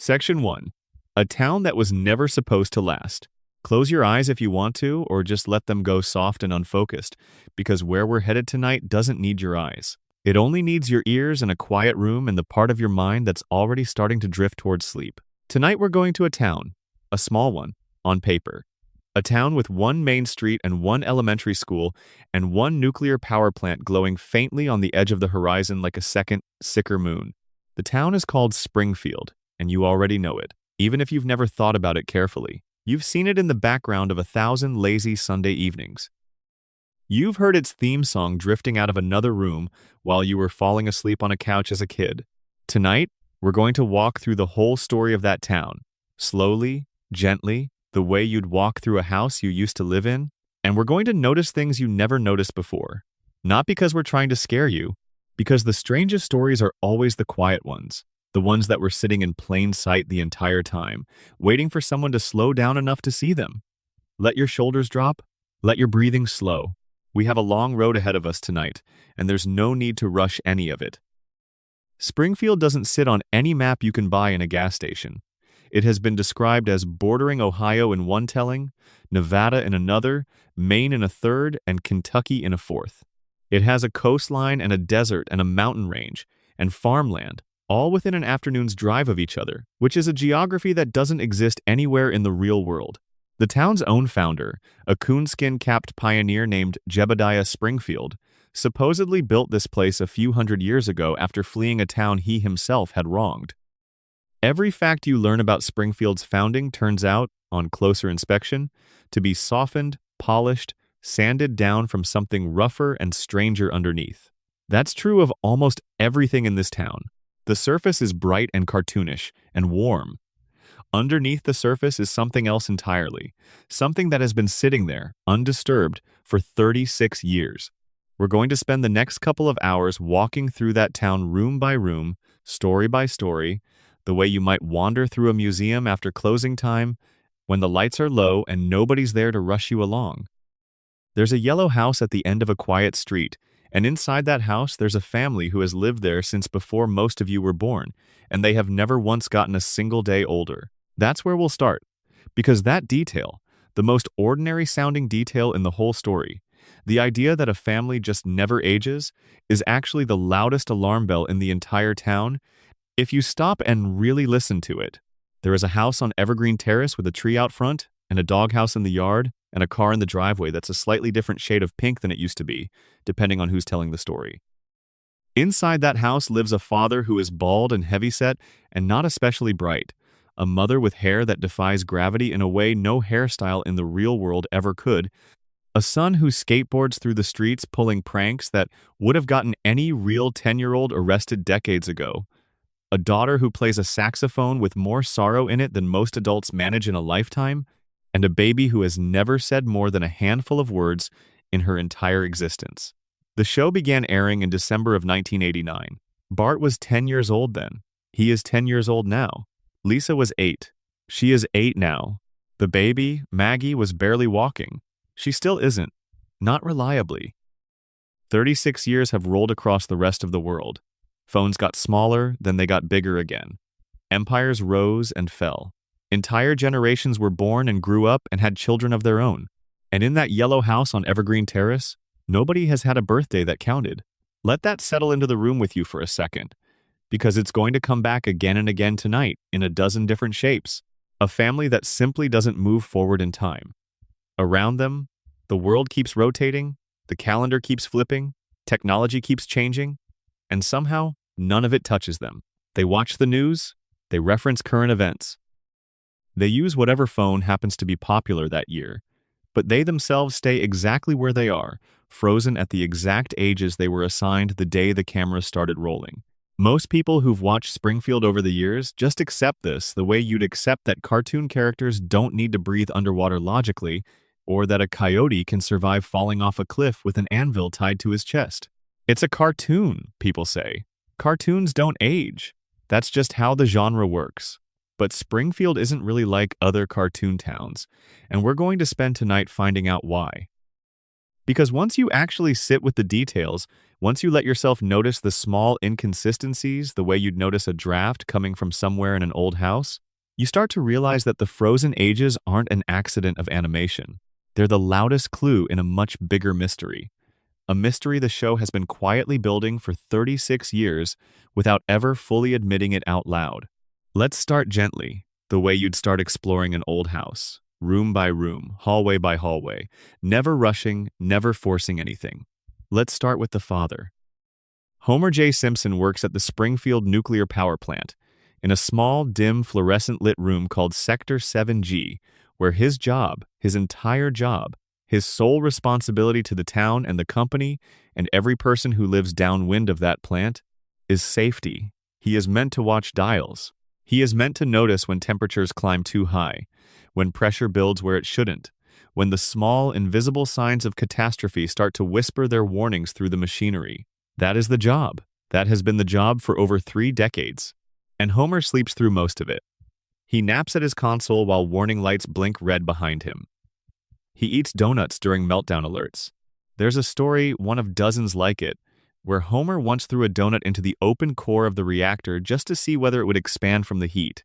Section 1. A town that was never supposed to last. Close your eyes if you want to, or just let them go soft and unfocused, because where we're headed tonight doesn't need your eyes. It only needs your ears and a quiet room and the part of your mind that's already starting to drift towards sleep. Tonight we're going to a town, a small one, on paper. A town with one main street and one elementary school and one nuclear power plant glowing faintly on the edge of the horizon like a second, sicker moon. The town is called Springfield, and you already know it, even if you've never thought about it carefully. You've seen it in the background of 1,000 lazy Sunday evenings. You've heard its theme song drifting out of another room while you were falling asleep on a couch as a kid. Tonight, we're going to walk through the whole story of that town, slowly, gently, the way you'd walk through a house you used to live in, and we're going to notice things you never noticed before. Not because we're trying to scare you, because the strangest stories are always the quiet ones, the ones that were sitting in plain sight the entire time, waiting for someone to slow down enough to see them. Let your shoulders drop, let your breathing slow. We have a long road ahead of us tonight, and there's no need to rush any of it. Springfield doesn't sit on any map you can buy in a gas station. It has been described as bordering Ohio in one telling, Nevada in another, Maine in a third, and Kentucky in a fourth. It has a coastline and a desert and a mountain range and farmland, all within an afternoon's drive of each other, which is a geography that doesn't exist anywhere in the real world. The town's own founder, a coonskin-capped pioneer named Jebediah Springfield, supposedly built this place a few hundred years ago after fleeing a town he himself had wronged. Every fact you learn about Springfield's founding turns out, on closer inspection, to be softened, polished, sanded down from something rougher and stranger underneath. That's true of almost everything in this town. The surface is bright and cartoonish and warm. Underneath the surface is something else entirely, something that has been sitting there, undisturbed, for 36 years. We're going to spend the next couple of hours walking through that town room by room, story by story, the way you might wander through a museum after closing time, when the lights are low and nobody's there to rush you along. There's a yellow house at the end of a quiet street, and inside that house there's a family who has lived there since before most of you were born, and they have never once gotten a single day older. That's where we'll start, because that detail, the most ordinary-sounding detail in the whole story, the idea that a family just never ages, is actually the loudest alarm bell in the entire town. If you stop and really listen to it, there is a house on Evergreen Terrace with a tree out front, and a doghouse in the yard, and a car in the driveway that's a slightly different shade of pink than it used to be, depending on who's telling the story. Inside that house lives a father who is bald and heavyset and not especially bright, a mother with hair that defies gravity in a way no hairstyle in the real world ever could, a son who skateboards through the streets pulling pranks that would have gotten any real 10-year-old arrested decades ago, a daughter who plays a saxophone with more sorrow in it than most adults manage in a lifetime, and a baby who has never said more than a handful of words in her entire existence. The show began airing in December of 1989. Bart was 10 years old then. He is 10 years old now. Lisa was 8. She is 8 now. The baby, Maggie, was barely walking. She still isn't. Not reliably. 36 years have rolled across the rest of the world. Phones got smaller, then they got bigger again. Empires rose and fell. Entire generations were born and grew up and had children of their own. And in that yellow house on Evergreen Terrace, nobody has had a birthday that counted. Let that settle into the room with you for a second, because it's going to come back again and again tonight in a dozen different shapes. A family that simply doesn't move forward in time. Around them, the world keeps rotating, the calendar keeps flipping, technology keeps changing, and somehow none of it touches them. They watch the news, they reference current events. They use whatever phone happens to be popular that year, but they themselves stay exactly where they are, frozen at the exact ages they were assigned the day the cameras started rolling. Most people who've watched Springfield over the years just accept this the way you'd accept that cartoon characters don't need to breathe underwater logically, or that a coyote can survive falling off a cliff with an anvil tied to his chest. It's a cartoon, people say. Cartoons don't age. That's just how the genre works. But Springfield isn't really like other cartoon towns, and we're going to spend tonight finding out why. Because once you actually sit with the details, Once you let yourself notice the small inconsistencies, the way you'd notice a draft coming from somewhere in an old house, you start to realize that the frozen ages aren't an accident of animation. They're the loudest clue in a much bigger mystery. A mystery the show has been quietly building for 36 years without ever fully admitting it out loud. Let's start gently, the way you'd start exploring an old house, room by room, hallway by hallway, never rushing, never forcing anything. Let's start with the father. Homer J. Simpson works at the Springfield nuclear power plant, in a small, dim, fluorescent-lit room called Sector 7G, where his job, his entire job, his sole responsibility to the town and the company and every person who lives downwind of that plant, is safety. He is meant to watch dials. He is meant to notice when temperatures climb too high, when pressure builds where it shouldn't, when the small, invisible signs of catastrophe start to whisper their warnings through the machinery. That is the job. That has been the job for over 3 decades. And Homer sleeps through most of it. He naps at his console while warning lights blink red behind him. He eats donuts during meltdown alerts. There's a story, one of dozens like it, where Homer once threw a donut into the open core of the reactor just to see whether it would expand from the heat.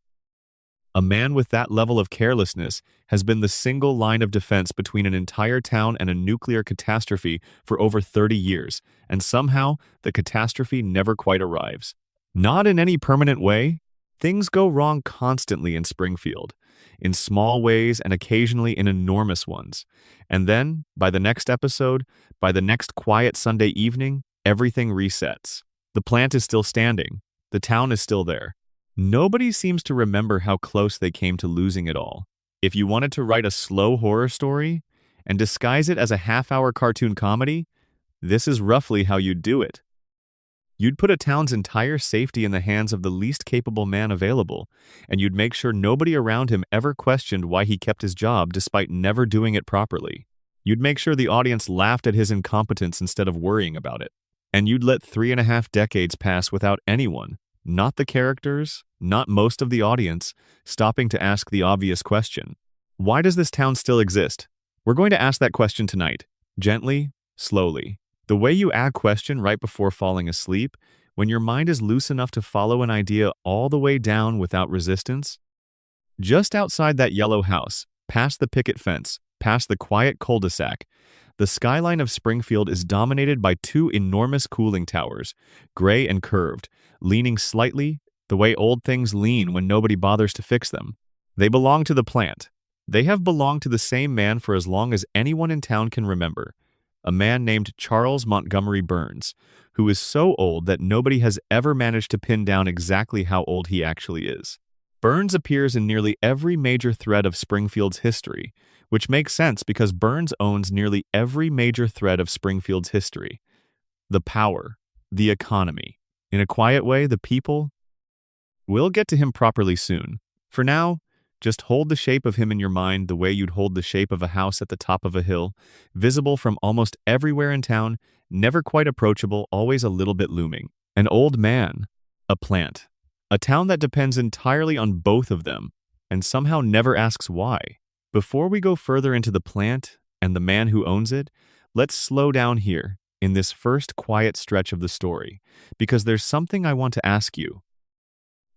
A man with that level of carelessness has been the single line of defense between an entire town and a nuclear catastrophe for over 30 years, and somehow the catastrophe never quite arrives. Not in any permanent way. Things go wrong constantly in Springfield, in small ways and occasionally in enormous ones. And then, by the next episode, by the next quiet Sunday evening, everything resets. The plant is still standing. The town is still there. Nobody seems to remember how close they came to losing it all. If you wanted to write a slow horror story and disguise it as a half-hour cartoon comedy, this is roughly how you'd do it. You'd put a town's entire safety in the hands of the least capable man available, and you'd make sure nobody around him ever questioned why he kept his job despite never doing it properly. You'd make sure the audience laughed at his incompetence instead of worrying about it. And you'd let 3.5 decades pass without anyone, not the characters, not most of the audience, stopping to ask the obvious question. Why does this town still exist? We're going to ask that question tonight, gently, slowly. The way you ask question right before falling asleep, when your mind is loose enough to follow an idea all the way down without resistance. Just outside that yellow house, past the picket fence, past the quiet cul-de-sac, the skyline of Springfield is dominated by 2 enormous cooling towers, gray and curved, leaning slightly, the way old things lean when nobody bothers to fix them. They belong to the plant. They have belonged to the same man for as long as anyone in town can remember. A man named Charles Montgomery Burns, who is so old that nobody has ever managed to pin down exactly how old he actually is. Burns appears in nearly every major thread of Springfield's history, which makes sense because Burns owns nearly every major thread of Springfield's history. The power, the economy, in a quiet way, the people. We'll get to him properly soon. For now, just hold the shape of him in your mind the way you'd hold the shape of a house at the top of a hill, visible from almost everywhere in town, never quite approachable, always a little bit looming. An old man, a plant, a town that depends entirely on both of them, and somehow never asks why. Before we go further into the plant and the man who owns it, let's slow down here in this first quiet stretch of the story, because there's something I want to ask you.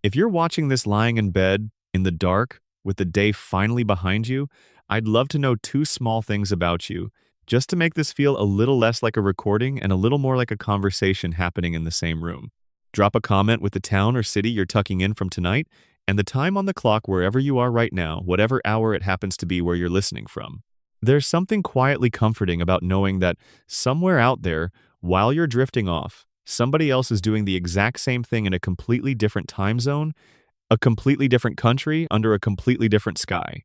If you're watching this lying in bed, in the dark, with the day finally behind you, I'd love to know 2 small things about you, just to make this feel a little less like a recording and a little more like a conversation happening in the same room. Drop a comment with the town or city you're tucking in from tonight, and the time on the clock wherever you are right now, whatever hour it happens to be where you're listening from. There's something quietly comforting about knowing that somewhere out there, while you're drifting off, somebody else is doing the exact same thing in a completely different time zone, a completely different country, under a completely different sky.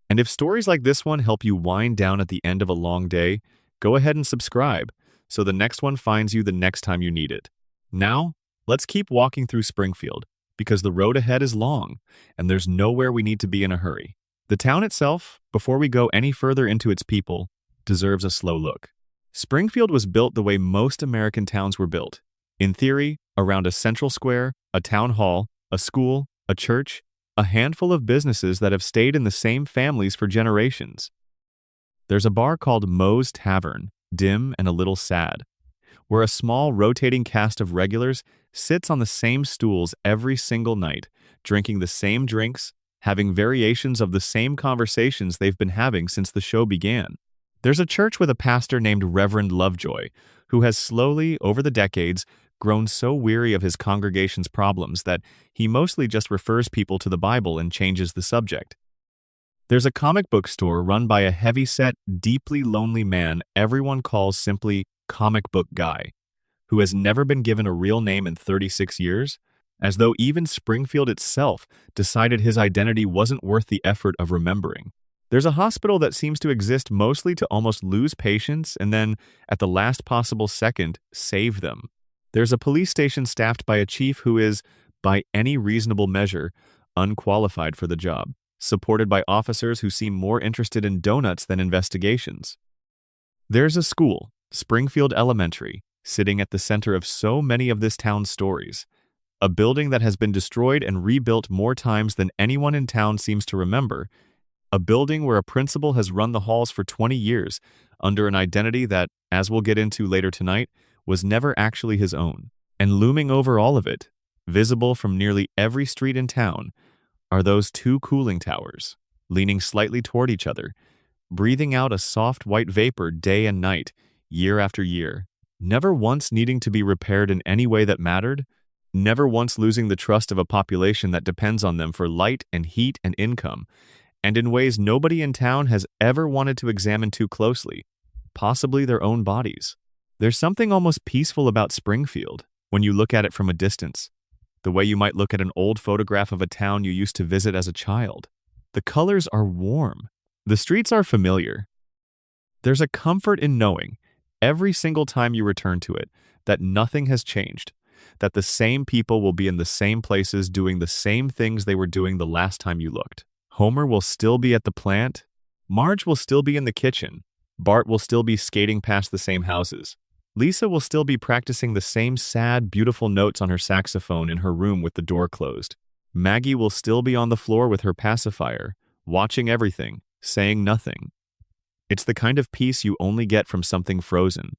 And if stories like this one help you wind down at the end of a long day, go ahead and subscribe so the next one finds you the next time you need it. Now, let's keep walking through Springfield, because the road ahead is long, and there's nowhere we need to be in a hurry. The town itself, before we go any further into its people, deserves a slow look. Springfield was built the way most American towns were built. In theory, around a central square, a town hall, a school, a church, a handful of businesses that have stayed in the same families for generations. There's a bar called Moe's Tavern, dim and a little sad, where a small rotating cast of regulars sits on the same stools every single night, drinking the same drinks, having variations of the same conversations they've been having since the show began. There's a church with a pastor named Reverend Lovejoy, who has slowly, over the decades, grown so weary of his congregation's problems that he mostly just refers people to the Bible and changes the subject. There's a comic book store run by a heavy-set, deeply lonely man everyone calls simply Comic Book Guy, who has never been given a real name in 36 years, as though even Springfield itself decided his identity wasn't worth the effort of remembering. There's a hospital that seems to exist mostly to almost lose patients and then, at the last possible second, save them. There's a police station staffed by a chief who is, by any reasonable measure, unqualified for the job, supported by officers who seem more interested in donuts than investigations. There's a school, Springfield Elementary, sitting at the center of so many of this town's stories. A building that has been destroyed and rebuilt more times than anyone in town seems to remember. A building where a principal has run the halls for 20 years under an identity that, as we'll get into later tonight, was never actually his own. And looming over all of it, visible from nearly every street in town, are those two cooling towers, leaning slightly toward each other, breathing out a soft white vapor day and night, year after year, never once needing to be repaired in any way that mattered, never once losing the trust of a population that depends on them for light and heat and income, and in ways nobody in town has ever wanted to examine too closely, possibly their own bodies. There's something almost peaceful about Springfield when you look at it from a distance, the way you might look at an old photograph of a town you used to visit as a child. The colors are warm. The streets are familiar. There's a comfort in knowing, every single time you return to it, that nothing has changed, that the same people will be in the same places doing the same things they were doing the last time you looked. Homer will still be at the plant. Marge will still be in the kitchen. Bart will still be skating past the same houses. Lisa will still be practicing the same sad, beautiful notes on her saxophone in her room with the door closed. Maggie will still be on the floor with her pacifier, watching everything, saying nothing. It's the kind of peace you only get from something frozen.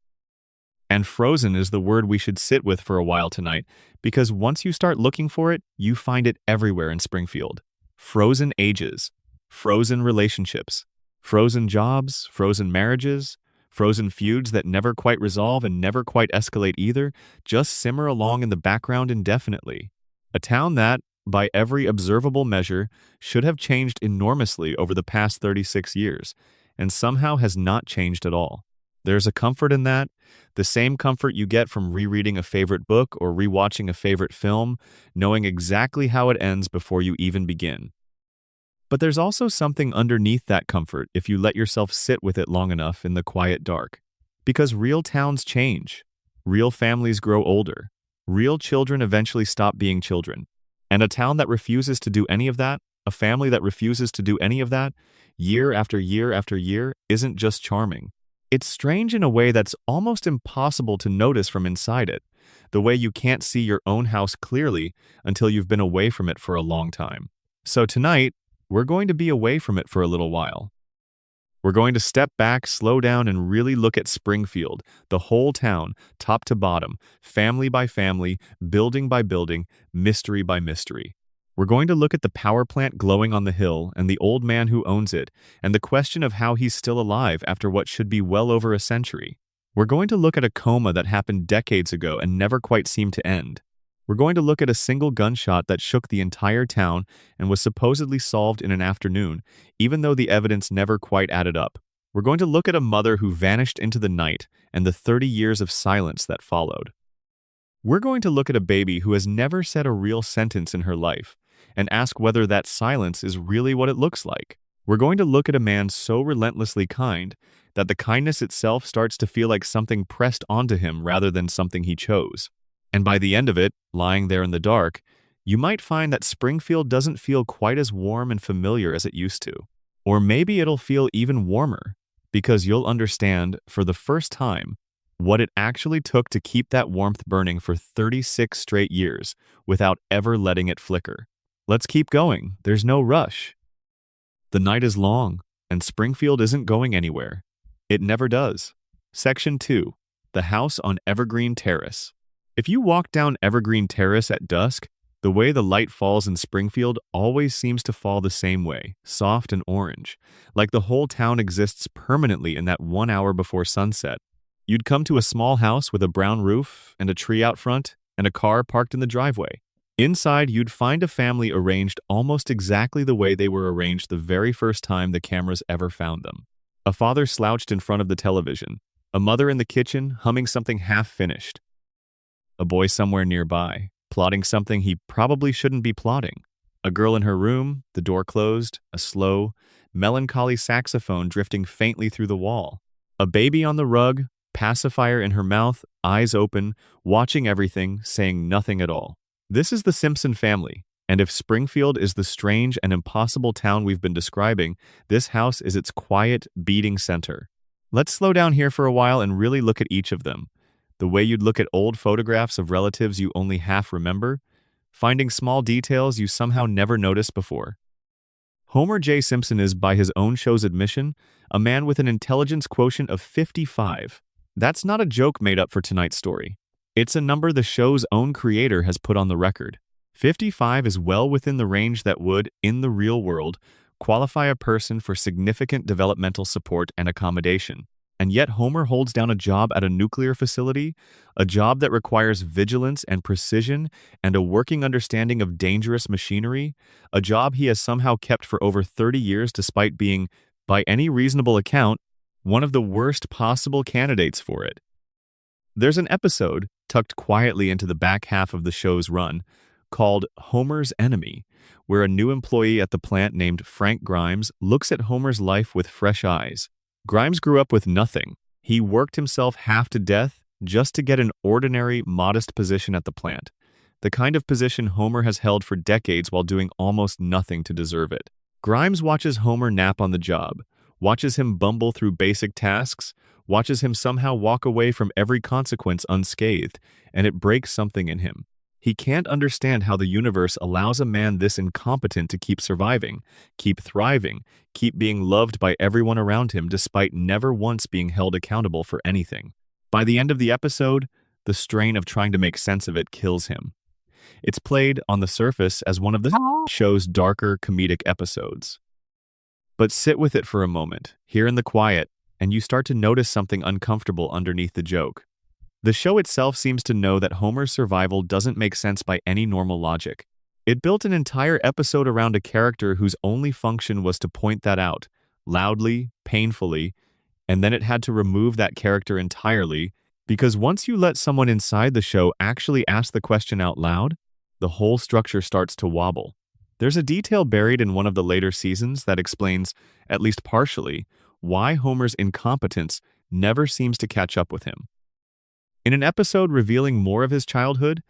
And frozen is the word we should sit with for a while tonight, because once you start looking for it, you find it everywhere in Springfield. Frozen ages, frozen relationships, frozen jobs, frozen marriages, frozen feuds that never quite resolve and never quite escalate either, just simmer along in the background indefinitely. A town that, by every observable measure, should have changed enormously over the past 36 years, and somehow has not changed at all. There's a comfort in that, the same comfort you get from rereading a favorite book or rewatching a favorite film, knowing exactly how it ends before you even begin. But there's also something underneath that comfort if you let yourself sit with it long enough in the quiet dark. Because real towns change. Real families grow older. Real children eventually stop being children. And a town that refuses to do any of that, a family that refuses to do any of that, year after year after year, isn't just charming. It's strange in a way that's almost impossible to notice from inside it, the way you can't see your own house clearly until you've been away from it for a long time. So tonight, we're going to be away from it for a little while. We're going to step back, slow down, and really look at Springfield, the whole town, top to bottom, family by family, building by building, mystery by mystery. We're going to look at the power plant glowing on the hill and the old man who owns it, and the question of how he's still alive after what should be well over a century. We're going to look at a coma that happened decades ago and never quite seemed to end. We're going to look at a single gunshot that shook the entire town and was supposedly solved in an afternoon, even though the evidence never quite added up. We're going to look at a mother who vanished into the night and the 30 years of silence that followed. We're going to look at a baby who has never said a real sentence in her life and ask whether that silence is really what it looks like. We're going to look at a man so relentlessly kind that the kindness itself starts to feel like something pressed onto him rather than something he chose. And by the end of it, lying there in the dark, you might find that Springfield doesn't feel quite as warm and familiar as it used to. Or maybe it'll feel even warmer, because you'll understand, for the first time, what it actually took to keep that warmth burning for 36 straight years without ever letting it flicker. Let's keep going. There's no rush. The night is long, and Springfield isn't going anywhere. It never does. Section 2. the house on Evergreen Terrace. If you walk down Evergreen Terrace at dusk, the way the light falls in Springfield always seems to fall the same way, soft and orange, like the whole town exists permanently in that 1 hour before sunset. You'd come to a small house with a brown roof and a tree out front and a car parked in the driveway. Inside, you'd find a family arranged almost exactly the way they were arranged the very first time the cameras ever found them. A father slouched in front of the television, a mother in the kitchen humming something half-finished, a boy somewhere nearby, plotting something he probably shouldn't be plotting, a girl in her room, the door closed, a slow, melancholy saxophone drifting faintly through the wall, a baby on the rug, pacifier in her mouth, eyes open, watching everything, saying nothing at all. This is the Simpson family, and if Springfield is the strange and impossible town we've been describing, this house is its quiet, beating center. Let's slow down here for a while and really look at each of them. The way you'd look at old photographs of relatives you only half remember, finding small details you somehow never noticed before. Homer J. Simpson is, by his own show's admission, a man with an intelligence quotient of 55. That's not a joke made up for tonight's story. It's a number the show's own creator has put on the record. 55 is well within the range that would, in the real world, qualify a person for significant developmental support and accommodation. And yet Homer holds down a job at a nuclear facility, a job that requires vigilance and precision and a working understanding of dangerous machinery, a job he has somehow kept for over 30 years despite being, by any reasonable account, one of the worst possible candidates for it. There's an episode, tucked quietly into the back half of the show's run, called Homer's Enemy, where a new employee at the plant named Frank Grimes looks at Homer's life with fresh eyes. Grimes grew up with nothing. He worked himself half to death just to get an ordinary, modest position at the plant, the kind of position Homer has held for decades while doing almost nothing to deserve it. Grimes watches Homer nap on the job, watches him bumble through basic tasks, watches him somehow walk away from every consequence unscathed, and it breaks something in him. He can't understand how the universe allows a man this incompetent to keep surviving, keep thriving, keep being loved by everyone around him despite never once being held accountable for anything. By the end of the episode, the strain of trying to make sense of it kills him. It's played, on the surface, as one of the show's darker comedic episodes. But sit with it for a moment, here in the quiet, and you start to notice something uncomfortable underneath the joke. The show itself seems to know that Homer's survival doesn't make sense by any normal logic. It built an entire episode around a character whose only function was to point that out, loudly, painfully, and then it had to remove that character entirely, because once you let someone inside the show actually ask the question out loud, the whole structure starts to wobble. There's a detail buried in one of the later seasons that explains, at least partially, why Homer's incompetence never seems to catch up with him. In an episode revealing more of his childhood,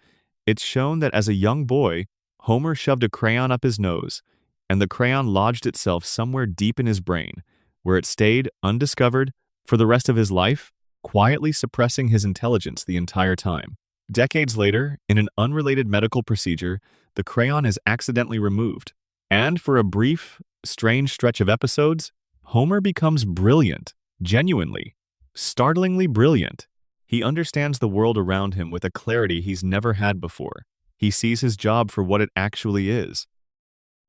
it's shown that as a young boy, Homer shoved a crayon up his nose, and the crayon lodged itself somewhere deep in his brain, where it stayed undiscovered for the rest of his life, quietly suppressing his intelligence the entire time. Decades later, in an unrelated medical procedure, the crayon is accidentally removed, and for a brief, strange stretch of episodes, Homer becomes brilliant, genuinely, startlingly brilliant. He understands the world around him with a clarity he's never had before. He sees his job for what it actually is.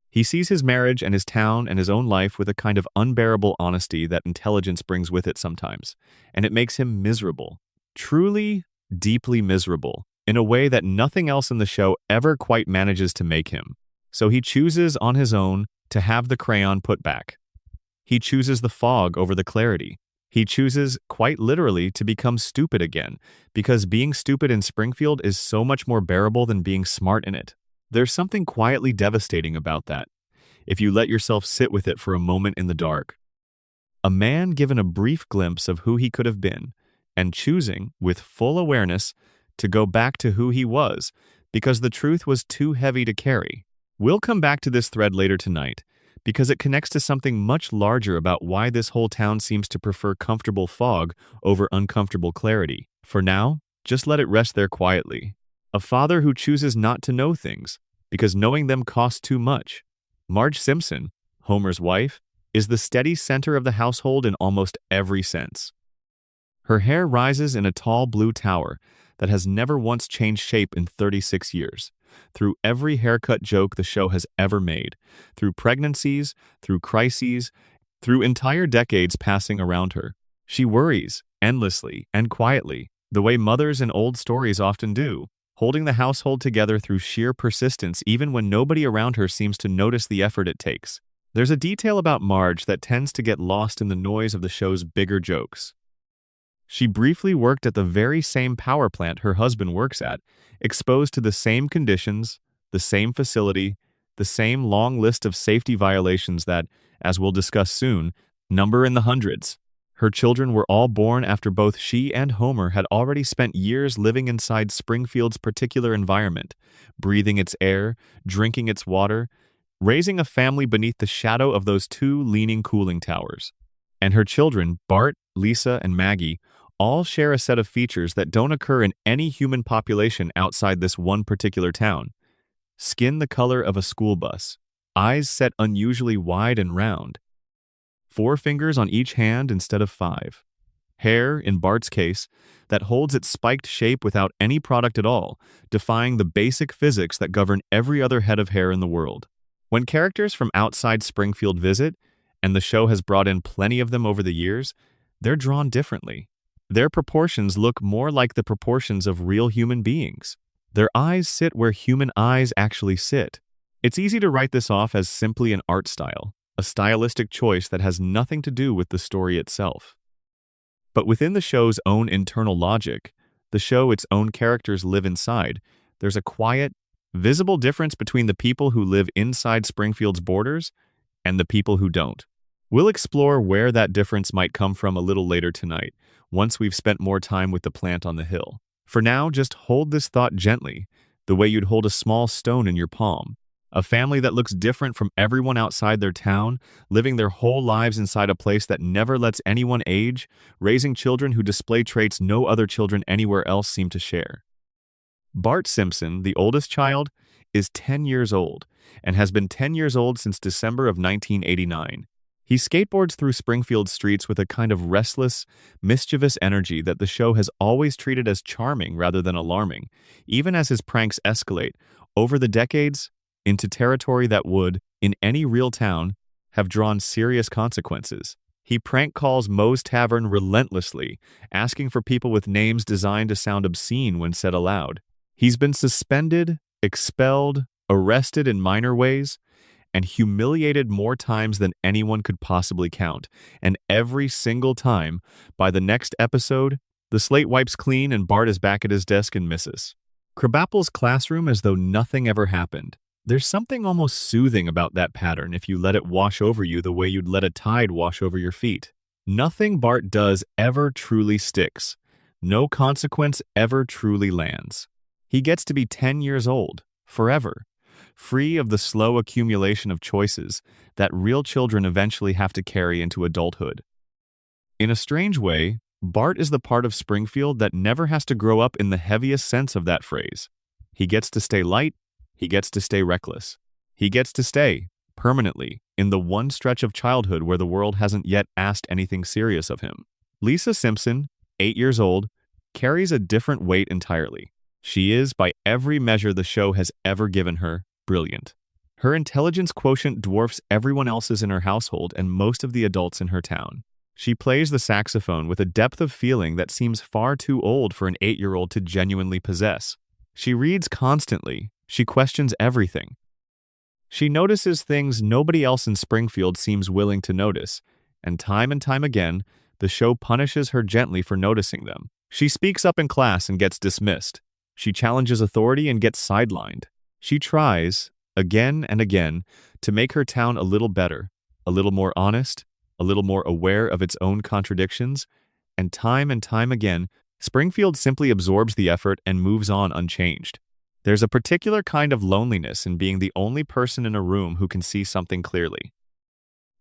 He sees his marriage and his town and his own life with a kind of unbearable honesty that intelligence brings with it sometimes, and it makes him miserable. Truly, deeply miserable, in a way that nothing else in the show ever quite manages to make him. So he chooses on his own to have the crayon put back. He chooses the fog over the clarity. He chooses, quite literally, to become stupid again, because being stupid in Springfield is so much more bearable than being smart in it. There's something quietly devastating about that, if you let yourself sit with it for a moment in the dark. A man given a brief glimpse of who he could have been, and choosing, with full awareness, to go back to who he was, because the truth was too heavy to carry. We'll come back to this thread later tonight, because it connects to something much larger about why this whole town seems to prefer comfortable fog over uncomfortable clarity. For now, just let it rest there quietly. A father who chooses not to know things, because knowing them costs too much. Marge Simpson, Homer's wife, is the steady center of the household in almost every sense. Her hair rises in a tall blue tower that has never once changed shape in 36 years. Through every haircut joke the show has ever made, through pregnancies, through crises, through entire decades passing around her, she worries, endlessly and quietly, the way mothers in old stories often do, holding the household together through sheer persistence even when nobody around her seems to notice the effort it takes. There's a detail about Marge that tends to get lost in the noise of the show's bigger jokes. She briefly worked at the very same power plant her husband works at, exposed to the same conditions, the same facility, the same long list of safety violations that, as we'll discuss soon, number in the hundreds. Her children were all born after both she and Homer had already spent years living inside Springfield's particular environment, breathing its air, drinking its water, raising a family beneath the shadow of those two leaning cooling towers. And her children, Bart, Lisa, and Maggie, all share a set of features that don't occur in any human population outside this one particular town. Skin the color of a school bus, eyes set unusually wide and round, 4 fingers on each hand instead of 5. Hair, in Bart's case, that holds its spiked shape without any product at all, defying the basic physics that govern every other head of hair in the world. When characters from outside Springfield visit, and the show has brought in plenty of them over the years, they're drawn differently. Their proportions look more like the proportions of real human beings. Their eyes sit where human eyes actually sit. It's easy to write this off as simply an art style, a stylistic choice that has nothing to do with the story itself. But within the show's own internal logic, the show its own characters live inside, there's a quiet, visible difference between the people who live inside Springfield's borders and the people who don't. We'll explore where that difference might come from a little later tonight, once we've spent more time with the plant on the hill. For now, just hold this thought gently, the way you'd hold a small stone in your palm. A family that looks different from everyone outside their town, living their whole lives inside a place that never lets anyone age, raising children who display traits no other children anywhere else seem to share. Bart Simpson, the oldest child, is 10 years old, and has been 10 years old since December of 1989. He skateboards through Springfield streets with a kind of restless, mischievous energy that the show has always treated as charming rather than alarming, even as his pranks escalate, over the decades, into territory that would, in any real town, have drawn serious consequences. He prank calls Moe's Tavern relentlessly, asking for people with names designed to sound obscene when said aloud. He's been suspended, expelled, arrested in minor ways, and humiliated more times than anyone could possibly count. And every single time, by the next episode, the slate wipes clean and Bart is back at his desk and misses. Krabappel's classroom as though nothing ever happened. There's something almost soothing about that pattern if you let it wash over you the way you'd let a tide wash over your feet. Nothing Bart does ever truly sticks. No consequence ever truly lands. He gets to be 10 years old, forever, free of the slow accumulation of choices that real children eventually have to carry into adulthood. In a strange way, Bart is the part of Springfield that never has to grow up in the heaviest sense of that phrase. He gets to stay light, he gets to stay reckless. He gets to stay, permanently, in the one stretch of childhood where the world hasn't yet asked anything serious of him. Lisa Simpson, 8 years old, carries a different weight entirely. She is, by every measure the show has ever given her, brilliant. Her intelligence quotient dwarfs everyone else's in her household and most of the adults in her town. She plays the saxophone with a depth of feeling that seems far too old for an 8-year-old to genuinely possess. She reads constantly. She questions everything. She notices things nobody else in Springfield seems willing to notice, and time again, the show punishes her gently for noticing them. She speaks up in class and gets dismissed. She challenges authority and gets sidelined. She tries, again and again, to make her town a little better, a little more honest, a little more aware of its own contradictions, and time again, Springfield simply absorbs the effort and moves on unchanged. There's a particular kind of loneliness in being the only person in a room who can see something clearly.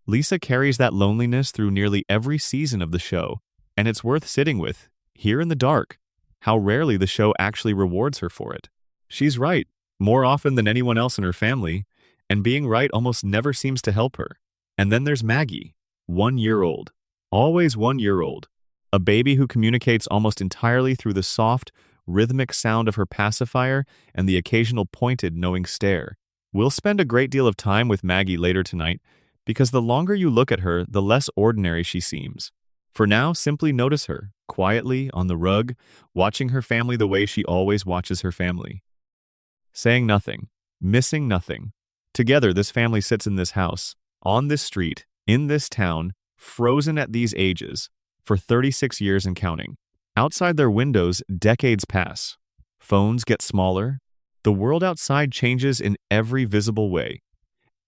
Lisa carries that loneliness through nearly every season of the show, and it's worth sitting with, here in the dark, how rarely the show actually rewards her for it. She's right, more often than anyone else in her family, and being right almost never seems to help her. And then there's Maggie, 1 year old. Always 1 year old. A baby who communicates almost entirely through the soft, rhythmic sound of her pacifier and the occasional pointed, knowing stare. We'll spend a great deal of time with Maggie later tonight because the longer you look at her, the less ordinary she seems. For now, simply notice her, quietly, on the rug, watching her family the way she always watches her family. Saying nothing, missing nothing. Together, this family sits in this house, on this street, in this town, frozen at these ages, for 36 years and counting. Outside their windows, decades pass. Phones get smaller. The world outside changes in every visible way.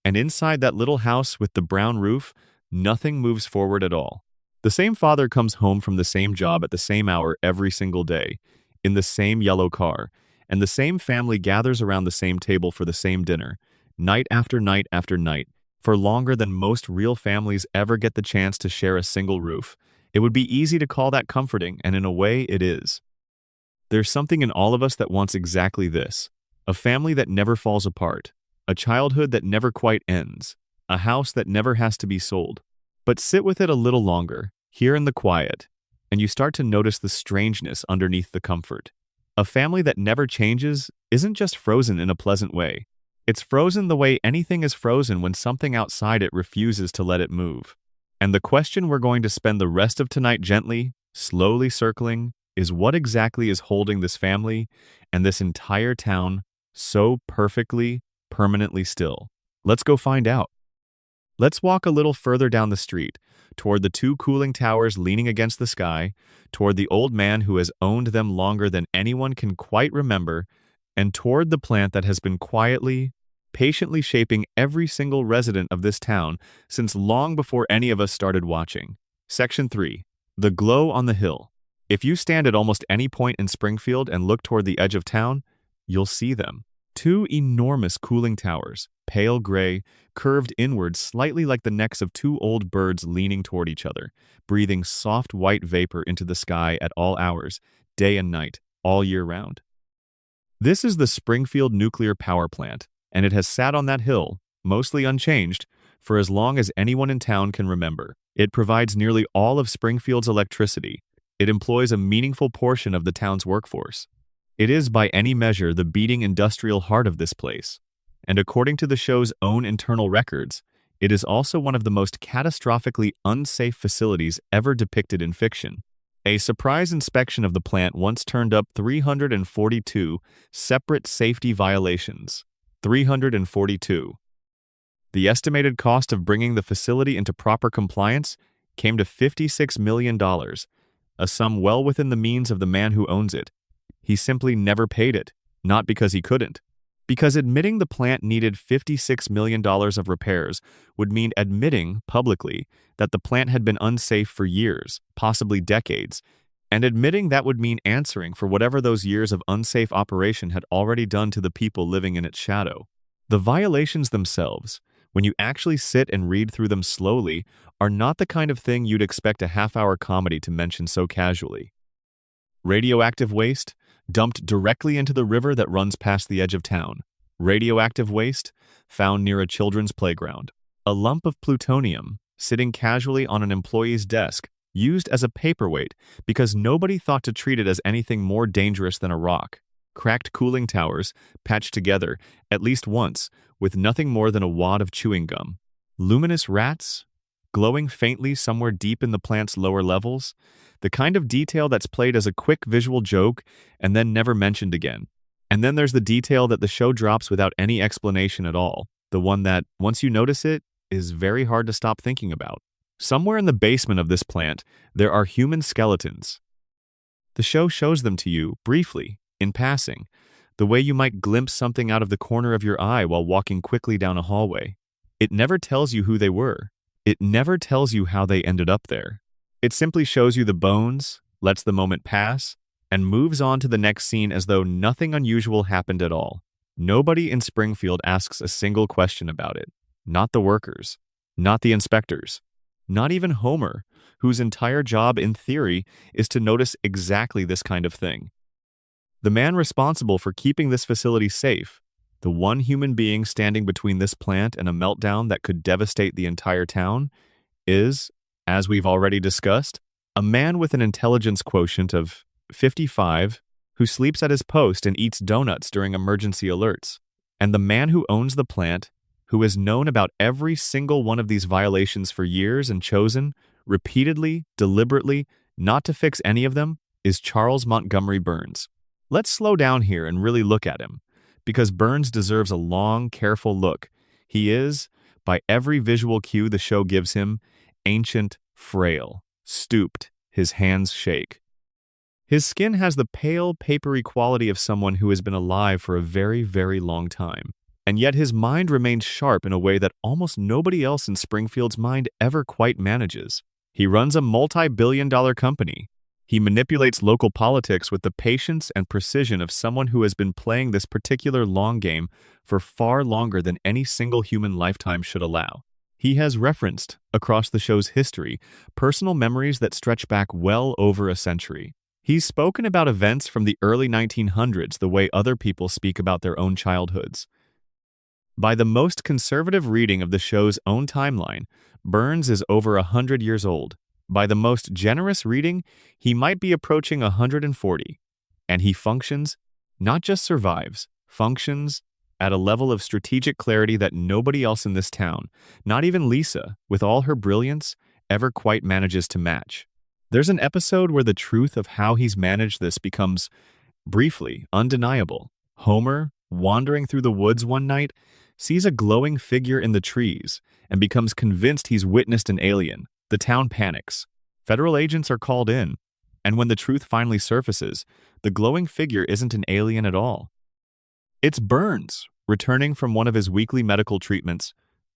And inside that little house with the brown roof, nothing moves forward at all. The same father comes home from the same job at the same hour every single day, in the same yellow car, and the same family gathers around the same table for the same dinner, night after night after night, for longer than most real families ever get the chance to share a single roof. It would be easy to call that comforting, and in a way, it is. There's something in all of us that wants exactly this: a family that never falls apart, a childhood that never quite ends, a house that never has to be sold. But sit with it a little longer, here in the quiet, and you start to notice the strangeness underneath the comfort. A family that never changes isn't just frozen in a pleasant way. It's frozen the way anything is frozen when something outside it refuses to let it move. And the question we're going to spend the rest of tonight gently, slowly circling, is what exactly is holding this family and this entire town so perfectly, permanently still? Let's go find out. Let's walk a little further down the street, toward the two cooling towers leaning against the sky, toward the old man who has owned them longer than anyone can quite remember, and toward the plant that has been quietly, patiently shaping every single resident of this town since long before any of us started watching. Section 3. The Glow on the Hill. If you stand at almost any point in Springfield and look toward the edge of town, you'll see them. Two enormous cooling towers, pale gray, curved inward slightly like the necks of two old birds leaning toward each other, breathing soft white vapor into the sky at all hours, day and night, all year round. This is the Springfield nuclear power plant, and it has sat on that hill, mostly unchanged, for as long as anyone in town can remember. It provides nearly all of Springfield's electricity. It employs a meaningful portion of the town's workforce. It is, by any measure, the beating industrial heart of this place. And according to the show's own internal records, it is also one of the most catastrophically unsafe facilities ever depicted in fiction. A surprise inspection of the plant once turned up 342 separate safety violations. 342. The estimated cost of bringing the facility into proper compliance came to $56 million, a sum well within the means of the man who owns it. He simply never paid it, not because he couldn't. Because admitting the plant needed $56 million of repairs would mean admitting publicly that the plant had been unsafe for years, possibly decades, and admitting that would mean answering for whatever those years of unsafe operation had already done to the people living in its shadow. The violations themselves, when you actually sit and read through them slowly, are not the kind of thing you'd expect a half-hour comedy to mention so casually. Radioactive waste, dumped directly into the river that runs past the edge of town. Radioactive waste, found near a children's playground. A lump of plutonium, sitting casually on an employee's desk, used as a paperweight because nobody thought to treat it as anything more dangerous than a rock. Cracked cooling towers, patched together, at least once, with nothing more than a wad of chewing gum. Luminous rats, glowing faintly somewhere deep in the plant's lower levels, the kind of detail that's played as a quick visual joke and then never mentioned again. And then there's the detail that the show drops without any explanation at all, the one that, once you notice it, is very hard to stop thinking about. Somewhere in the basement of this plant, there are human skeletons. The show shows them to you, briefly, in passing, the way you might glimpse something out of the corner of your eye while walking quickly down a hallway. It never tells you who they were. It never tells you how they ended up there. It simply shows you the bones, lets the moment pass, and moves on to the next scene as though nothing unusual happened at all. Nobody in Springfield asks a single question about it. Not the workers. Not the inspectors. Not even Homer, whose entire job, in theory, is to notice exactly this kind of thing. The man responsible for keeping this facility safe, the one human being standing between this plant and a meltdown that could devastate the entire town, is, as we've already discussed, A man with an intelligence quotient of 55 who sleeps at his post and eats donuts during emergency alerts. And the man who owns the plant, who has known about every single one of these violations for years and chosen, repeatedly, deliberately, not to fix any of them, is Charles Montgomery Burns. Let's slow down here and really look at him, because Burns deserves a long, careful look. He is, by every visual cue the show gives him, ancient, frail, stooped, his hands shake. His skin has the pale, papery quality of someone who has been alive for a very, very long time. And yet his mind remains sharp in a way that almost nobody else in Springfield's mind ever quite manages. He runs a multi-billion-dollar company. He manipulates local politics with the patience and precision of someone who has been playing this particular long game for far longer than any single human lifetime should allow. He has referenced, across the show's history, personal memories that stretch back well over a century. He's spoken about events from the early 1900s the way other people speak about their own childhoods. By the most conservative reading of the show's own timeline, Burns is over 100 years old. By the most generous reading, he might be approaching 140. And he functions, not just survives, functions at a level of strategic clarity that nobody else in this town, not even Lisa, with all her brilliance, ever quite manages to match. There's an episode where the truth of how he's managed this becomes, briefly, undeniable. Homer, wandering through the woods one night, sees a glowing figure in the trees and becomes convinced he's witnessed an alien. The town panics. Federal agents are called in, and when the truth finally surfaces, the glowing figure isn't an alien at all. It's Burns, returning from one of his weekly medical treatments,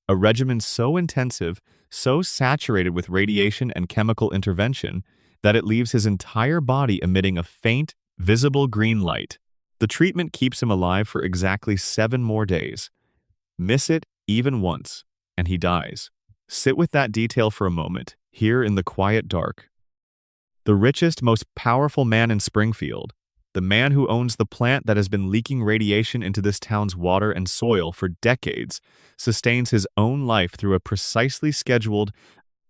a regimen so intensive, so saturated with radiation and chemical intervention, that it leaves his entire body emitting a faint, visible green light. The treatment keeps him alive for exactly 7 more days. Miss it even once, and he dies. Sit with that detail for a moment, here in the quiet dark. The richest, most powerful man in Springfield, the man who owns the plant that has been leaking radiation into this town's water and soil for decades, sustains his own life through a precisely scheduled,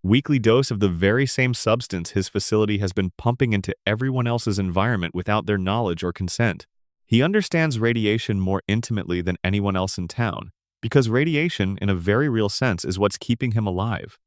weekly dose of the very same substance his facility has been pumping into everyone else's environment without their knowledge or consent. He understands radiation more intimately than anyone else in town, because radiation, in a very real sense, is what's keeping him alive.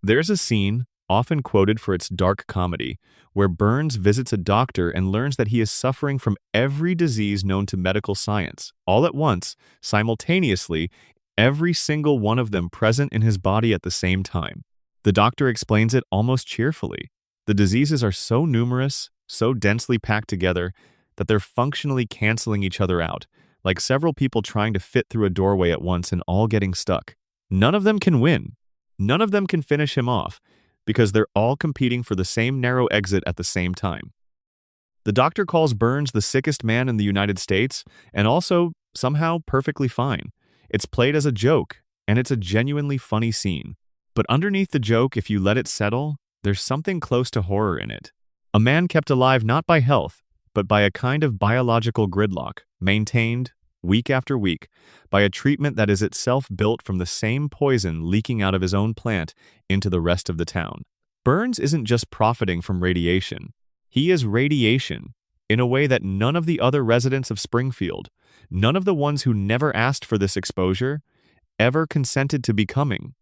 There's a scene, often quoted for its dark comedy, where Burns visits a doctor and learns that he is suffering from every disease known to medical science, all at once, simultaneously, every single one of them present in his body at the same time. The doctor explains it almost cheerfully. The diseases are so numerous, so densely packed together, that they're functionally canceling each other out, like several people trying to fit through a doorway at once and all getting stuck. None of them can win. None of them can finish him off, because they're all competing for the same narrow exit at the same time. The doctor calls Burns the sickest man in the United States, and also, somehow, perfectly fine. It's played as a joke, and it's a genuinely funny scene. But underneath the joke, if you let it settle, there's something close to horror in it. A man kept alive not by health, but by a kind of biological gridlock, maintained, week after week, by a treatment that is itself built from the same poison leaking out of his own plant into the rest of the town. Burns isn't just profiting from radiation. He is radiation, in a way that none of the other residents of Springfield, none of the ones who never asked for this exposure, ever consented to becoming.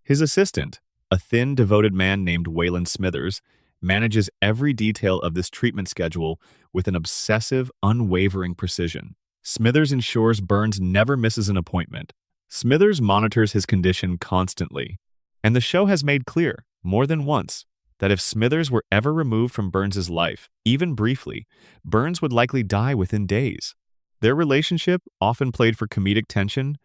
His assistant, a thin, devoted man named Waylon Smithers, manages every detail of this treatment schedule with an obsessive, unwavering precision. Smithers ensures Burns never misses an appointment. Smithers monitors his condition constantly. And the show has made clear, more than once, that if Smithers were ever removed from Burns's life, even briefly, Burns would likely die within days. Their relationship, often played for comedic tension,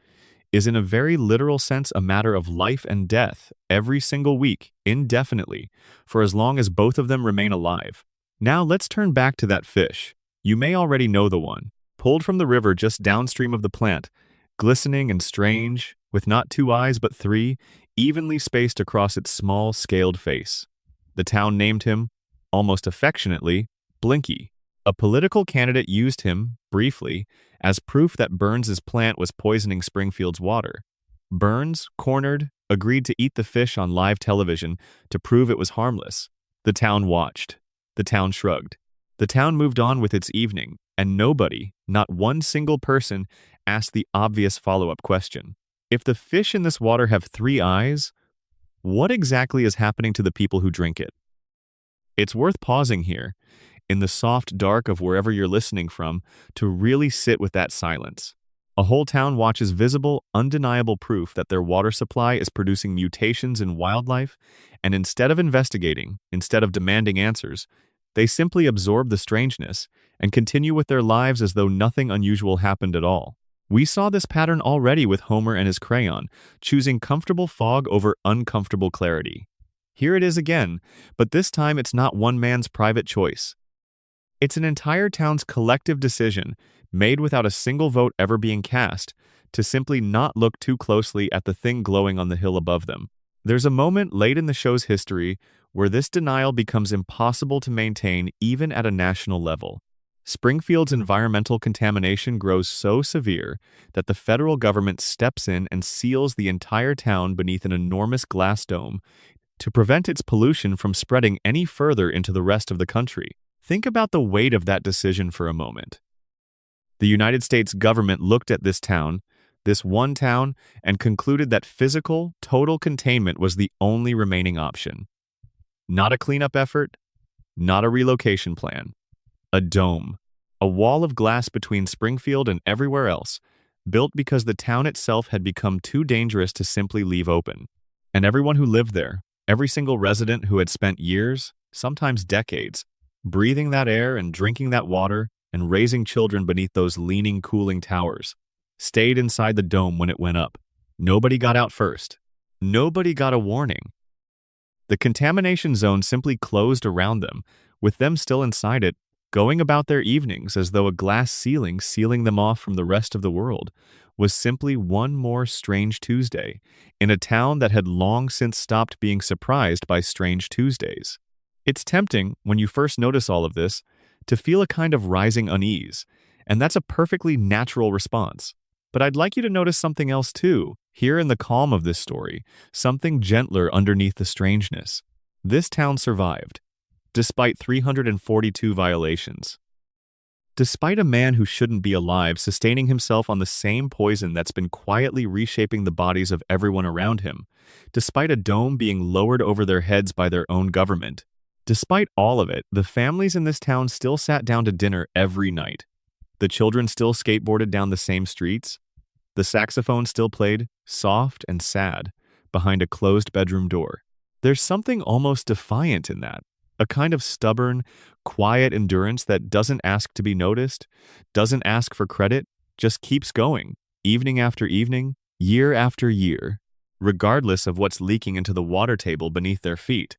is in a very literal sense a matter of life and death every single week, indefinitely, for as long as both of them remain alive. Now let's turn back to that fish. You may already know the one, pulled from the river just downstream of the plant, glistening and strange, with not 2 eyes but 3, evenly spaced across its small, scaled face. The town named him, almost affectionately, Blinky. A political candidate used him, briefly, as proof that Burns's plant was poisoning Springfield's water. Burns, cornered, agreed to eat the fish on live television to prove it was harmless. The town watched. The town shrugged. The town moved on with its evening, and nobody, not one single person, asked the obvious follow-up question. If the fish in this water have 3 eyes, what exactly is happening to the people who drink it? It's worth pausing here, in the soft dark of wherever you're listening from, to really sit with that silence. A whole town watches visible, undeniable proof that their water supply is producing mutations in wildlife, and instead of investigating, instead of demanding answers, they simply absorb the strangeness and continue with their lives as though nothing unusual happened at all. We saw this pattern already with Homer and his crayon, choosing comfortable fog over uncomfortable clarity. Here it is again, but this time it's not one man's private choice. It's an entire town's collective decision, made without a single vote ever being cast, to simply not look too closely at the thing glowing on the hill above them. There's a moment late in the show's history where this denial becomes impossible to maintain even at a national level. Springfield's environmental contamination grows so severe that the federal government steps in and seals the entire town beneath an enormous glass dome to prevent its pollution from spreading any further into the rest of the country. Think about the weight of that decision for a moment. The United States government looked at this town, this one town, and concluded that physical, total containment was the only remaining option. Not a cleanup effort, not a relocation plan. A dome, a wall of glass between Springfield and everywhere else, built because the town itself had become too dangerous to simply leave open. And everyone who lived there, every single resident who had spent years, sometimes decades, breathing that air and drinking that water and raising children beneath those leaning, cooling towers, stayed inside the dome when it went up. Nobody got out first. Nobody got a warning. The contamination zone simply closed around them, with them still inside it, going about their evenings as though a glass ceiling sealing them off from the rest of the world was simply one more strange Tuesday in a town that had long since stopped being surprised by strange Tuesdays. It's tempting, when you first notice all of this, to feel a kind of rising unease, and that's a perfectly natural response. But I'd like you to notice something else too, here in the calm of this story, something gentler underneath the strangeness. This town survived, despite 342 violations. Despite a man who shouldn't be alive sustaining himself on the same poison that's been quietly reshaping the bodies of everyone around him, despite a dome being lowered over their heads by their own government, despite all of it, the families in this town still sat down to dinner every night. The children still skateboarded down the same streets. The saxophone still played, soft and sad, behind a closed bedroom door. There's something almost defiant in that, a kind of stubborn, quiet endurance that doesn't ask to be noticed, doesn't ask for credit, just keeps going, evening after evening, year after year, regardless of what's leaking into the water table beneath their feet.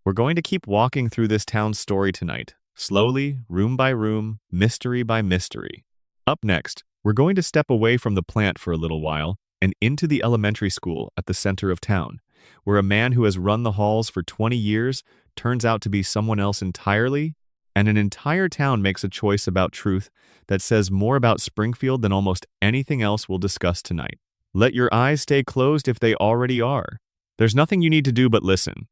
We're going to keep walking through this town's story tonight, slowly, room by room, mystery by mystery. Up next, we're going to step away from the plant for a little while and into the elementary school at the center of town, where a man who has run the halls for 20 years turns out to be someone else entirely, and an entire town makes a choice about truth that says more about Springfield than almost anything else we'll discuss tonight. Let your eyes stay closed if they already are. There's nothing you need to do but listen.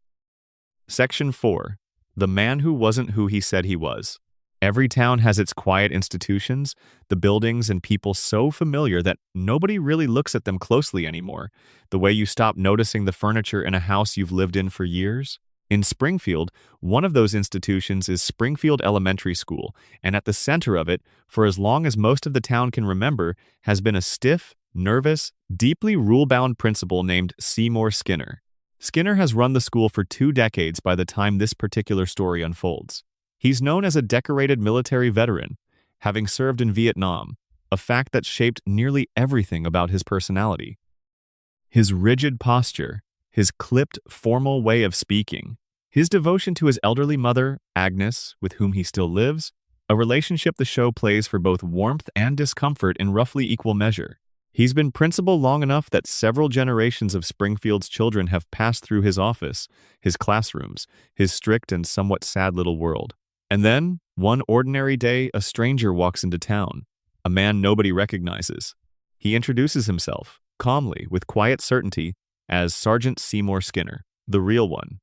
Section 4. The man who wasn't who he said he was. Every town has its quiet institutions, the buildings and people so familiar that nobody really looks at them closely anymore, the way you stop noticing the furniture in a house you've lived in for years. In Springfield, one of those institutions is Springfield Elementary School, and at the center of it, for as long as most of the town can remember, has been a stiff, nervous, deeply rule-bound principal named Seymour Skinner. Skinner has run the school for 2 decades by the time this particular story unfolds. He's known as a decorated military veteran, having served in Vietnam, a fact that shaped nearly everything about his personality. His rigid posture, his clipped, formal way of speaking, his devotion to his elderly mother, Agnes, with whom he still lives, a relationship the show plays for both warmth and discomfort in roughly equal measure. He's been principal long enough that several generations of Springfield's children have passed through his office, his classrooms, his strict and somewhat sad little world. And then, one ordinary day, a stranger walks into town, a man nobody recognizes. He introduces himself, calmly, with quiet certainty, as Sergeant Seymour Skinner, the real one.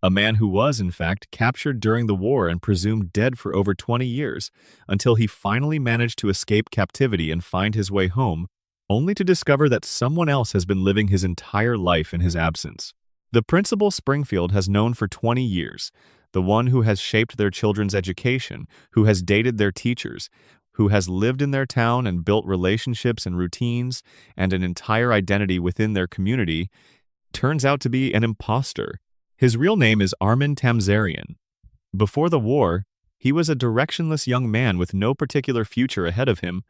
A man who was, in fact, captured during the war and presumed dead for over 20 years, until he finally managed to escape captivity and find his way home, only to discover that someone else has been living his entire life in his absence. The principal Springfield has known for 20 years, the one who has shaped their children's education, who has dated their teachers, who has lived in their town and built relationships and routines and an entire identity within their community, turns out to be an imposter. His real name is Armin Tamzarian. Before the war, he was a directionless young man with no particular future ahead of him,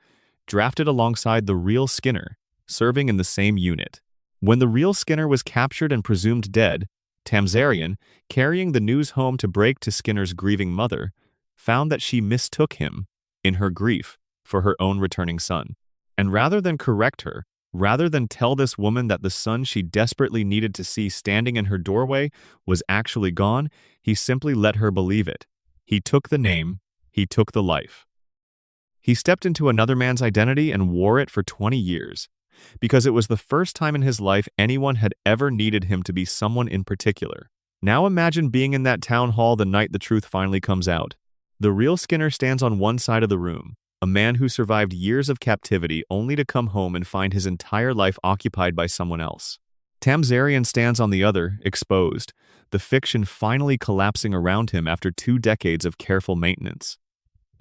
drafted alongside the real Skinner, serving in the same unit. When the real Skinner was captured and presumed dead, Tamzarian, carrying the news home to break to Skinner's grieving mother, found that she mistook him, in her grief, for her own returning son. And rather than correct her, rather than tell this woman that the son she desperately needed to see standing in her doorway was actually gone, he simply let her believe it. He took the name, he took the life. He stepped into another man's identity and wore it for 20 years, because it was the first time in his life anyone had ever needed him to be someone in particular. Now imagine being in that town hall the night the truth finally comes out. The real Skinner stands on one side of the room, a man who survived years of captivity only to come home and find his entire life occupied by someone else. Tamzarian stands on the other, exposed, the fiction finally collapsing around him after 2 decades of careful maintenance.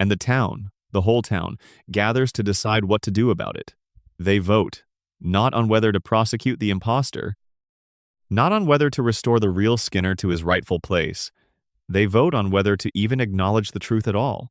And the town, the whole town, gathers to decide what to do about it. They vote, not on whether to prosecute the imposter, not on whether to restore the real Skinner to his rightful place. They vote on whether to even acknowledge the truth at all.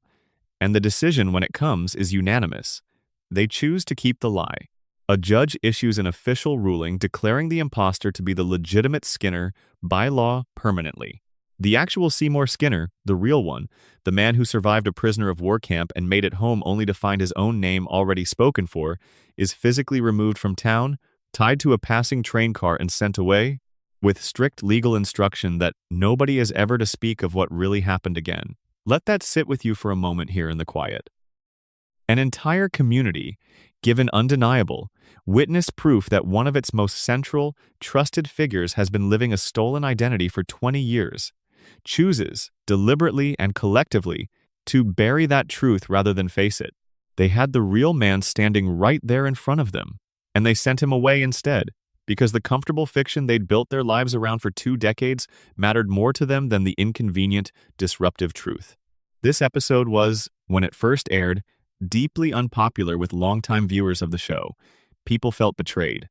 And the decision, when it comes, is unanimous. They choose to keep the lie. A judge issues an official ruling declaring the imposter to be the legitimate Skinner by law permanently. The actual Seymour Skinner, the real one, the man who survived a prisoner of war camp and made it home only to find his own name already spoken for, is physically removed from town, tied to a passing train car and sent away, with strict legal instruction that nobody is ever to speak of what really happened again. Let that sit with you for a moment here in the quiet. An entire community, given undeniable, witnessed proof that one of its most central, trusted figures has been living a stolen identity for 20 years, chooses, deliberately and collectively, to bury that truth rather than face it. They had the real man standing right there in front of them, and they sent him away instead, because the comfortable fiction they'd built their lives around for 2 decades mattered more to them than the inconvenient, disruptive truth. This episode was, when it first aired, deeply unpopular with longtime viewers of the show. People felt betrayed.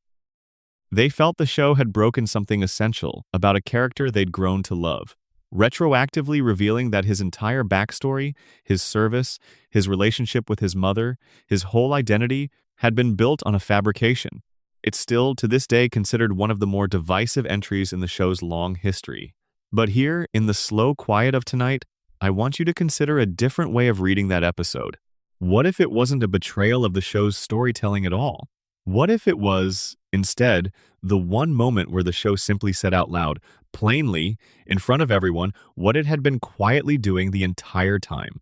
They felt the show had broken something essential about a character they'd grown to love, retroactively revealing that his entire backstory, his service, his relationship with his mother, his whole identity had been built on a fabrication. It's still, to this day, considered one of the more divisive entries in the show's long history. But here, in the slow quiet of tonight, I want you to consider a different way of reading that episode. What if it wasn't a betrayal of the show's storytelling at all? What if it was, instead, the one moment where the show simply said out loud, plainly, in front of everyone, what it had been quietly doing the entire time?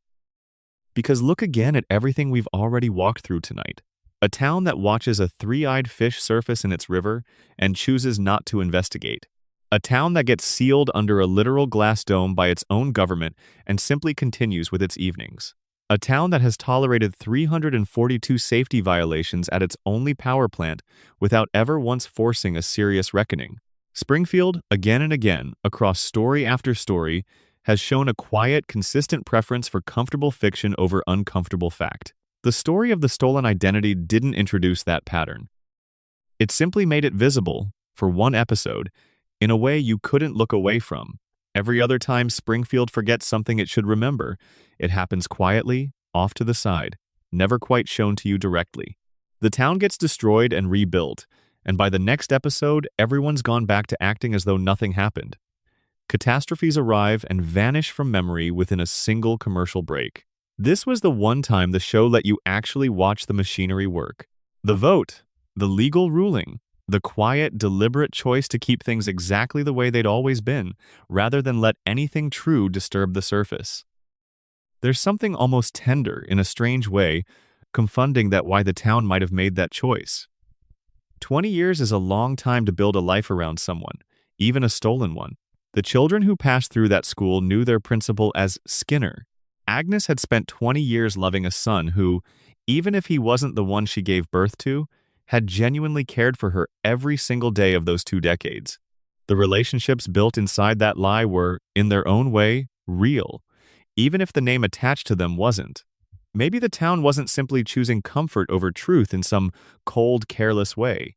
Because look again at everything we've already walked through tonight. A town that watches a 3-eyed fish surface in its river and chooses not to investigate. A town that gets sealed under a literal glass dome by its own government and simply continues with its evenings. A town that has tolerated 342 safety violations at its only power plant without ever once forcing a serious reckoning. Springfield, again and again, across story after story, has shown a quiet, consistent preference for comfortable fiction over uncomfortable fact. The story of the stolen identity didn't introduce that pattern. It simply made it visible, for one episode, in a way you couldn't look away from. Every other time Springfield forgets something it should remember, it happens quietly, off to the side, never quite shown to you directly. The town gets destroyed and rebuilt, and by the next episode, everyone's gone back to acting as though nothing happened. Catastrophes arrive and vanish from memory within a single commercial break. This was the one time the show let you actually watch the machinery work. The vote, the legal ruling, the quiet, deliberate choice to keep things exactly the way they'd always been, rather than let anything true disturb the surface. There's something almost tender, in a strange way, confounding that why the town might have made that choice. 20 years is a long time to build a life around someone, even a stolen one. The children who passed through that school knew their principal as Skinner. Agnes had spent 20 years loving a son who, even if he wasn't the one she gave birth to, had genuinely cared for her every single day of those 2 decades. The relationships built inside that lie were, in their own way, real, even if the name attached to them wasn't. Maybe the town wasn't simply choosing comfort over truth in some cold, careless way.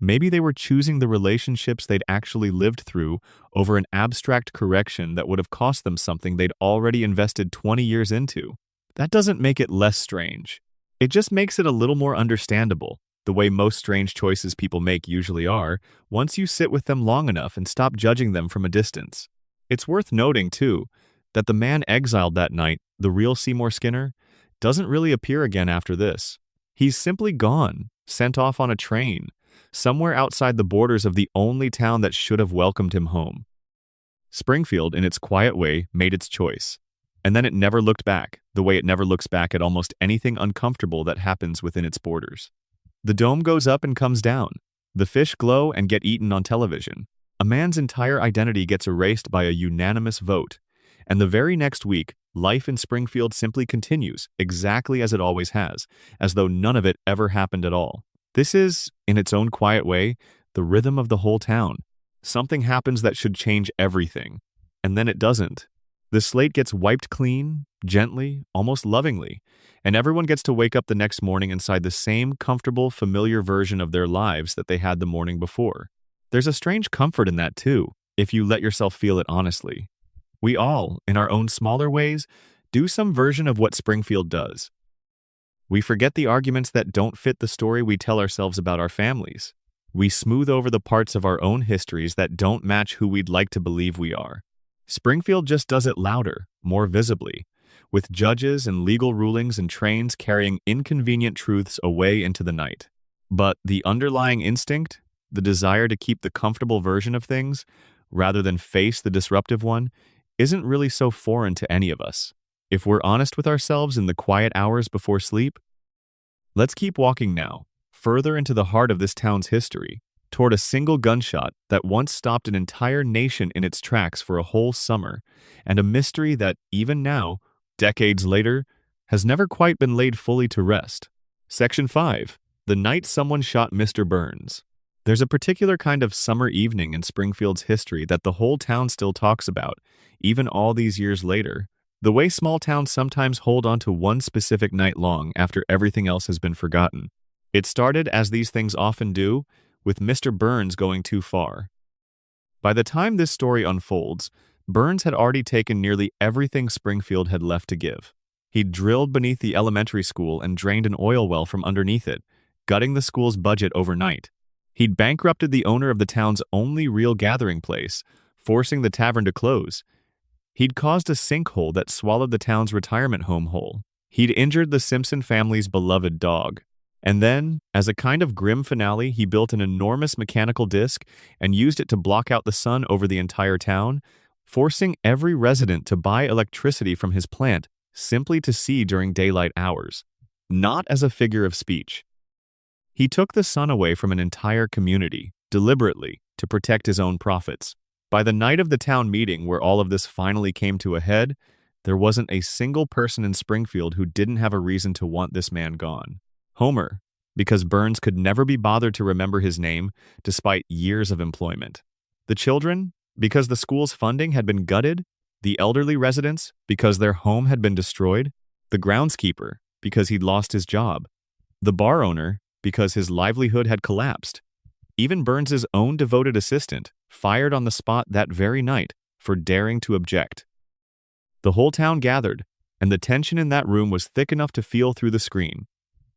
Maybe they were choosing the relationships they'd actually lived through over an abstract correction that would have cost them something they'd already invested 20 years into. That doesn't make it less strange. It just makes it a little more understandable, the way most strange choices people make usually are, once you sit with them long enough and stop judging them from a distance. It's worth noting, too, that the man exiled that night, the real Seymour Skinner, doesn't really appear again after this. He's simply gone, sent off on a train, somewhere outside the borders of the only town that should have welcomed him home. Springfield, in its quiet way, made its choice. And then it never looked back, the way it never looks back at almost anything uncomfortable that happens within its borders. The dome goes up and comes down. The fish glow and get eaten on television. A man's entire identity gets erased by a unanimous vote. And the very next week, life in Springfield simply continues, exactly as it always has, as though none of it ever happened at all. This is, in its own quiet way, the rhythm of the whole town. Something happens that should change everything, and then it doesn't. The slate gets wiped clean, gently, almost lovingly, and everyone gets to wake up the next morning inside the same comfortable, familiar version of their lives that they had the morning before. There's a strange comfort in that too, if you let yourself feel it honestly. We all, in our own smaller ways, do some version of what Springfield does. We forget the arguments that don't fit the story we tell ourselves about our families. We smooth over the parts of our own histories that don't match who we'd like to believe we are. Springfield just does it louder, more visibly, with judges and legal rulings and trains carrying inconvenient truths away into the night. But the underlying instinct, the desire to keep the comfortable version of things, rather than face the disruptive one, isn't really so foreign to any of us. If we're honest with ourselves in the quiet hours before sleep, let's keep walking now, further into the heart of this town's history, toward a single gunshot that once stopped an entire nation in its tracks for a whole summer, and a mystery that, even now, decades later, has never quite been laid fully to rest. Section 5. The Night Someone Shot Mr. Burns. There's a particular kind of summer evening in Springfield's history that the whole town still talks about, even all these years later. The way small towns sometimes hold on to one specific night long after everything else has been forgotten. It started, as these things often do, with Mr. Burns going too far. By the time this story unfolds, Burns had already taken nearly everything Springfield had left to give. He'd drilled beneath the elementary school and drained an oil well from underneath it, gutting the school's budget overnight. He'd bankrupted the owner of the town's only real gathering place, forcing the tavern to close. He'd caused a sinkhole that swallowed the town's retirement home whole. He'd injured the Simpson family's beloved dog. And then, as a kind of grim finale, he built an enormous mechanical disc and used it to block out the sun over the entire town, forcing every resident to buy electricity from his plant simply to see during daylight hours, not as a figure of speech. He took the sun away from an entire community, deliberately, to protect his own profits. By the night of the town meeting where all of this finally came to a head, there wasn't a single person in Springfield who didn't have a reason to want this man gone. Homer, because Burns could never be bothered to remember his name despite years of employment. The children, because the school's funding had been gutted. The elderly residents, because their home had been destroyed. The groundskeeper, because he'd lost his job. The bar owner, because his livelihood had collapsed. Even Burns's own devoted assistant, fired on the spot that very night for daring to object. The whole town gathered, and the tension in that room was thick enough to feel through the screen.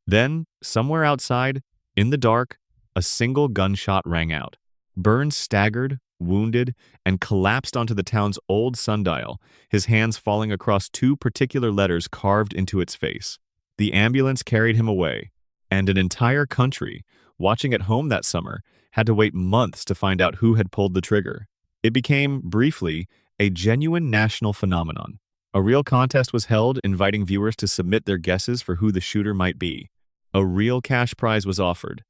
Then, somewhere outside, in the dark, a single gunshot rang out. Burns staggered, wounded, and collapsed onto the town's old sundial, his hands falling across two particular letters carved into its face. The ambulance carried him away, and an entire country, watching at home that summer, had to wait months to find out who had pulled the trigger. It became, briefly, a genuine national phenomenon. A real contest was held, inviting viewers to submit their guesses for who the shooter might be. A real cash prize was offered.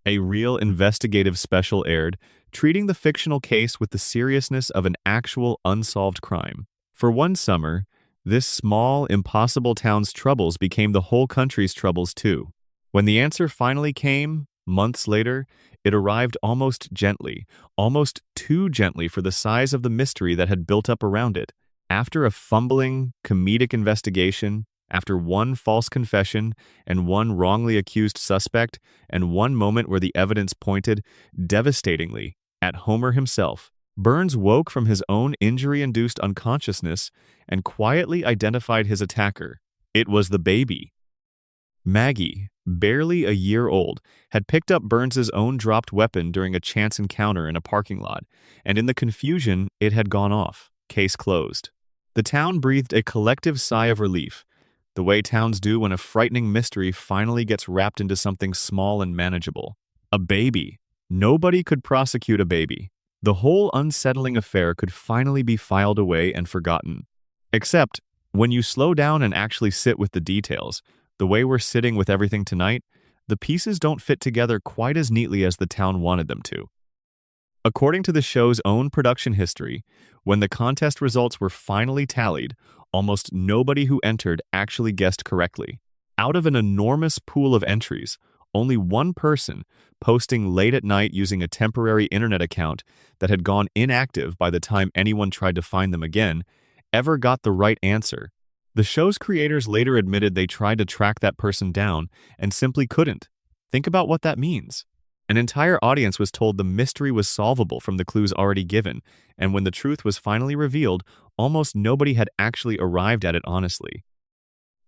A real investigative special aired, treating the fictional case with the seriousness of an actual unsolved crime. For one summer, this small, impossible town's troubles became the whole country's troubles too. When the answer finally came, months later, it arrived almost gently, almost too gently for the size of the mystery that had built up around it. After a fumbling, comedic investigation, after one false confession and one wrongly accused suspect, and one moment where the evidence pointed, devastatingly, at Homer himself, Burns woke from his own injury-induced unconsciousness and quietly identified his attacker. It was the baby. Maggie, barely a year old, had picked up Burns's own dropped weapon during a chance encounter in a parking lot, and in the confusion, it had gone off. Case closed. The town breathed a collective sigh of relief, the way towns do when a frightening mystery finally gets wrapped into something small and manageable. A baby. Nobody could prosecute a baby. The whole unsettling affair could finally be filed away and forgotten. Except, when you slow down and actually sit with the details, the way we're sitting with everything tonight, the pieces don't fit together quite as neatly as the town wanted them to. According to the show's own production history, when the contest results were finally tallied, almost nobody who entered actually guessed correctly. Out of an enormous pool of entries, only one person, posting late at night using a temporary internet account that had gone inactive by the time anyone tried to find them again, ever got the right answer. The show's creators later admitted they tried to track that person down and simply couldn't. Think about what that means. An entire audience was told the mystery was solvable from the clues already given, and when the truth was finally revealed, almost nobody had actually arrived at it honestly.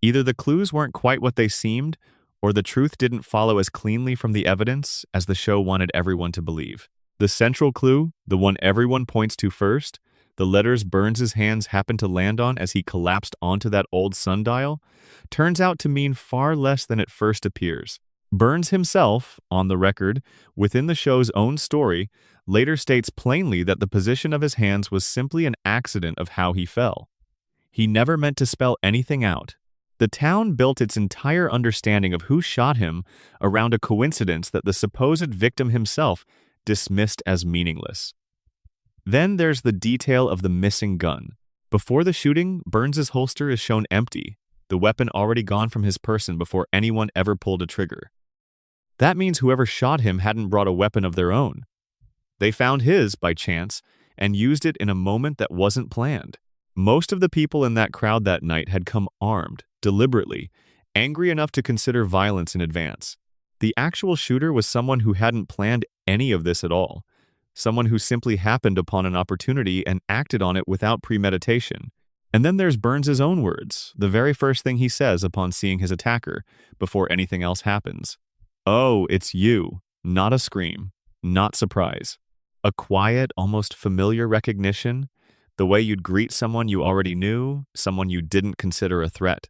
Either the clues weren't quite what they seemed, or the truth didn't follow as cleanly from the evidence as the show wanted everyone to believe. The central clue, the one everyone points to first, the letters Burns's hands happened to land on as he collapsed onto that old sundial, turns out to mean far less than it first appears. Burns himself, on the record, within the show's own story, later states plainly that the position of his hands was simply an accident of how he fell. He never meant to spell anything out. The town built its entire understanding of who shot him around a coincidence that the supposed victim himself dismissed as meaningless. Then there's the detail of the missing gun. Before the shooting, Burns's holster is shown empty, the weapon already gone from his person before anyone ever pulled a trigger. That means whoever shot him hadn't brought a weapon of their own. They found his by chance and used it in a moment that wasn't planned. Most of the people in that crowd that night had come armed, deliberately, angry enough to consider violence in advance. The actual shooter was someone who hadn't planned any of this at all, someone who simply happened upon an opportunity and acted on it without premeditation. And then there's Burns's own words, the very first thing he says upon seeing his attacker, before anything else happens. "Oh, it's you." Not a scream, not surprise. A quiet, almost familiar recognition, the way you'd greet someone you already knew, someone you didn't consider a threat.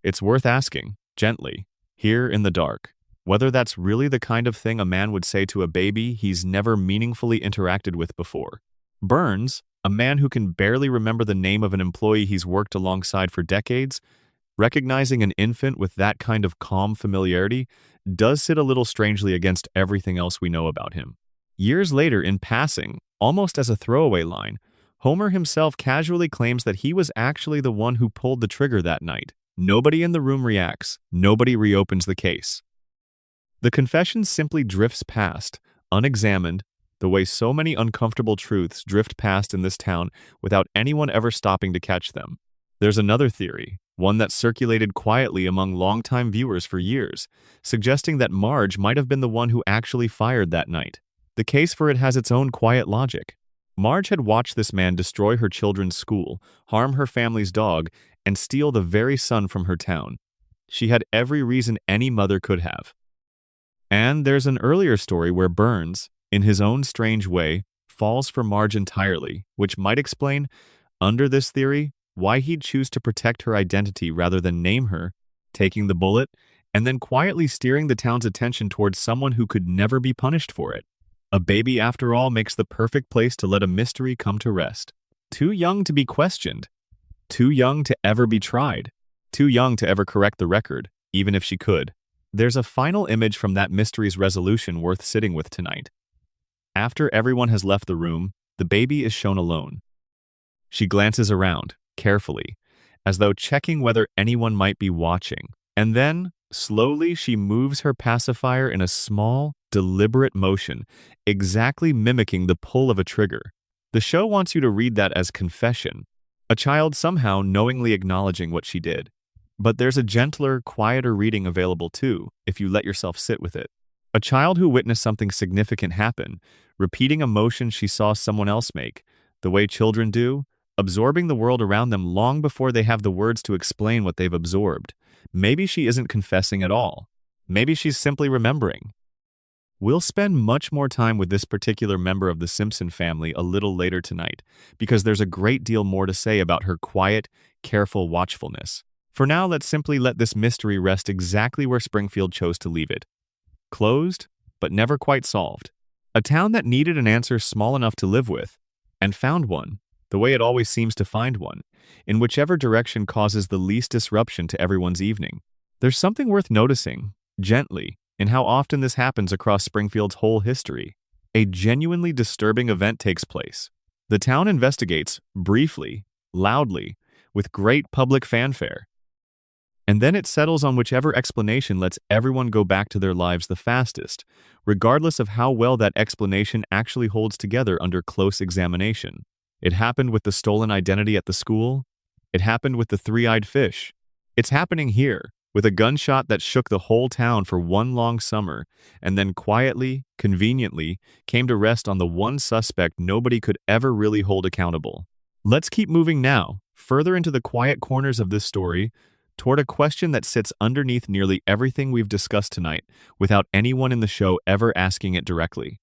It's worth asking, gently, here in the dark, whether that's really the kind of thing a man would say to a baby he's never meaningfully interacted with before. Burns, a man who can barely remember the name of an employee he's worked alongside for decades, recognizing an infant with that kind of calm familiarity does sit a little strangely against everything else we know about him. Years later, in passing, almost as a throwaway line, Homer himself casually claims that he was actually the one who pulled the trigger that night. Nobody in the room reacts. Nobody reopens the case. The confession simply drifts past, unexamined, the way so many uncomfortable truths drift past in this town without anyone ever stopping to catch them. There's another theory, one that circulated quietly among longtime viewers for years, suggesting that Marge might have been the one who actually fired that night. The case for it has its own quiet logic. Marge had watched this man destroy her children's school, harm her family's dog, and steal the very son from her town. She had every reason any mother could have. And there's an earlier story where Burns, in his own strange way, falls for Marge entirely, which might explain, under this theory, why he'd choose to protect her identity rather than name her, taking the bullet, and then quietly steering the town's attention towards someone who could never be punished for it. A baby, after all, makes the perfect place to let a mystery come to rest. Too young to be questioned. Too young to ever be tried. Too young to ever correct the record, even if she could. There's a final image from that mystery's resolution worth sitting with tonight. After everyone has left the room, the baby is shown alone. She glances around, carefully, as though checking whether anyone might be watching. And then, slowly, she moves her pacifier in a small, deliberate motion, exactly mimicking the pull of a trigger. The show wants you to read that as confession, a child somehow knowingly acknowledging what she did. But there's a gentler, quieter reading available too, if you let yourself sit with it. A child who witnessed something significant happen, repeating a motion she saw someone else make, the way children do, absorbing the world around them long before they have the words to explain what they've absorbed. Maybe she isn't confessing at all. Maybe she's simply remembering. We'll spend much more time with this particular member of the Simpson family a little later tonight, because there's a great deal more to say about her quiet, careful watchfulness. For now, let's simply let this mystery rest exactly where Springfield chose to leave it. Closed, but never quite solved. A town that needed an answer small enough to live with, and found one, the way it always seems to find one, in whichever direction causes the least disruption to everyone's evening. There's something worth noticing, gently, in how often this happens across Springfield's whole history. A genuinely disturbing event takes place. The town investigates, briefly, loudly, with great public fanfare. And then it settles on whichever explanation lets everyone go back to their lives the fastest, regardless of how well that explanation actually holds together under close examination. It happened with the stolen identity at the school. It happened with the three-eyed fish. It's happening here, with a gunshot that shook the whole town for one long summer, and then quietly, conveniently, came to rest on the one suspect nobody could ever really hold accountable. Let's keep moving now, further into the quiet corners of this story, toward a question that sits underneath nearly everything we've discussed tonight, without anyone in the show ever asking it directly.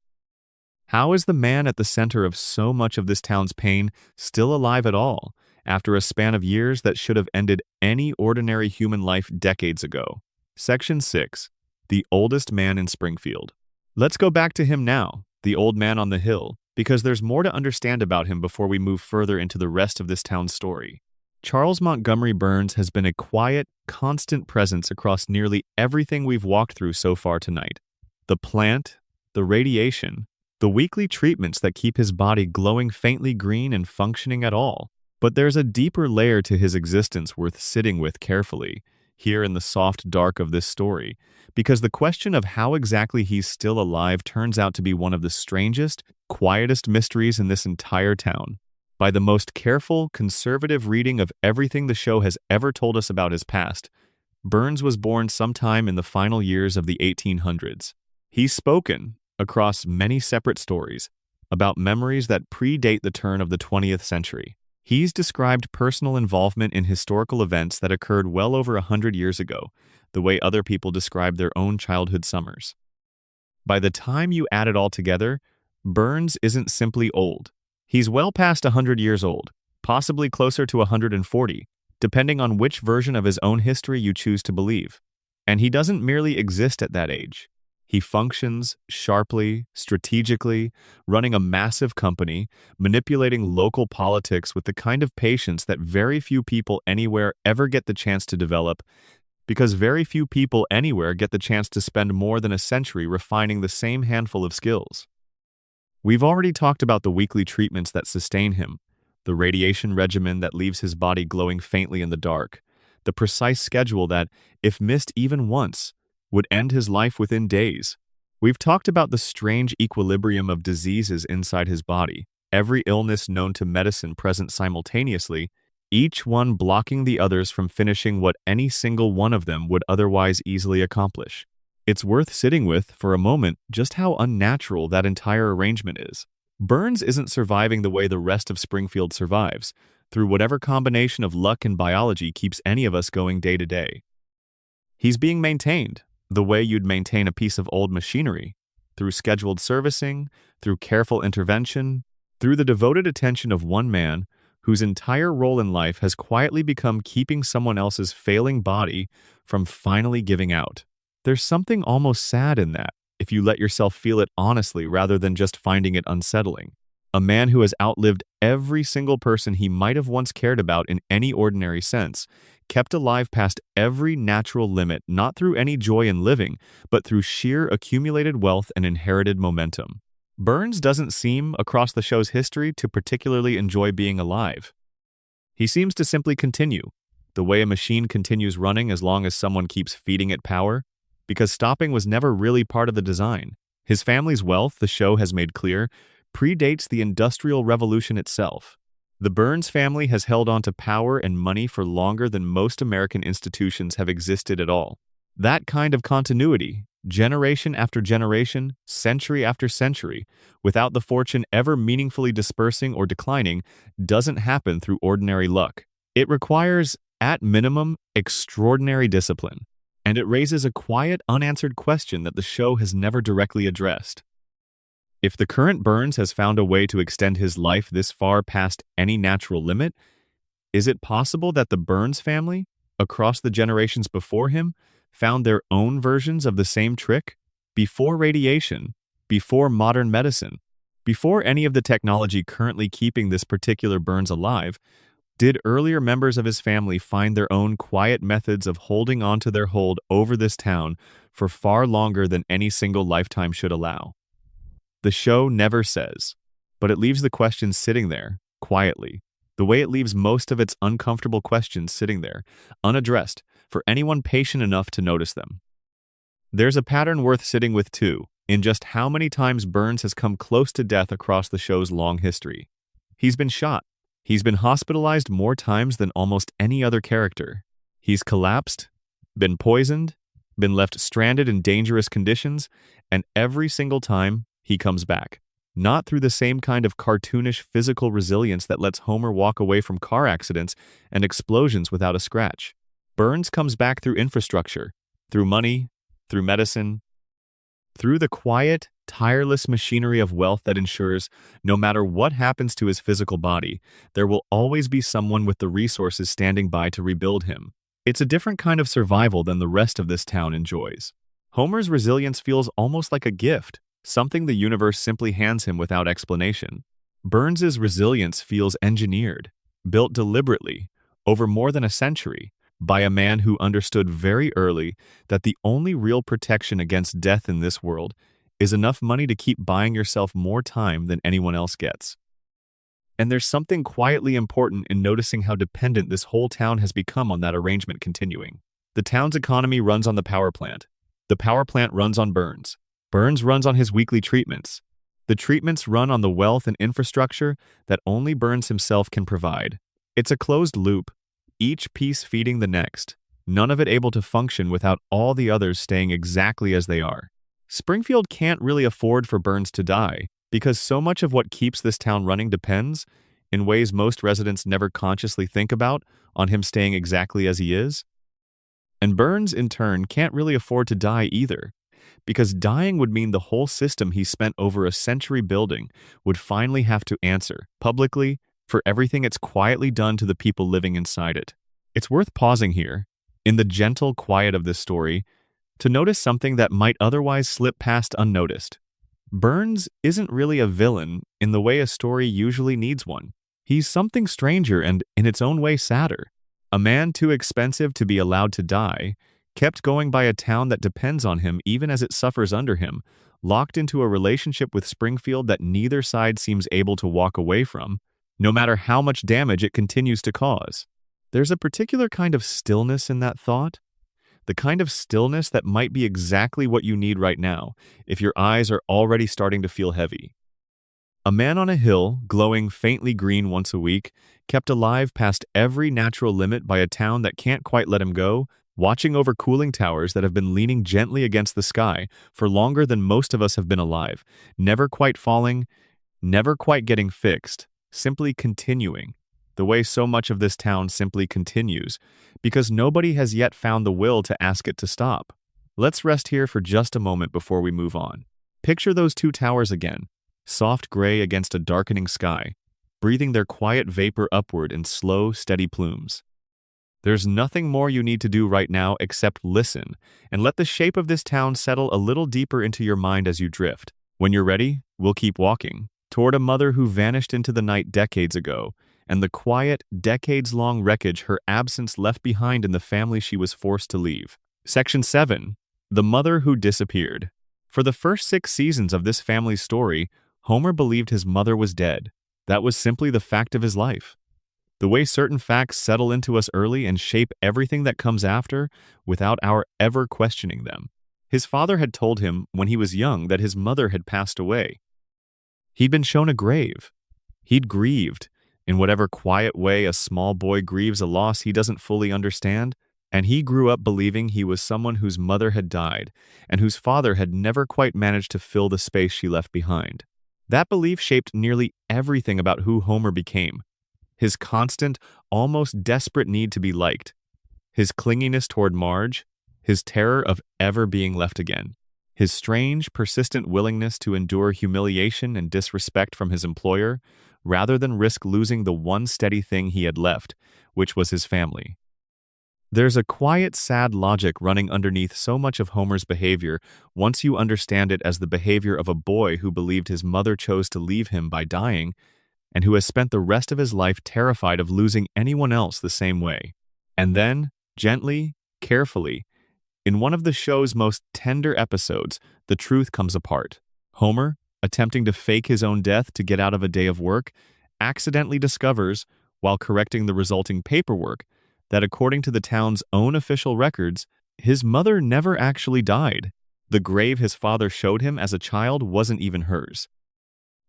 How is the man at the center of so much of this town's pain still alive at all, after a span of years that should have ended any ordinary human life decades ago? Section 6. The oldest man in Springfield. Let's go back to him now, the old man on the hill, because there's more to understand about him before we move further into the rest of this town's story. Charles Montgomery Burns has been a quiet, constant presence across nearly everything we've walked through so far tonight. The plant, the radiation, the weekly treatments that keep his body glowing faintly green and functioning at all. But there's a deeper layer to his existence worth sitting with carefully, here in the soft dark of this story, because the question of how exactly he's still alive turns out to be one of the strangest, quietest mysteries in this entire town. By the most careful, conservative reading of everything the show has ever told us about his past, Burns was born sometime in the final years of the 1800s. He's spoken, across many separate stories, about memories that predate the turn of the 20th century. He's described personal involvement in historical events that occurred well over 100 years ago, the way other people describe their own childhood summers. By the time you add it all together, Burns isn't simply old. He's well past 100 years old, possibly closer to 140, depending on which version of his own history you choose to believe. And he doesn't merely exist at that age. He functions sharply, strategically, running a massive company, manipulating local politics with the kind of patience that very few people anywhere ever get the chance to develop, because very few people anywhere get the chance to spend more than a century refining the same handful of skills. We've already talked about the weekly treatments that sustain him, the radiation regimen that leaves his body glowing faintly in the dark, the precise schedule that, if missed even once, would end his life within days. We've talked about the strange equilibrium of diseases inside his body, every illness known to medicine present simultaneously, each one blocking the others from finishing what any single one of them would otherwise easily accomplish. It's worth sitting with, for a moment, just how unnatural that entire arrangement is. Burns isn't surviving the way the rest of Springfield survives, through whatever combination of luck and biology keeps any of us going day to day. He's being maintained, the way you'd maintain a piece of old machinery, through scheduled servicing, through careful intervention, through the devoted attention of one man whose entire role in life has quietly become keeping someone else's failing body from finally giving out. There's something almost sad in that, if you let yourself feel it honestly rather than just finding it unsettling. A man who has outlived every single person he might have once cared about in any ordinary sense, kept alive past every natural limit, not through any joy in living, but through sheer accumulated wealth and inherited momentum. Burns doesn't seem, across the show's history, to particularly enjoy being alive. He seems to simply continue, the way a machine continues running as long as someone keeps feeding it power, because stopping was never really part of the design. His family's wealth, the show has made clear, predates the Industrial Revolution itself. The Burns family has held on to power and money for longer than most American institutions have existed at all. That kind of continuity, generation after generation, century after century, without the fortune ever meaningfully dispersing or declining, doesn't happen through ordinary luck. It requires, at minimum, extraordinary discipline. And it raises a quiet, unanswered question that the show has never directly addressed. If the current Burns has found a way to extend his life this far past any natural limit, is it possible that the Burns family, across the generations before him, found their own versions of the same trick? Before radiation, before modern medicine, before any of the technology currently keeping this particular Burns alive, did earlier members of his family find their own quiet methods of holding on to their hold over this town for far longer than any single lifetime should allow? The show never says, but it leaves the questions sitting there, quietly, the way it leaves most of its uncomfortable questions sitting there, unaddressed, for anyone patient enough to notice them. There's a pattern worth sitting with, too, in just how many times Burns has come close to death across the show's long history. He's been shot. He's been hospitalized more times than almost any other character. He's collapsed, been poisoned, been left stranded in dangerous conditions, and every single time, he comes back. Not through the same kind of cartoonish physical resilience that lets Homer walk away from car accidents and explosions without a scratch. Burns comes back through infrastructure, through money, through medicine, through the quiet, tireless machinery of wealth that ensures, no matter what happens to his physical body, there will always be someone with the resources standing by to rebuild him. It's a different kind of survival than the rest of this town enjoys. Homer's resilience feels almost like a gift, something the universe simply hands him without explanation. Burns's resilience feels engineered, built deliberately, over more than a century, by a man who understood very early that the only real protection against death in this world is enough money to keep buying yourself more time than anyone else gets. And there's something quietly important in noticing how dependent this whole town has become on that arrangement continuing. The town's economy runs on the power plant. The power plant runs on Burns. Burns runs on his weekly treatments. The treatments run on the wealth and infrastructure that only Burns himself can provide. It's a closed loop, each piece feeding the next, none of it able to function without all the others staying exactly as they are. Springfield can't really afford for Burns to die, because so much of what keeps this town running depends, in ways most residents never consciously think about, on him staying exactly as he is. And Burns, in turn, can't really afford to die either, because dying would mean the whole system he spent over a century building would finally have to answer, publicly, for everything it's quietly done to the people living inside it. It's worth pausing here, in the gentle quiet of this story, to notice something that might otherwise slip past unnoticed. Burns isn't really a villain in the way a story usually needs one. He's something stranger and, in its own way, sadder. A man too expensive to be allowed to die, kept going by a town that depends on him even as it suffers under him, locked into a relationship with Springfield that neither side seems able to walk away from, no matter how much damage it continues to cause. There's a particular kind of stillness in that thought, the kind of stillness that might be exactly what you need right now if your eyes are already starting to feel heavy. A man on a hill, glowing faintly green once a week, kept alive past every natural limit by a town that can't quite let him go, watching over cooling towers that have been leaning gently against the sky for longer than most of us have been alive, never quite falling, never quite getting fixed, simply continuing, the way so much of this town simply continues, because nobody has yet found the will to ask it to stop. Let's rest here for just a moment before we move on. Picture those two towers again, soft gray against a darkening sky, breathing their quiet vapor upward in slow, steady plumes. There's nothing more you need to do right now except listen and let the shape of this town settle a little deeper into your mind as you drift. When you're ready, we'll keep walking toward a mother who vanished into the night decades ago and the quiet, decades-long wreckage her absence left behind in the family she was forced to leave. Section 7. The Mother Who Disappeared. For the first 6 seasons of this family's story, Homer believed his mother was dead. That was simply the fact of his life. The way certain facts settle into us early and shape everything that comes after without our ever questioning them. His father had told him when he was young that his mother had passed away. He'd been shown a grave. He'd grieved, in whatever quiet way a small boy grieves a loss he doesn't fully understand, and he grew up believing he was someone whose mother had died and whose father had never quite managed to fill the space she left behind. That belief shaped nearly everything about who Homer became. His constant, almost desperate need to be liked, his clinginess toward Marge, his terror of ever being left again, his strange, persistent willingness to endure humiliation and disrespect from his employer, rather than risk losing the one steady thing he had left, which was his family. There's a quiet, sad logic running underneath so much of Homer's behavior once you understand it as the behavior of a boy who believed his mother chose to leave him by dying, and who has spent the rest of his life terrified of losing anyone else the same way. And then, gently, carefully, in one of the show's most tender episodes, the truth comes apart. Homer, attempting to fake his own death to get out of a day of work, accidentally discovers, while correcting the resulting paperwork, that according to the town's own official records, his mother never actually died. The grave his father showed him as a child wasn't even hers.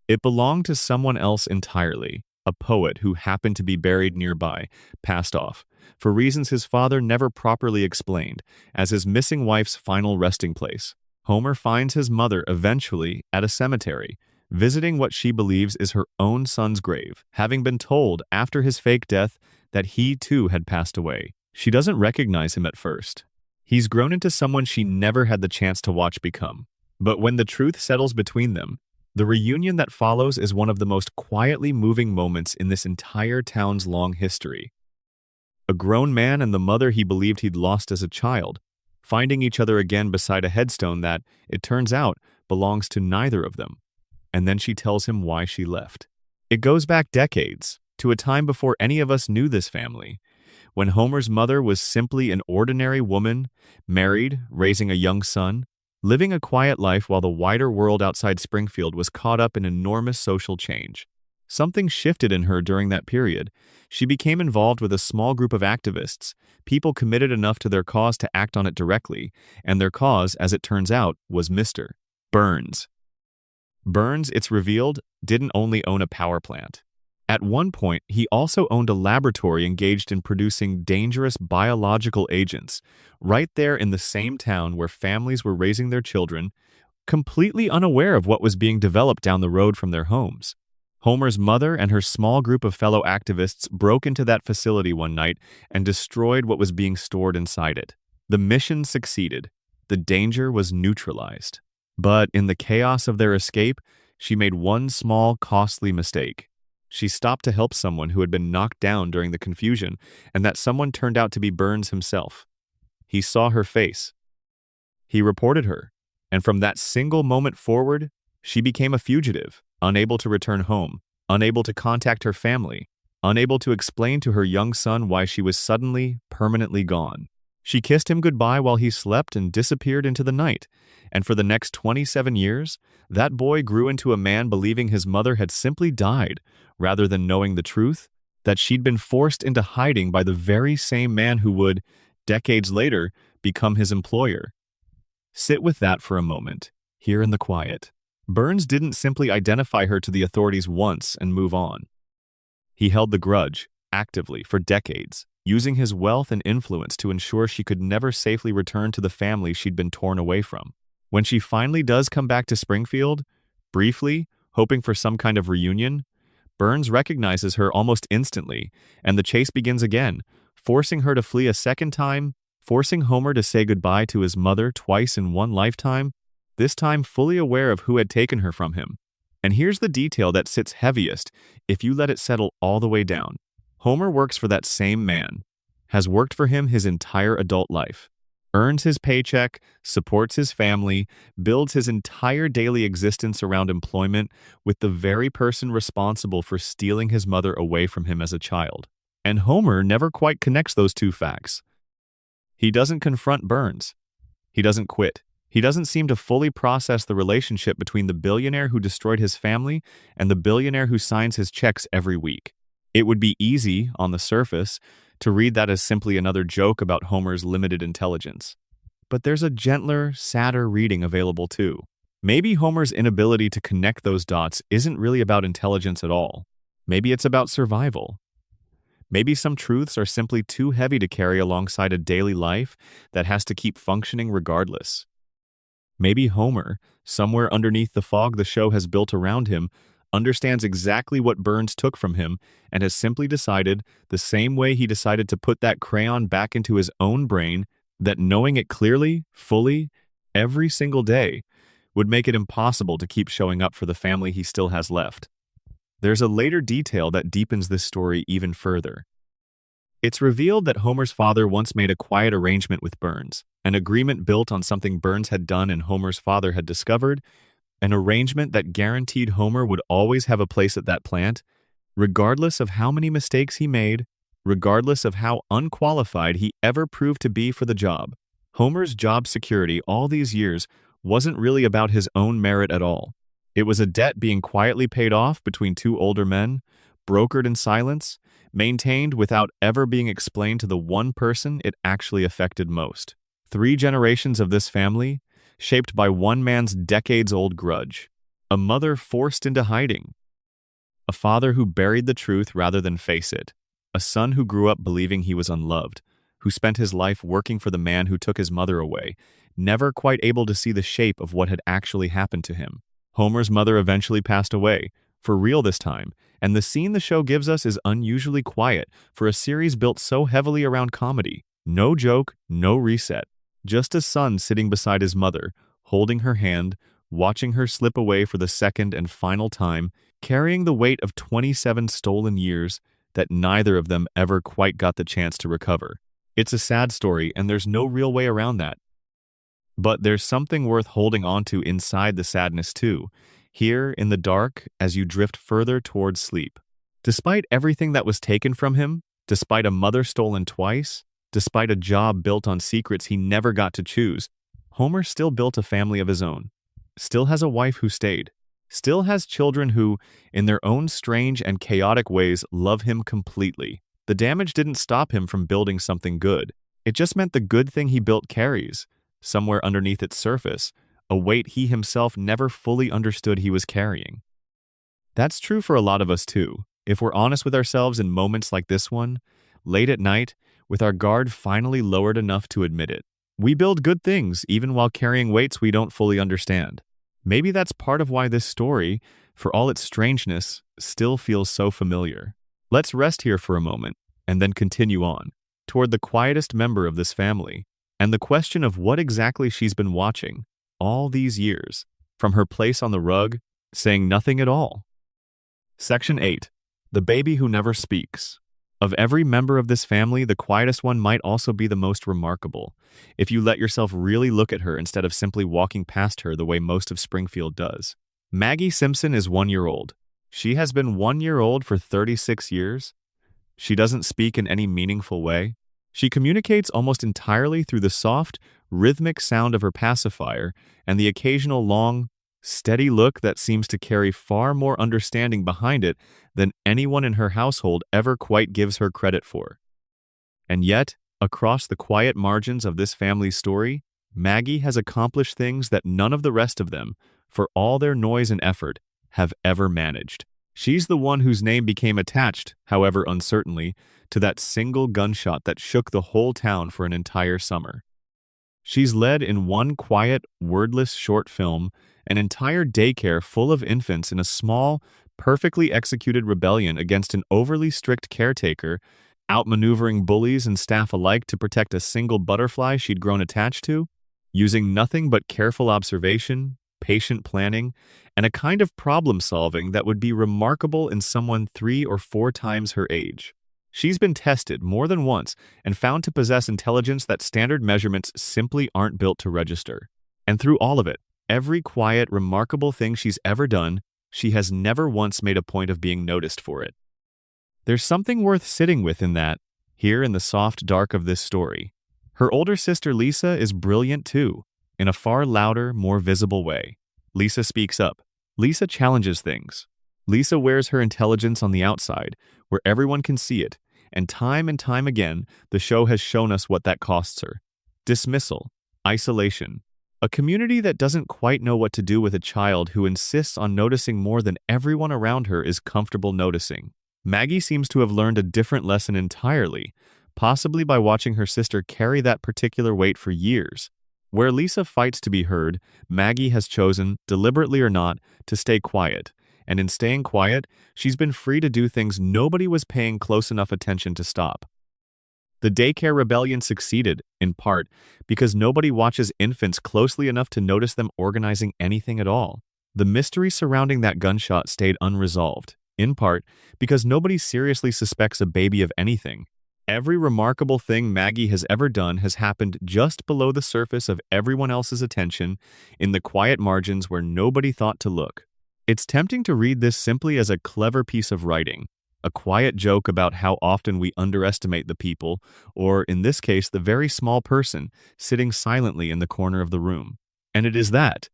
It belonged to someone else entirely, a poet who happened to be buried nearby, passed off, for reasons his father never properly explained, as his missing wife's final resting place. Homer finds his mother eventually at a cemetery, visiting what she believes is her own son's grave, having been told after his fake death that he too had passed away. She doesn't recognize him at first. He's grown into someone she never had the chance to watch become. But when the truth settles between them, the reunion that follows is one of the most quietly moving moments in this entire town's long history. A grown man and the mother he believed he'd lost as a child, finding each other again beside a headstone that, it turns out, belongs to neither of them. And then she tells him why she left. It goes back decades, to a time before any of us knew this family, when Homer's mother was simply an ordinary woman, married, raising a young son, living a quiet life while the wider world outside Springfield was caught up in enormous social change. Something shifted in her during that period. She became involved with a small group of activists, people committed enough to their cause to act on it directly, and their cause, as it turns out, was Mr. Burns. Burns, it's revealed, didn't only own a power plant. At one point, he also owned a laboratory engaged in producing dangerous biological agents, right there in the same town where families were raising their children, completely unaware of what was being developed down the road from their homes. Homer's mother and her small group of fellow activists broke into that facility one night and destroyed what was being stored inside it. The mission succeeded. The danger was neutralized. But in the chaos of their escape, she made one small, costly mistake. She stopped to help someone who had been knocked down during the confusion, and that someone turned out to be Burns himself. He saw her face. He reported her, and from that single moment forward, she became a fugitive, unable to return home, unable to contact her family, unable to explain to her young son why she was suddenly, permanently gone. She kissed him goodbye while he slept and disappeared into the night, and for the next 27 years, that boy grew into a man believing his mother had simply died, rather than knowing the truth, that she'd been forced into hiding by the very same man who would, decades later, become his employer. Sit with that for a moment, here in the quiet. Burns didn't simply identify her to the authorities once and move on. He held the grudge, actively, for decades, using his wealth and influence to ensure she could never safely return to the family she'd been torn away from. When she finally does come back to Springfield, briefly, hoping for some kind of reunion, Burns recognizes her almost instantly, and the chase begins again, forcing her to flee a second time, forcing Homer to say goodbye to his mother twice in one lifetime, this time fully aware of who had taken her from him. And here's the detail that sits heaviest if you let it settle all the way down. Homer works for that same man, has worked for him his entire adult life. earns his paycheck, supports his family, builds his entire daily existence around employment with the very person responsible for stealing his mother away from him as a child. And Homer never quite connects those two facts. He doesn't confront Burns. He doesn't quit. He doesn't seem to fully process the relationship between the billionaire who destroyed his family and the billionaire who signs his checks every week. It would be easy, on the surface, to read that as simply another joke about Homer's limited intelligence. But there's a gentler, sadder reading available too. Maybe Homer's inability to connect those dots isn't really about intelligence at all. Maybe it's about survival. Maybe some truths are simply too heavy to carry alongside a daily life that has to keep functioning regardless. Maybe Homer, somewhere underneath the fog the show has built around him, understands exactly what Burns took from him and has simply decided, the same way he decided to put that crayon back into his own brain, that knowing it clearly, fully, every single day, would make it impossible to keep showing up for the family he still has left. There's a later detail that deepens this story even further. It's revealed that Homer's father once made a quiet arrangement with Burns, an agreement built on something Burns had done and Homer's father had discovered, an arrangement that guaranteed Homer would always have a place at that plant, regardless of how many mistakes he made, regardless of how unqualified he ever proved to be for the job. Homer's job security all these years wasn't really about his own merit at all. It was a debt being quietly paid off between two older men, brokered in silence, maintained without ever being explained to the one person it actually affected most. 3 generations of this family, shaped by one man's decades-old grudge. A mother forced into hiding. A father who buried the truth rather than face it. A son who grew up believing he was unloved, who spent his life working for the man who took his mother away, never quite able to see the shape of what had actually happened to him. Homer's mother eventually passed away, for real this time, and the scene the show gives us is unusually quiet for a series built so heavily around comedy. No joke, no reset. Just a son sitting beside his mother, holding her hand, watching her slip away for the second and final time, carrying the weight of 27 stolen years that neither of them ever quite got the chance to recover. It's a sad story, and there's no real way around that. But there's something worth holding on to inside the sadness too, here in the dark as you drift further towards sleep. Despite everything that was taken from him, despite a mother stolen twice, despite a job built on secrets he never got to choose, Homer still built a family of his own, still has a wife who stayed, still has children who, in their own strange and chaotic ways, love him completely. The damage didn't stop him from building something good. It just meant the good thing he built carries, somewhere underneath its surface, a weight he himself never fully understood he was carrying. That's true for a lot of us too. If we're honest with ourselves in moments like this one, late at night, with our guard finally lowered enough to admit it, we build good things even while carrying weights we don't fully understand. Maybe that's part of why this story, for all its strangeness, still feels so familiar. Let's rest here for a moment, and then continue on, toward the quietest member of this family, and the question of what exactly she's been watching all these years, from her place on the rug, saying nothing at all. Section 8. The Baby Who Never Speaks. Of every member of this family, the quietest one might also be the most remarkable, if you let yourself really look at her instead of simply walking past her the way most of Springfield does. Maggie Simpson is 1 year old. She has been 1 year old for 36 years. She doesn't speak in any meaningful way. She communicates almost entirely through the soft, rhythmic sound of her pacifier and the occasional long, steady look that seems to carry far more understanding behind it than anyone in her household ever quite gives her credit for. And yet, across the quiet margins of this family's story, Maggie has accomplished things that none of the rest of them, for all their noise and effort, have ever managed. She's the one whose name became attached, however uncertainly, to that single gunshot that shook the whole town for an entire summer. She's led in one quiet, wordless short film an entire daycare full of infants in a small, perfectly executed rebellion against an overly strict caretaker, outmaneuvering bullies and staff alike to protect a single butterfly she'd grown attached to, using nothing but careful observation, patient planning, and a kind of problem-solving that would be remarkable in someone 3 or 4 times her age. She's been tested more than once and found to possess intelligence that standard measurements simply aren't built to register. And through all of it, every quiet, remarkable thing she's ever done, she has never once made a point of being noticed for it. There's something worth sitting with in that, here in the soft dark of this story. Her older sister Lisa is brilliant too, in a far louder, more visible way. Lisa speaks up. Lisa challenges things. Lisa wears her intelligence on the outside, where everyone can see it, and time again, the show has shown us what that costs her. Dismissal, isolation, a community that doesn't quite know what to do with a child who insists on noticing more than everyone around her is comfortable noticing. Maggie seems to have learned a different lesson entirely, possibly by watching her sister carry that particular weight for years. Where Lisa fights to be heard, Maggie has chosen, deliberately or not, to stay quiet. And in staying quiet, she's been free to do things nobody was paying close enough attention to stop. The daycare rebellion succeeded, in part, because nobody watches infants closely enough to notice them organizing anything at all. The mystery surrounding that gunshot stayed unresolved, in part, because nobody seriously suspects a baby of anything. Every remarkable thing Maggie has ever done has happened just below the surface of everyone else's attention, in the quiet margins where nobody thought to look. It's tempting to read this simply as a clever piece of writing, a quiet joke about how often we underestimate the people, or in this case, the very small person, sitting silently in the corner of the room. And it is that.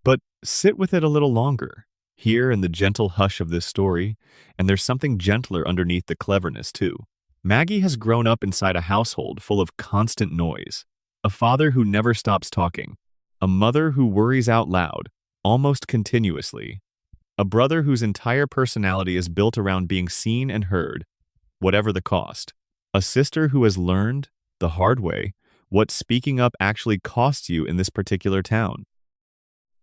But sit with it a little longer, here in the gentle hush of this story, and there's something gentler underneath the cleverness too. Maggie has grown up inside a household full of constant noise, a father who never stops talking, a mother who worries out loud, almost continuously, a brother whose entire personality is built around being seen and heard, whatever the cost, a sister who has learned, the hard way, what speaking up actually costs you in this particular town.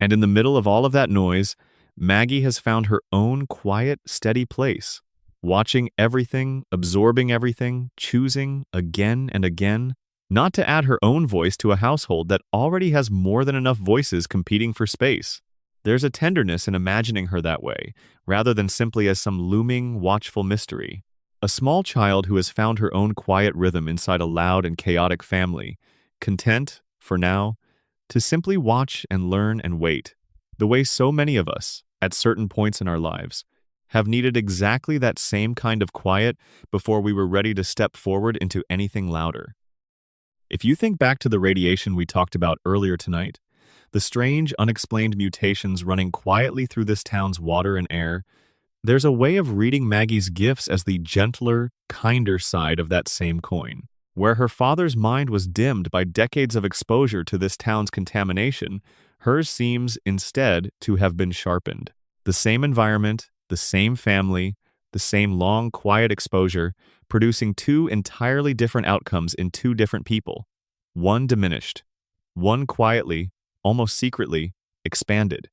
And in the middle of all of that noise, Maggie has found her own quiet, steady place, watching everything, absorbing everything, choosing again and again, not to add her own voice to a household that already has more than enough voices competing for space. There's a tenderness in imagining her that way, rather than simply as some looming, watchful mystery. A small child who has found her own quiet rhythm inside a loud and chaotic family, content, for now, to simply watch and learn and wait, the way so many of us, at certain points in our lives, have needed exactly that same kind of quiet before we were ready to step forward into anything louder. If you think back to the radiation we talked about earlier tonight, the strange, unexplained mutations running quietly through this town's water and air, there's a way of reading Maggie's gifts as the gentler, kinder side of that same coin. Where her father's mind was dimmed by decades of exposure to this town's contamination, hers seems, instead, to have been sharpened. The same environment, the same family, the same long, quiet exposure, producing two entirely different outcomes in two different people. One diminished. One quietly, almost secretly, expanded.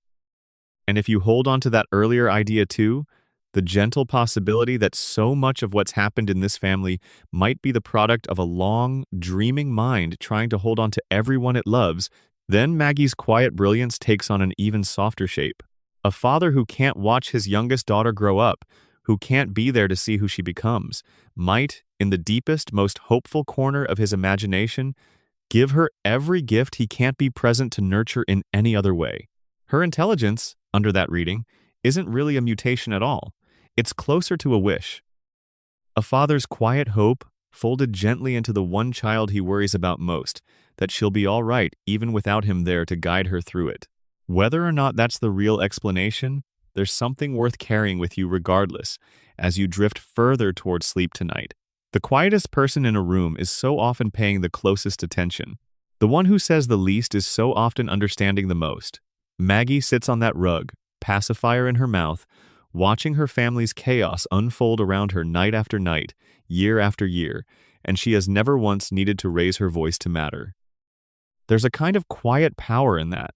And if you hold on to that earlier idea too, the gentle possibility that so much of what's happened in this family might be the product of a long, dreaming mind trying to hold on to everyone it loves, then Maggie's quiet brilliance takes on an even softer shape. A father who can't watch his youngest daughter grow up, who can't be there to see who she becomes, might, in the deepest, most hopeful corner of his imagination, give her every gift he can't be present to nurture in any other way. Her intelligence, under that reading, isn't really a mutation at all. It's closer to a wish. A father's quiet hope, folded gently into the one child he worries about most, that she'll be all right even without him there to guide her through it. Whether or not that's the real explanation, there's something worth carrying with you regardless, as you drift further towards sleep tonight. The quietest person in a room is so often paying the closest attention. The one who says the least is so often understanding the most. Maggie sits on that rug, pacifier in her mouth, watching her family's chaos unfold around her night after night, year after year, and she has never once needed to raise her voice to matter. There's a kind of quiet power in that,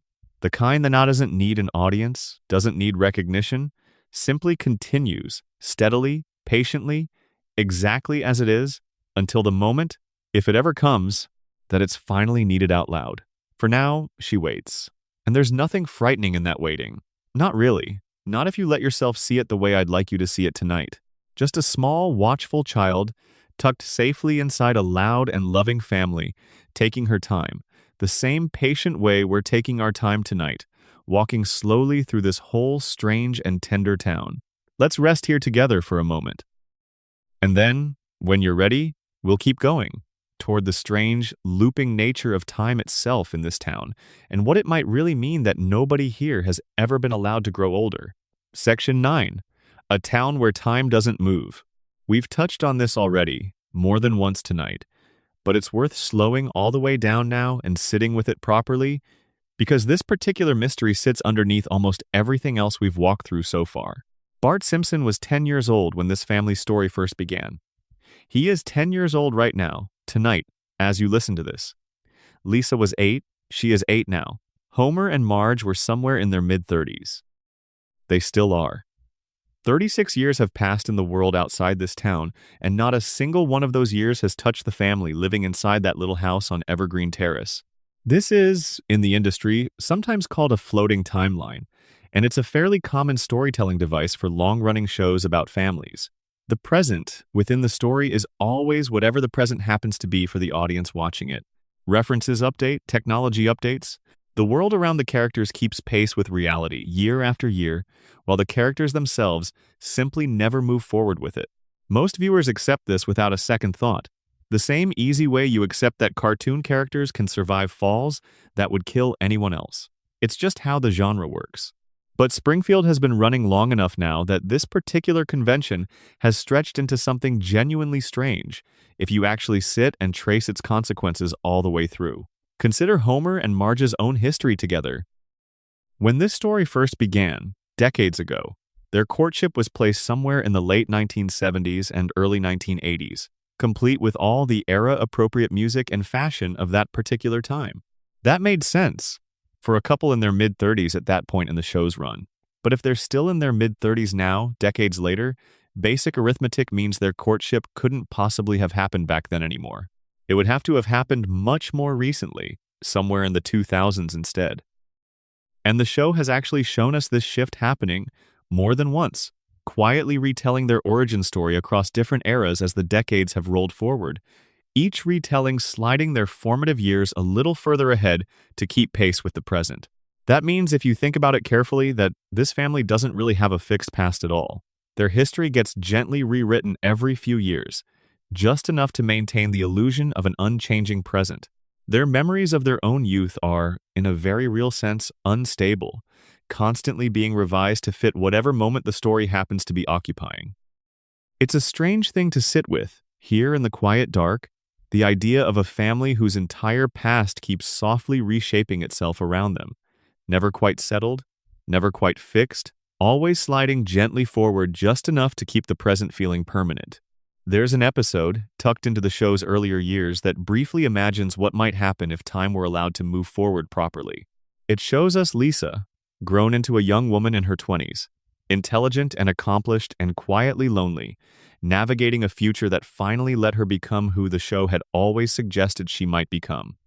the kind that doesn't need an audience, doesn't need recognition, simply continues, steadily, patiently, exactly as it is, until the moment, if it ever comes, that it's finally needed out loud. For now, she waits. And there's nothing frightening in that waiting. Not really. Not if you let yourself see it the way I'd like you to see it tonight. Just a small, watchful child, tucked safely inside a loud and loving family, taking her time, the same patient way we're taking our time tonight, walking slowly through this whole strange and tender town. Let's rest here together for a moment. And then, when you're ready, we'll keep going toward the strange, looping nature of time itself in this town, and what it might really mean that nobody here has ever been allowed to grow older. Section 9. A town where time doesn't move. We've touched on this already, more than once tonight, but it's worth slowing all the way down now and sitting with it properly, because this particular mystery sits underneath almost everything else we've walked through so far. Bart Simpson was 10 years old when this family story first began. He is 10 years old right now, tonight, as you listen to this. Lisa was 8, she is 8 now. Homer and Marge were somewhere in their mid-30s. They still are. 36 years have passed in the world outside this town, and not a single one of those years has touched the family living inside that little house on Evergreen Terrace. This is, in the industry, sometimes called a floating timeline, and it's a fairly common storytelling device for long-running shows about families. The present within the story is always whatever the present happens to be for the audience watching it. References update, technology updates. The world around the characters keeps pace with reality year after year, while the characters themselves simply never move forward with it. Most viewers accept this without a second thought. The same easy way you accept that cartoon characters can survive falls that would kill anyone else. It's just how the genre works. But Springfield has been running long enough now that this particular convention has stretched into something genuinely strange if you actually sit and trace its consequences all the way through. Consider Homer and Marge's own history together. When this story first began, decades ago, their courtship was placed somewhere in the late 1970s and early 1980s, complete with all the era-appropriate music and fashion of that particular time. That made sense for a couple in their mid-30s at that point in the show's run. But if they're still in their mid-30s now, decades later, basic arithmetic means their courtship couldn't possibly have happened back then anymore. It would have to have happened much more recently, somewhere in the 2000s instead. And the show has actually shown us this shift happening more than once, quietly retelling their origin story across different eras as the decades have rolled forward, each retelling sliding their formative years a little further ahead to keep pace with the present. That means, if you think about it carefully, that this family doesn't really have a fixed past at all. Their history gets gently rewritten every few years, just enough to maintain the illusion of an unchanging present. Their memories of their own youth are, in a very real sense, unstable, constantly being revised to fit whatever moment the story happens to be occupying. It's a strange thing to sit with, here in the quiet dark, the idea of a family whose entire past keeps softly reshaping itself around them, never quite settled, never quite fixed, always sliding gently forward just enough to keep the present feeling permanent. There's an episode, tucked into the show's earlier years, that briefly imagines what might happen if time were allowed to move forward properly. It shows us Lisa, grown into a young woman in her 20s, intelligent and accomplished and quietly lonely, navigating a future that finally let her become who the show had always suggested she might become.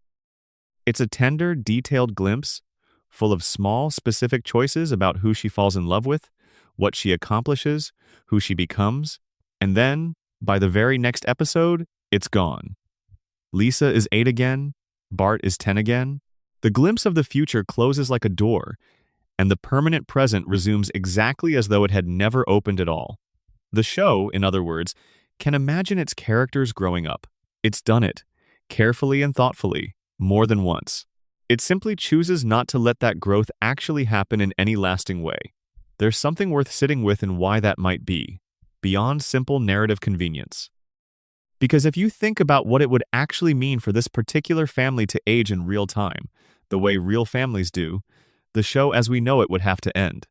It's a tender, detailed glimpse, full of small, specific choices about who she falls in love with, what she accomplishes, who she becomes, and then, by the very next episode, it's gone. Lisa is 8 again, Bart is 10 again. The glimpse of the future closes like a door, and the permanent present resumes exactly as though it had never opened at all. The show, in other words, can imagine its characters growing up. It's done it, carefully and thoughtfully, more than once. It simply chooses not to let that growth actually happen in any lasting way. There's something worth sitting with in why that might be, beyond simple narrative convenience. Because if you think about what it would actually mean for this particular family to age in real time, the way real families do, the show as we know it would have to end.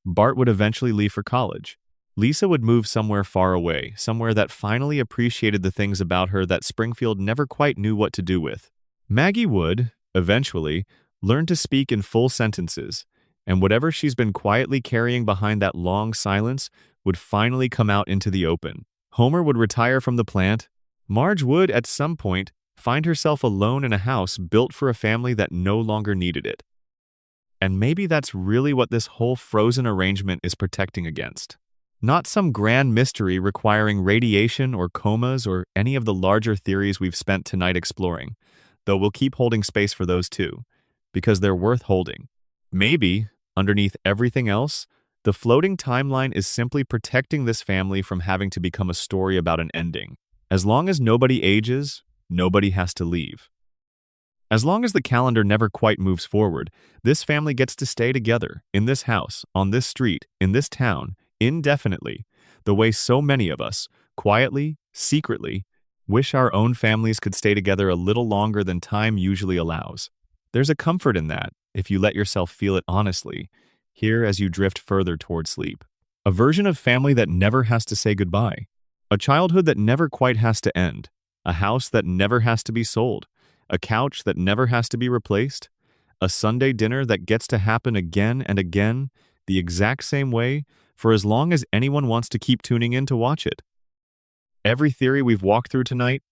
Bart would eventually leave for college. Lisa would move somewhere far away, somewhere that finally appreciated the things about her that Springfield never quite knew what to do with. Maggie would, eventually, learn to speak in full sentences, and whatever she's been quietly carrying behind that long silence would finally come out into the open. Homer would retire from the plant. Marge would, at some point, find herself alone in a house built for a family that no longer needed it. And maybe that's really what this whole frozen arrangement is protecting against. Not some grand mystery requiring radiation or comas or any of the larger theories we've spent tonight exploring, though we'll keep holding space for those too, because they're worth holding. Maybe, underneath everything else, the floating timeline is simply protecting this family from having to become a story about an ending. As long as nobody ages, nobody has to leave. As long as the calendar never quite moves forward, this family gets to stay together, in this house, on this street, in this town, indefinitely, the way so many of us, quietly, secretly, wish our own families could stay together a little longer than time usually allows. There's a comfort in that, if you let yourself feel it honestly, here as you drift further toward sleep. A version of family that never has to say goodbye. A childhood that never quite has to end. A house that never has to be sold. A couch that never has to be replaced. A Sunday dinner that gets to happen again and again, the exact same way, for as long as anyone wants to keep tuning in to watch it. Every theory we've walked through tonight,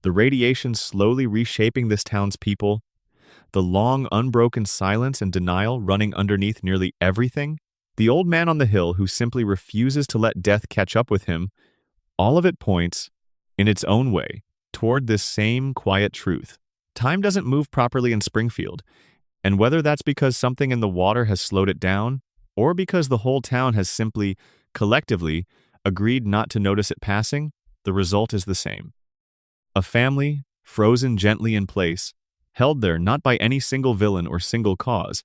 the radiation slowly reshaping this town's people, the long, unbroken silence and denial running underneath nearly everything, the old man on the hill who simply refuses to let death catch up with him, all of it points, in its own way, toward this same quiet truth. Time doesn't move properly in Springfield, and whether that's because something in the water has slowed it down, or because the whole town has simply, collectively, agreed not to notice it passing, the result is the same. A family, frozen gently in place, held there not by any single villain or single cause,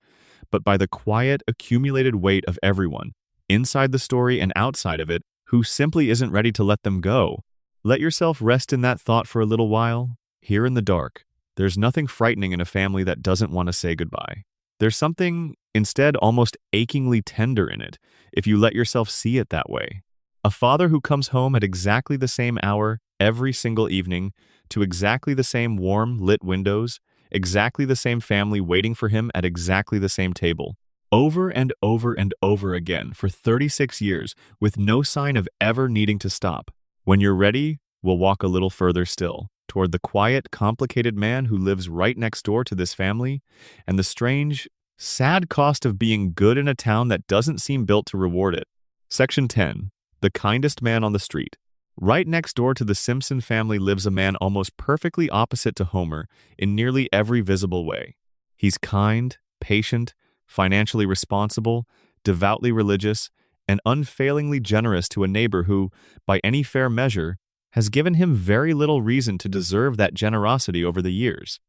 but by the quiet, accumulated weight of everyone, inside the story and outside of it, who simply isn't ready to let them go. Let yourself rest in that thought for a little while, here in the dark. There's nothing frightening in a family that doesn't want to say goodbye. There's something, instead, almost achingly tender in it, if you let yourself see it that way. A father who comes home at exactly the same hour every single evening, to exactly the same warm, lit windows, exactly the same family waiting for him at exactly the same table, over and over and over again for 36 years, with no sign of ever needing to stop. When you're ready, we'll walk a little further still, toward the quiet, complicated man who lives right next door to this family, and the strange, sad cost of being good in a town that doesn't seem built to reward it. Section 10. The kindest man on the street. Right next door to the Simpson family lives a man almost perfectly opposite to Homer in nearly every visible way. He's kind, patient, financially responsible, devoutly religious, and unfailingly generous to a neighbor who, by any fair measure, has given him very little reason to deserve that generosity over the years.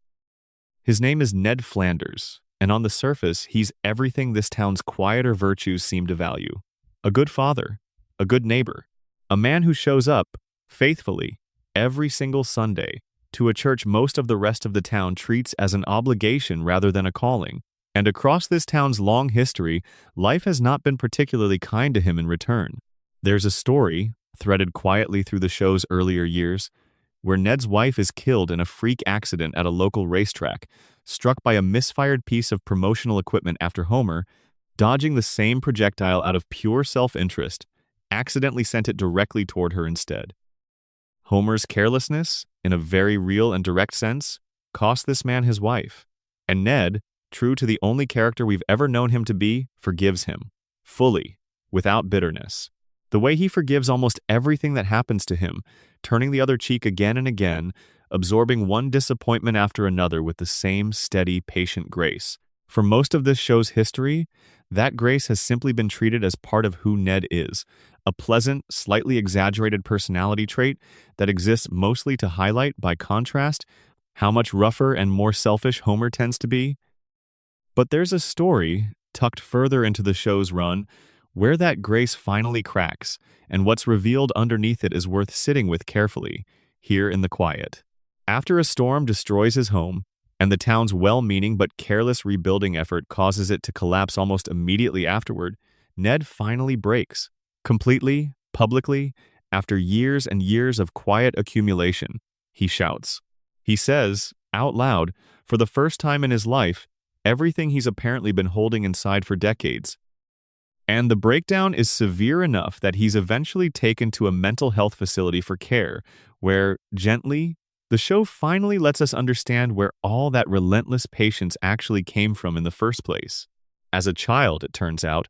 His name is Ned Flanders, and on the surface, he's everything this town's quieter virtues seem to value. A good father, a good neighbor, a man who shows up, faithfully, every single Sunday, to a church most of the rest of the town treats as an obligation rather than a calling. And across this town's long history, life has not been particularly kind to him in return. There's a story, threaded quietly through the show's earlier years, where Ned's wife is killed in a freak accident at a local racetrack, struck by a misfired piece of promotional equipment after Homer, dodging the same projectile out of pure self-interest, accidentally sent it directly toward her instead. Homer's carelessness, in a very real and direct sense, cost this man his wife, and Ned, true to the only character we've ever known him to be, forgives him, fully, without bitterness. The way he forgives almost everything that happens to him, turning the other cheek again and again, absorbing one disappointment after another with the same steady, patient grace. For most of this show's history, that grace has simply been treated as part of who Ned is, a pleasant, slightly exaggerated personality trait that exists mostly to highlight, by contrast, how much rougher and more selfish Homer tends to be. But there's a story, tucked further into the show's run, where that grace finally cracks, and what's revealed underneath it is worth sitting with carefully, here in the quiet. After a storm destroys his home, and the town's well-meaning but careless rebuilding effort causes it to collapse almost immediately afterward, Ned finally breaks. Completely, publicly, after years and years of quiet accumulation, he shouts. He says, out loud, for the first time in his life, everything he's apparently been holding inside for decades. And the breakdown is severe enough that he's eventually taken to a mental health facility for care, where, gently, the show finally lets us understand where all that relentless patience actually came from in the first place. As a child, it turns out,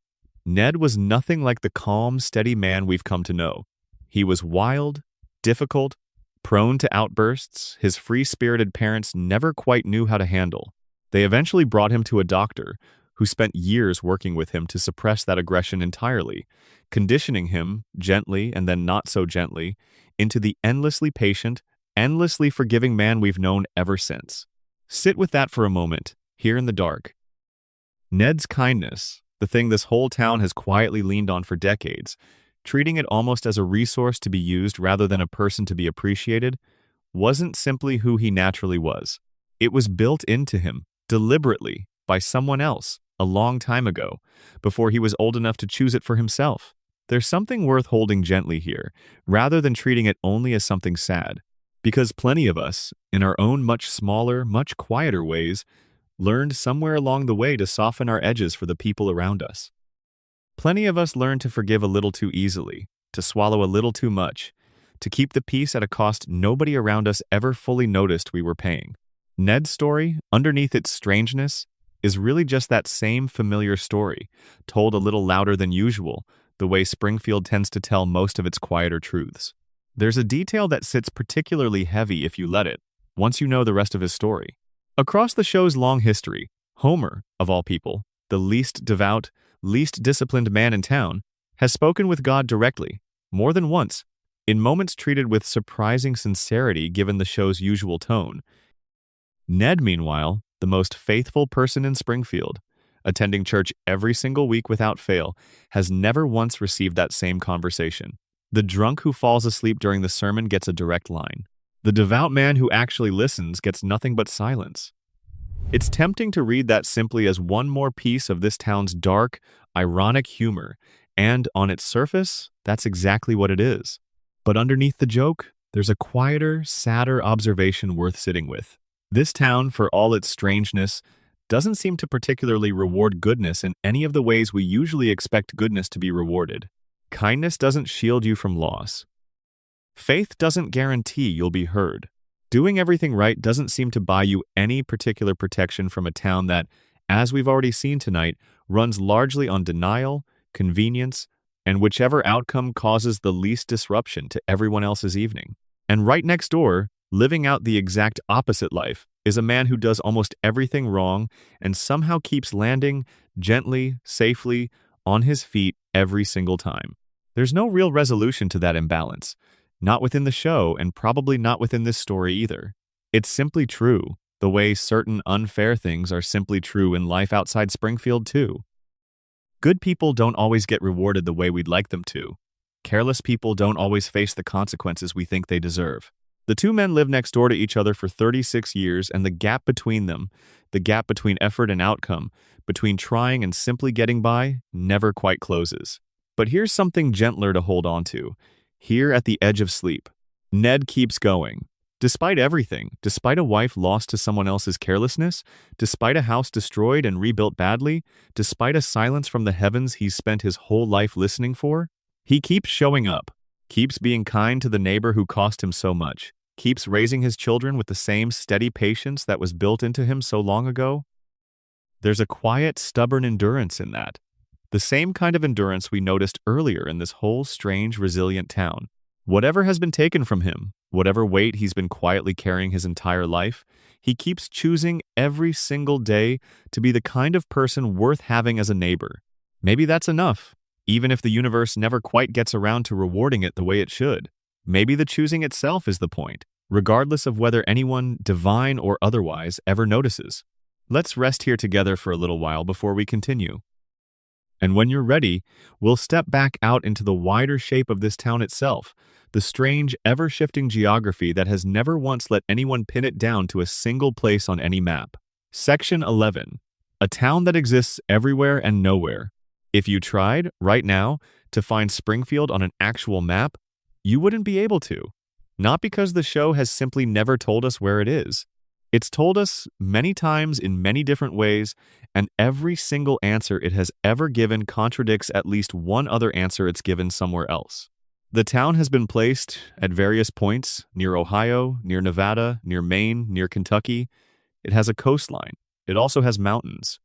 Ned was nothing like the calm, steady man we've come to know. He was wild, difficult, prone to outbursts his free-spirited parents never quite knew how to handle. They eventually brought him to a doctor who spent years working with him to suppress that aggression entirely, conditioning him, gently and then not so gently, into the endlessly patient, endlessly forgiving man we've known ever since. Sit with that for a moment, here in the dark. Ned's kindness, the thing this whole town has quietly leaned on for decades, treating it almost as a resource to be used rather than a person to be appreciated, wasn't simply who he naturally was. It was built into him, deliberately, by someone else, a long time ago, before he was old enough to choose it for himself. There's something worth holding gently here, rather than treating it only as something sad, because plenty of us, in our own much smaller, much quieter ways, learned somewhere along the way to soften our edges for the people around us. Plenty of us learned to forgive a little too easily, to swallow a little too much, to keep the peace at a cost nobody around us ever fully noticed we were paying. Ned's story, underneath its strangeness, is really just that same familiar story, told a little louder than usual, the way Springfield tends to tell most of its quieter truths. There's a detail that sits particularly heavy if you let it, once you know the rest of his story. Across the show's long history, Homer, of all people, the least devout, least disciplined man in town, has spoken with God directly, more than once, in moments treated with surprising sincerity given the show's usual tone. Ned, meanwhile, the most faithful person in Springfield, attending church every single week without fail, has never once received that same conversation. The drunk who falls asleep during the sermon gets a direct line. The devout man who actually listens gets nothing but silence. It's tempting to read that simply as one more piece of this town's dark, ironic humor, and on its surface, that's exactly what it is. But underneath the joke, there's a quieter, sadder observation worth sitting with. This town, for all its strangeness, doesn't seem to particularly reward goodness in any of the ways we usually expect goodness to be rewarded. Kindness doesn't shield you from loss. Faith doesn't guarantee you'll be heard. Doing everything right doesn't seem to buy you any particular protection from a town that, as we've already seen tonight, runs largely on denial, convenience, and whichever outcome causes the least disruption to everyone else's evening. And right next door, living out the exact opposite life, is a man who does almost everything wrong and somehow keeps landing gently, safely, on his feet every single time. There's no real resolution to that imbalance. Not within the show, and probably not within this story either. It's simply true, the way certain unfair things are simply true in life outside Springfield too. Good people don't always get rewarded the way we'd like them to. Careless people don't always face the consequences we think they deserve. The two men lived next door to each other for 36 years, and the gap between them, the gap between effort and outcome, between trying and simply getting by, never quite closes. But here's something gentler to hold on to. Here at the edge of sleep, Ned keeps going. Despite everything, despite a wife lost to someone else's carelessness, despite a house destroyed and rebuilt badly, despite a silence from the heavens he's spent his whole life listening for, he keeps showing up, keeps being kind to the neighbor who cost him so much, keeps raising his children with the same steady patience that was built into him so long ago. There's a quiet, stubborn endurance in that. The same kind of endurance we noticed earlier in this whole strange, resilient town. Whatever has been taken from him, whatever weight he's been quietly carrying his entire life, he keeps choosing every single day to be the kind of person worth having as a neighbor. Maybe that's enough, even if the universe never quite gets around to rewarding it the way it should. Maybe the choosing itself is the point, regardless of whether anyone, divine or otherwise, ever notices. Let's rest here together for a little while before we continue. And when you're ready, we'll step back out into the wider shape of this town itself, the strange, ever-shifting geography that has never once let anyone pin it down to a single place on any map. Section 11. A town that exists everywhere and nowhere. If you tried, right now, to find Springfield on an actual map, you wouldn't be able to. Not because the show has simply never told us where it is. It's told us many times in many different ways, and every single answer it has ever given contradicts at least one other answer it's given somewhere else. The town has been placed at various points, near Ohio, near Nevada, near Maine, near Kentucky. It has a coastline. It also has mountains.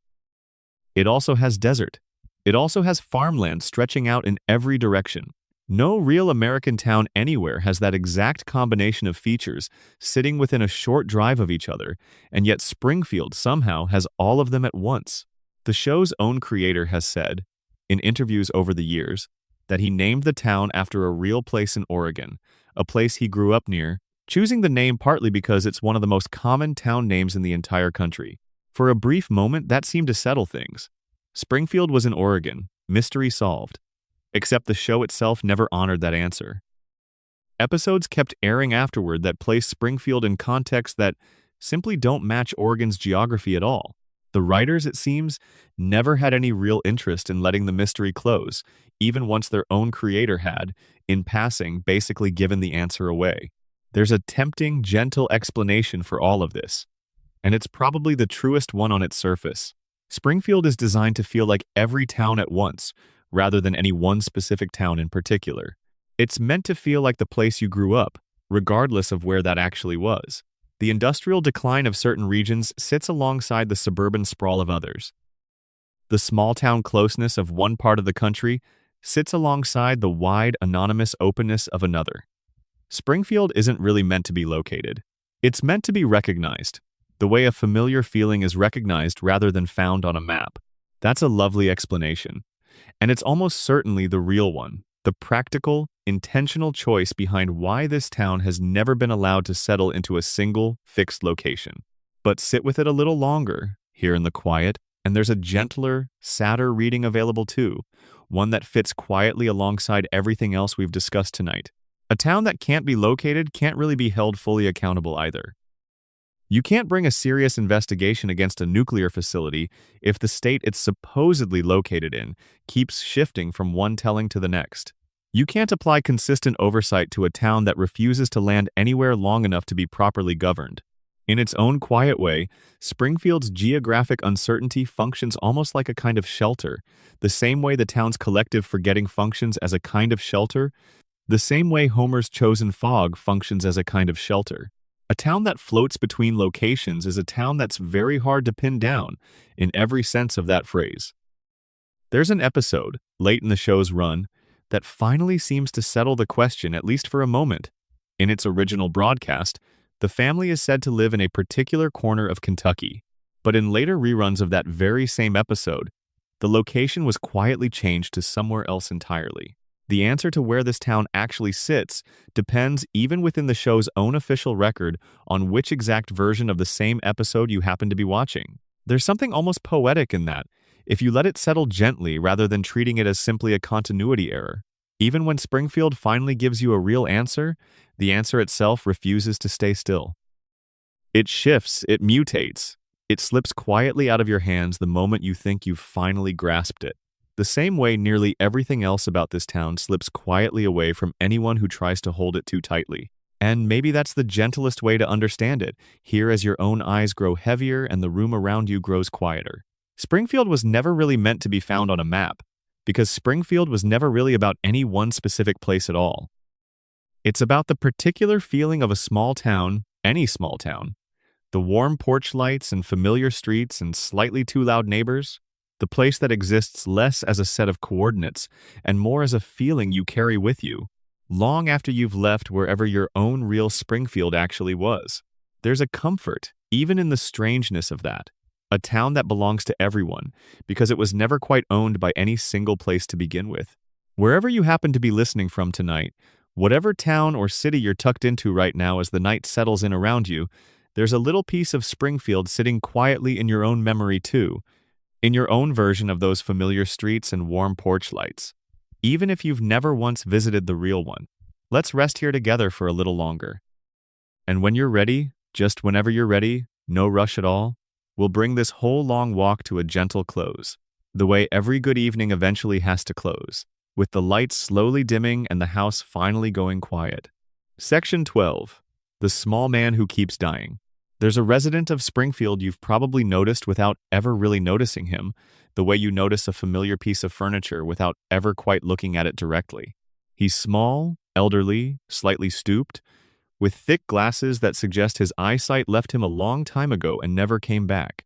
It also has desert. It also has farmland stretching out in every direction. No real American town anywhere has that exact combination of features sitting within a short drive of each other, and yet Springfield somehow has all of them at once. The show's own creator has said, in interviews over the years, that he named the town after a real place in Oregon, a place he grew up near, choosing the name partly because it's one of the most common town names in the entire country. For a brief moment, that seemed to settle things. Springfield was in Oregon, mystery solved. Except the show itself never honored that answer. Episodes kept airing afterward that place Springfield in contexts that simply don't match Oregon's geography at all. The writers, it seems, never had any real interest in letting the mystery close, even once their own creator had, in passing, basically given the answer away. There's a tempting, gentle explanation for all of this, and it's probably the truest one on its surface. Springfield is designed to feel like every town at once, rather than any one specific town in particular. It's meant to feel like the place you grew up, regardless of where that actually was. The industrial decline of certain regions sits alongside the suburban sprawl of others. The small-town closeness of one part of the country sits alongside the wide, anonymous openness of another. Springfield isn't really meant to be located. It's meant to be recognized, the way a familiar feeling is recognized rather than found on a map. That's a lovely explanation. And it's almost certainly the real one, the practical, intentional choice behind why this town has never been allowed to settle into a single, fixed location. But sit with it a little longer, here in the quiet, and there's a gentler, sadder reading available too, one that fits quietly alongside everything else we've discussed tonight. A town that can't be located can't really be held fully accountable either. You can't bring a serious investigation against a nuclear facility if the state it's supposedly located in keeps shifting from one telling to the next. You can't apply consistent oversight to a town that refuses to land anywhere long enough to be properly governed. In its own quiet way, Springfield's geographic uncertainty functions almost like a kind of shelter, the same way the town's collective forgetting functions as a kind of shelter, the same way Homer's chosen fog functions as a kind of shelter. A town that floats between locations is a town that's very hard to pin down, in every sense of that phrase. There's an episode, late in the show's run, that finally seems to settle the question, at least for a moment. In its original broadcast, the family is said to live in a particular corner of Kentucky, but in later reruns of that very same episode, the location was quietly changed to somewhere else entirely. The answer to where this town actually sits depends, even within the show's own official record, on which exact version of the same episode you happen to be watching. There's something almost poetic in that, if you let it settle gently rather than treating it as simply a continuity error. Even when Springfield finally gives you a real answer, the answer itself refuses to stay still. It shifts, it mutates, it slips quietly out of your hands the moment you think you've finally grasped it. The same way nearly everything else about this town slips quietly away from anyone who tries to hold it too tightly. And maybe that's the gentlest way to understand it, here as your own eyes grow heavier and the room around you grows quieter. Springfield was never really meant to be found on a map, because Springfield was never really about any one specific place at all. It's about the particular feeling of a small town, any small town. The warm porch lights and familiar streets and slightly too loud neighbors. The place that exists less as a set of coordinates and more as a feeling you carry with you, long after you've left wherever your own real Springfield actually was. There's a comfort, even in the strangeness of that. A town that belongs to everyone, because it was never quite owned by any single place to begin with. Wherever you happen to be listening from tonight, whatever town or city you're tucked into right now as the night settles in around you, there's a little piece of Springfield sitting quietly in your own memory too, in your own version of those familiar streets and warm porch lights, even if you've never once visited the real one. Let's rest here together for a little longer. And when you're ready, just whenever you're ready, no rush at all, we'll bring this whole long walk to a gentle close, the way every good evening eventually has to close, with the lights slowly dimming and the house finally going quiet. Section 12. The Small Man Who Keeps Dying. There's a resident of Springfield you've probably noticed without ever really noticing him, the way you notice a familiar piece of furniture without ever quite looking at it directly. He's small, elderly, slightly stooped, with thick glasses that suggest his eyesight left him a long time ago and never came back.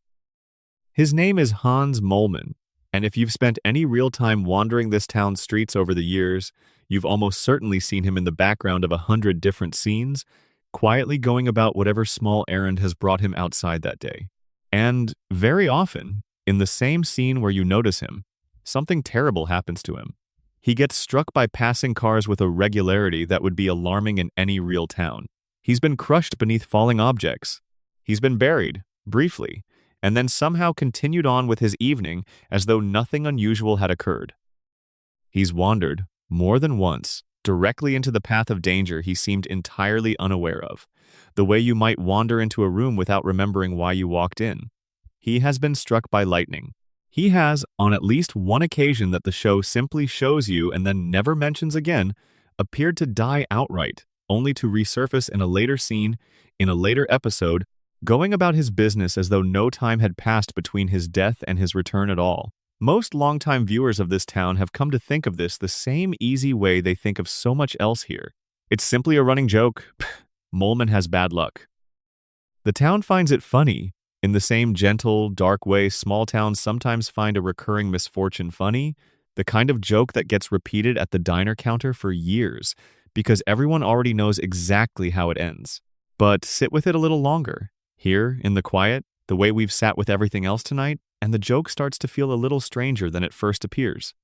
His name is Hans Mollman, And if you've spent any real time wandering this town's streets over the years, you've almost certainly seen him in the background of 100 different scenes, quietly going about whatever small errand has brought him outside that day. And very often, in the same scene where you notice him, something terrible happens to him. He gets struck by passing cars with a regularity that would be alarming in any real town. He's been crushed beneath falling objects. He's been buried, briefly, and then somehow continued on with his evening as though nothing unusual had occurred. He's wandered, more than once, directly into the path of danger he seemed entirely unaware of, the way you might wander into a room without remembering why you walked in. He has been struck by lightning. He has, on at least one occasion that the show simply shows you and then never mentions again, appeared to die outright, only to resurface in a later scene, in a later episode, going about his business as though no time had passed between his death and his return at all. Most longtime viewers of this town have come to think of this the same easy way they think of so much else here. It's simply a running joke. Molman has bad luck. The town finds it funny. In the same gentle, dark way small towns sometimes find a recurring misfortune funny, the kind of joke that gets repeated at the diner counter for years, because everyone already knows exactly how it ends. But sit with it a little longer. Here, in the quiet, the way we've sat with everything else tonight, and the joke starts to feel a little stranger than it first appears.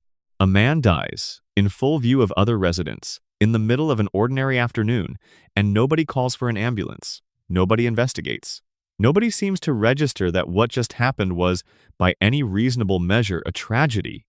A man dies, in full view of other residents, in the middle of an ordinary afternoon, and nobody calls for an ambulance. Nobody investigates. Nobody seems to register that what just happened was, by any reasonable measure, a tragedy.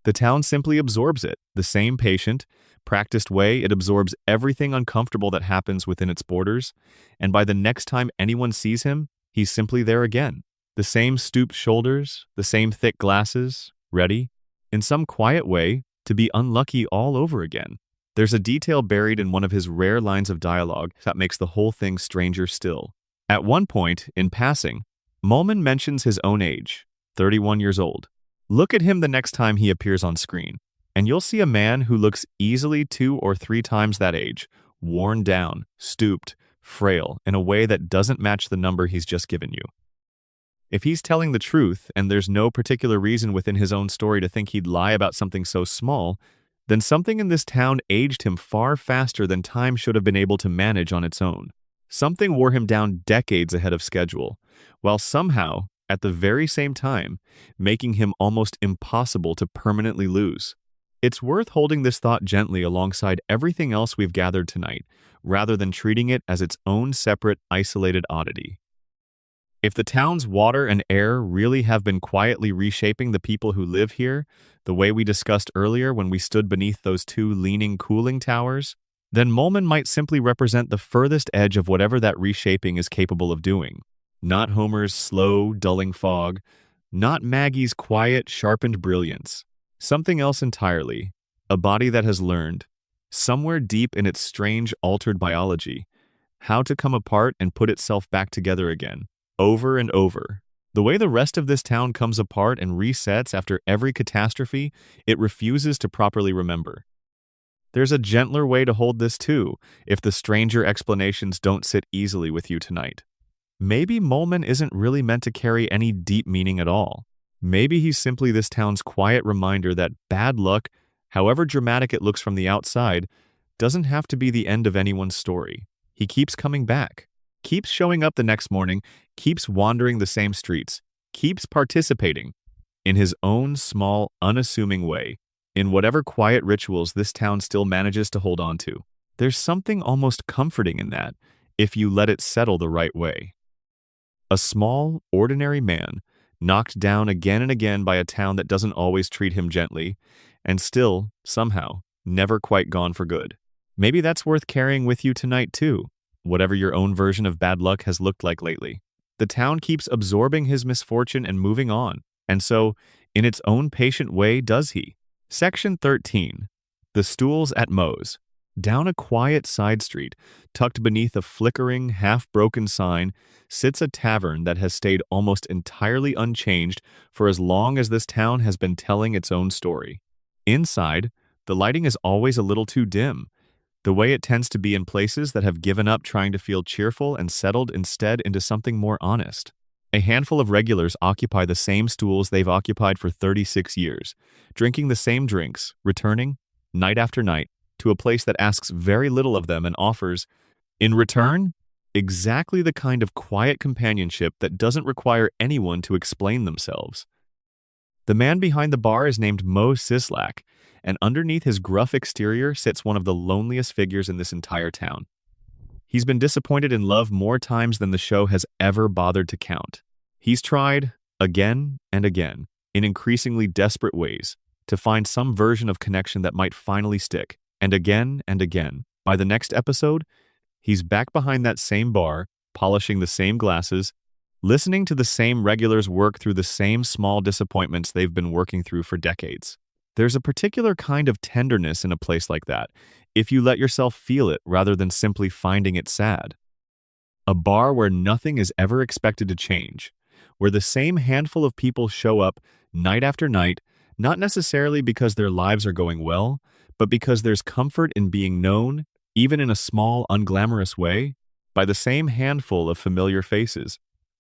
The town simply absorbs it, the same patient, practiced way it absorbs everything uncomfortable that happens within its borders, and by the next time anyone sees him, he's simply there again. The same stooped shoulders, the same thick glasses, ready, in some quiet way, to be unlucky all over again. There's a detail buried in one of his rare lines of dialogue that makes the whole thing stranger still. At one point, in passing, Molman mentions his own age, 31 years old. Look at him the next time he appears on screen, and you'll see a man who looks easily 2 or 3 times that age, worn down, stooped, frail, in a way that doesn't match the number he's just given you. If he's telling the truth, and there's no particular reason within his own story to think he'd lie about something so small, then something in this town aged him far faster than time should have been able to manage on its own. Something wore him down decades ahead of schedule, while somehow, at the very same time, making him almost impossible to permanently lose. It's worth holding this thought gently alongside everything else we've gathered tonight, rather than treating it as its own separate, isolated oddity. If the town's water and air really have been quietly reshaping the people who live here, the way we discussed earlier when we stood beneath those 2 leaning cooling towers, then Molman might simply represent the furthest edge of whatever that reshaping is capable of doing. Not Homer's slow, dulling fog, not Maggie's quiet, sharpened brilliance. Something else entirely, a body that has learned, somewhere deep in its strange, altered biology, how to come apart and put itself back together again, over and over. The way the rest of this town comes apart and resets after every catastrophe, it refuses to properly remember. There's a gentler way to hold this too, if the stranger explanations don't sit easily with you tonight. Maybe Molman isn't really meant to carry any deep meaning at all. Maybe he's simply this town's quiet reminder that bad luck, however dramatic it looks from the outside, doesn't have to be the end of anyone's story. He keeps coming back, keeps showing up the next morning, keeps wandering the same streets, keeps participating, in his own small, unassuming way, in whatever quiet rituals this town still manages to hold on to. There's something almost comforting in that, if you let it settle the right way. A small, ordinary man, knocked down again and again by a town that doesn't always treat him gently, and still, somehow, never quite gone for good. Maybe that's worth carrying with you tonight too, whatever your own version of bad luck has looked like lately. The town keeps absorbing his misfortune and moving on, and so, in its own patient way, does he. Section 13. The Stools at Moe's. Down a quiet side street, tucked beneath a flickering, half-broken sign, sits a tavern that has stayed almost entirely unchanged for as long as this town has been telling its own story. Inside, the lighting is always a little too dim, the way it tends to be in places that have given up trying to feel cheerful and settled instead into something more honest. A handful of regulars occupy the same stools they've occupied for 36 years, drinking the same drinks, returning, night after night, to a place that asks very little of them and offers, in return, exactly the kind of quiet companionship that doesn't require anyone to explain themselves. The man behind the bar is named Mo Sislak, and underneath his gruff exterior sits one of the loneliest figures in this entire town. He's been disappointed in love more times than the show has ever bothered to count. He's tried, again and again, in increasingly desperate ways, to find some version of connection that might finally stick, and again, by the next episode, he's back behind that same bar, polishing the same glasses, listening to the same regulars work through the same small disappointments they've been working through for decades. There's a particular kind of tenderness in a place like that, if you let yourself feel it rather than simply finding it sad. A bar where nothing is ever expected to change, where the same handful of people show up night after night, not necessarily because their lives are going well, but because there's comfort in being known, even in a small, unglamorous way, by the same handful of familiar faces.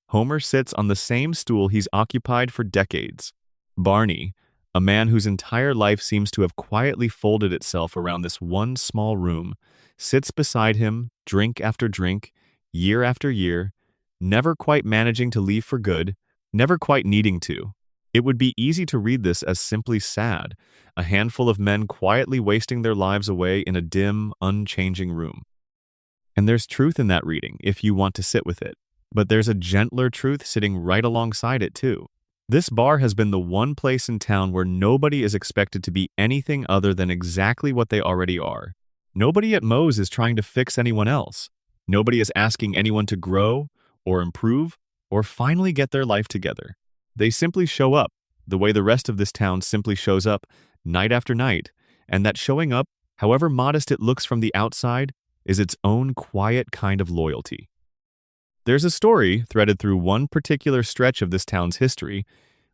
Homer sits on the same stool he's occupied for decades. Barney, a man whose entire life seems to have quietly folded itself around this one small room, sits beside him, drink after drink, year after year, never quite managing to leave for good, never quite needing to. It would be easy to read this as simply sad, a handful of men quietly wasting their lives away in a dim, unchanging room. And there's truth in that reading, if you want to sit with it. But there's a gentler truth sitting right alongside it, too. This bar has been the one place in town where nobody is expected to be anything other than exactly what they already are. Nobody at Moe's is trying to fix anyone else. Nobody is asking anyone to grow, or improve, or finally get their life together. They simply show up, the way the rest of this town simply shows up, night after night, and that showing up, however modest it looks from the outside, is its own quiet kind of loyalty. There's a story threaded through one particular stretch of this town's history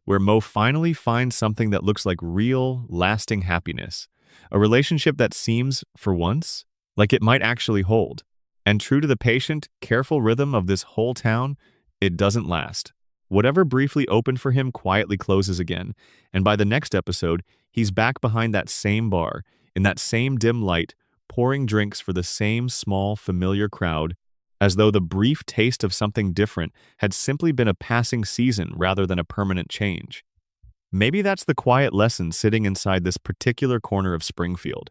where Mo finally finds something that looks like real, lasting happiness, a relationship that seems, for once, like it might actually hold. And true to the patient, careful rhythm of this whole town, it doesn't last. Whatever briefly opened for him quietly closes again, and by the next episode, he's back behind that same bar, in that same dim light, pouring drinks for the same small, familiar crowd, as though the brief taste of something different had simply been a passing season rather than a permanent change. Maybe that's the quiet lesson sitting inside this particular corner of Springfield.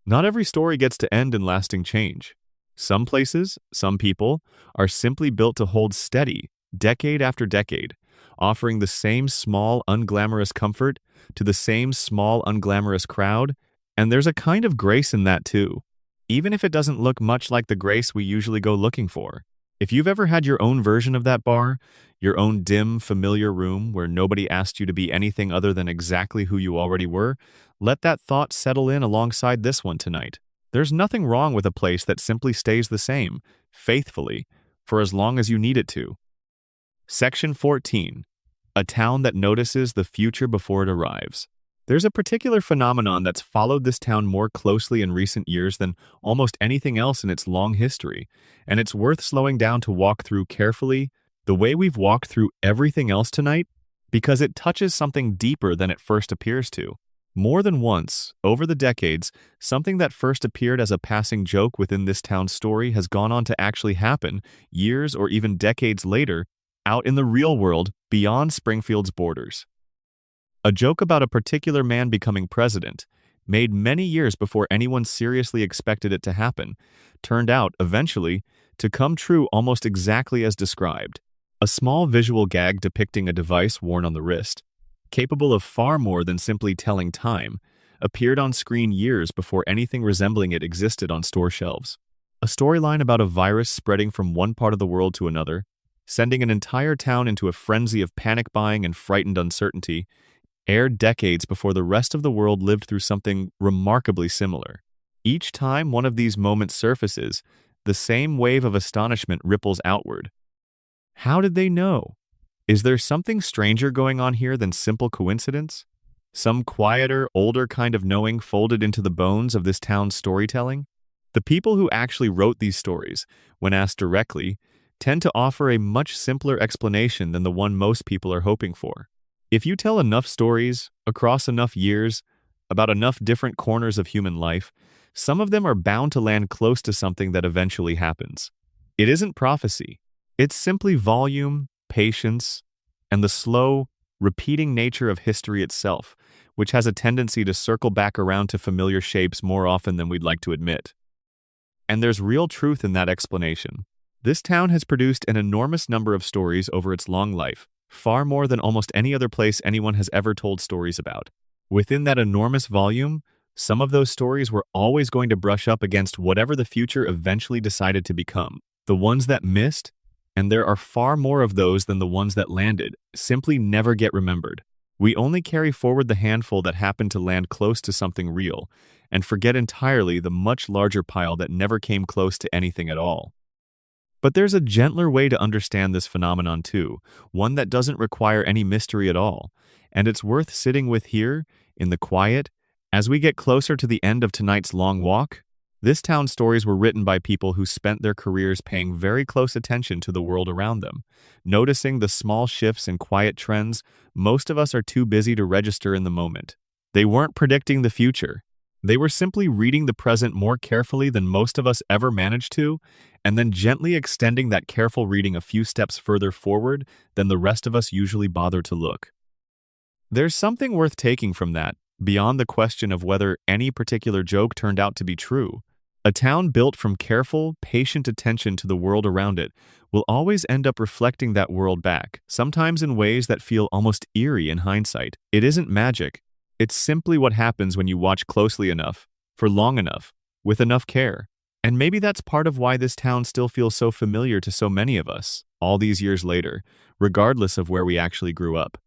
Not every story gets to end in lasting change. Some places, some people, are simply built to hold steady, decade after decade, offering the same small, unglamorous comfort to the same small, unglamorous crowd, and there's a kind of grace in that too, even if it doesn't look much like the grace we usually go looking for. If you've ever had your own version of that bar, your own dim, familiar room where nobody asked you to be anything other than exactly who you already were, let that thought settle in alongside this one tonight. There's nothing wrong with a place that simply stays the same, faithfully, for as long as you need it to. Section 14. A town that notices the future before it arrives. There's a particular phenomenon that's followed this town more closely in recent years than almost anything else in its long history, and it's worth slowing down to walk through carefully, the way we've walked through everything else tonight, because it touches something deeper than it first appears to. More than once, over the decades, something that first appeared as a passing joke within this town's story has gone on to actually happen, years or even decades later, out in the real world, beyond Springfield's borders. A joke about a particular man becoming president, made many years before anyone seriously expected it to happen, turned out, eventually, to come true almost exactly as described. A small visual gag depicting a device worn on the wrist, capable of far more than simply telling time, appeared on screen years before anything resembling it existed on store shelves. A storyline about a virus spreading from one part of the world to another, sending an entire town into a frenzy of panic buying and frightened uncertainty, aired decades before the rest of the world lived through something remarkably similar. Each time one of these moments surfaces, the same wave of astonishment ripples outward. How did they know? Is there something stranger going on here than simple coincidence? Some quieter, older kind of knowing folded into the bones of this town's storytelling? The people who actually wrote these stories, when asked directly, tend to offer a much simpler explanation than the one most people are hoping for. If you tell enough stories, across enough years, about enough different corners of human life, some of them are bound to land close to something that eventually happens. It isn't prophecy. It's simply volume, patience, and the slow, repeating nature of history itself, which has a tendency to circle back around to familiar shapes more often than we'd like to admit. And there's real truth in that explanation. This town has produced an enormous number of stories over its long life, far more than almost any other place anyone has ever told stories about. Within that enormous volume, some of those stories were always going to brush up against whatever the future eventually decided to become. The ones that missed, and there are far more of those than the ones that landed, simply never get remembered. We only carry forward the handful that happened to land close to something real, and forget entirely the much larger pile that never came close to anything at all. But there's a gentler way to understand this phenomenon too, one that doesn't require any mystery at all, and it's worth sitting with here, in the quiet. As we get closer to the end of tonight's long walk, this town's stories were written by people who spent their careers paying very close attention to the world around them, noticing the small shifts and quiet trends most of us are too busy to register in the moment. They weren't predicting the future. They were simply reading the present more carefully than most of us ever managed to, and then gently extending that careful reading a few steps further forward than the rest of us usually bother to look. There's something worth taking from that, beyond the question of whether any particular joke turned out to be true. A town built from careful, patient attention to the world around it will always end up reflecting that world back, sometimes in ways that feel almost eerie in hindsight. It isn't magic. It's simply what happens when you watch closely enough, for long enough, with enough care. And maybe that's part of why this town still feels so familiar to so many of us, all these years later, regardless of where we actually grew up.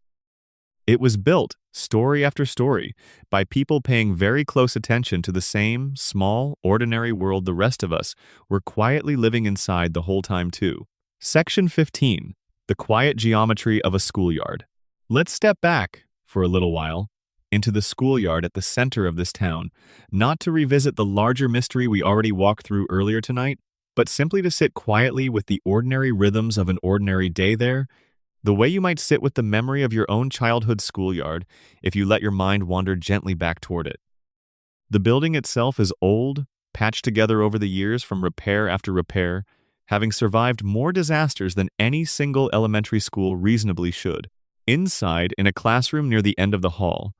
It was built, story after story, by people paying very close attention to the same, small, ordinary world the rest of us were quietly living inside the whole time too. Section 15. The quiet geometry of a schoolyard. Let's step back, for a little while, into the schoolyard at the center of this town, not to revisit the larger mystery we already walked through earlier tonight, but simply to sit quietly with the ordinary rhythms of an ordinary day there, the way you might sit with the memory of your own childhood schoolyard if you let your mind wander gently back toward it. The building itself is old, patched together over the years from repair after repair, having survived more disasters than any single elementary school reasonably should. Inside, in a classroom near the end of the hall,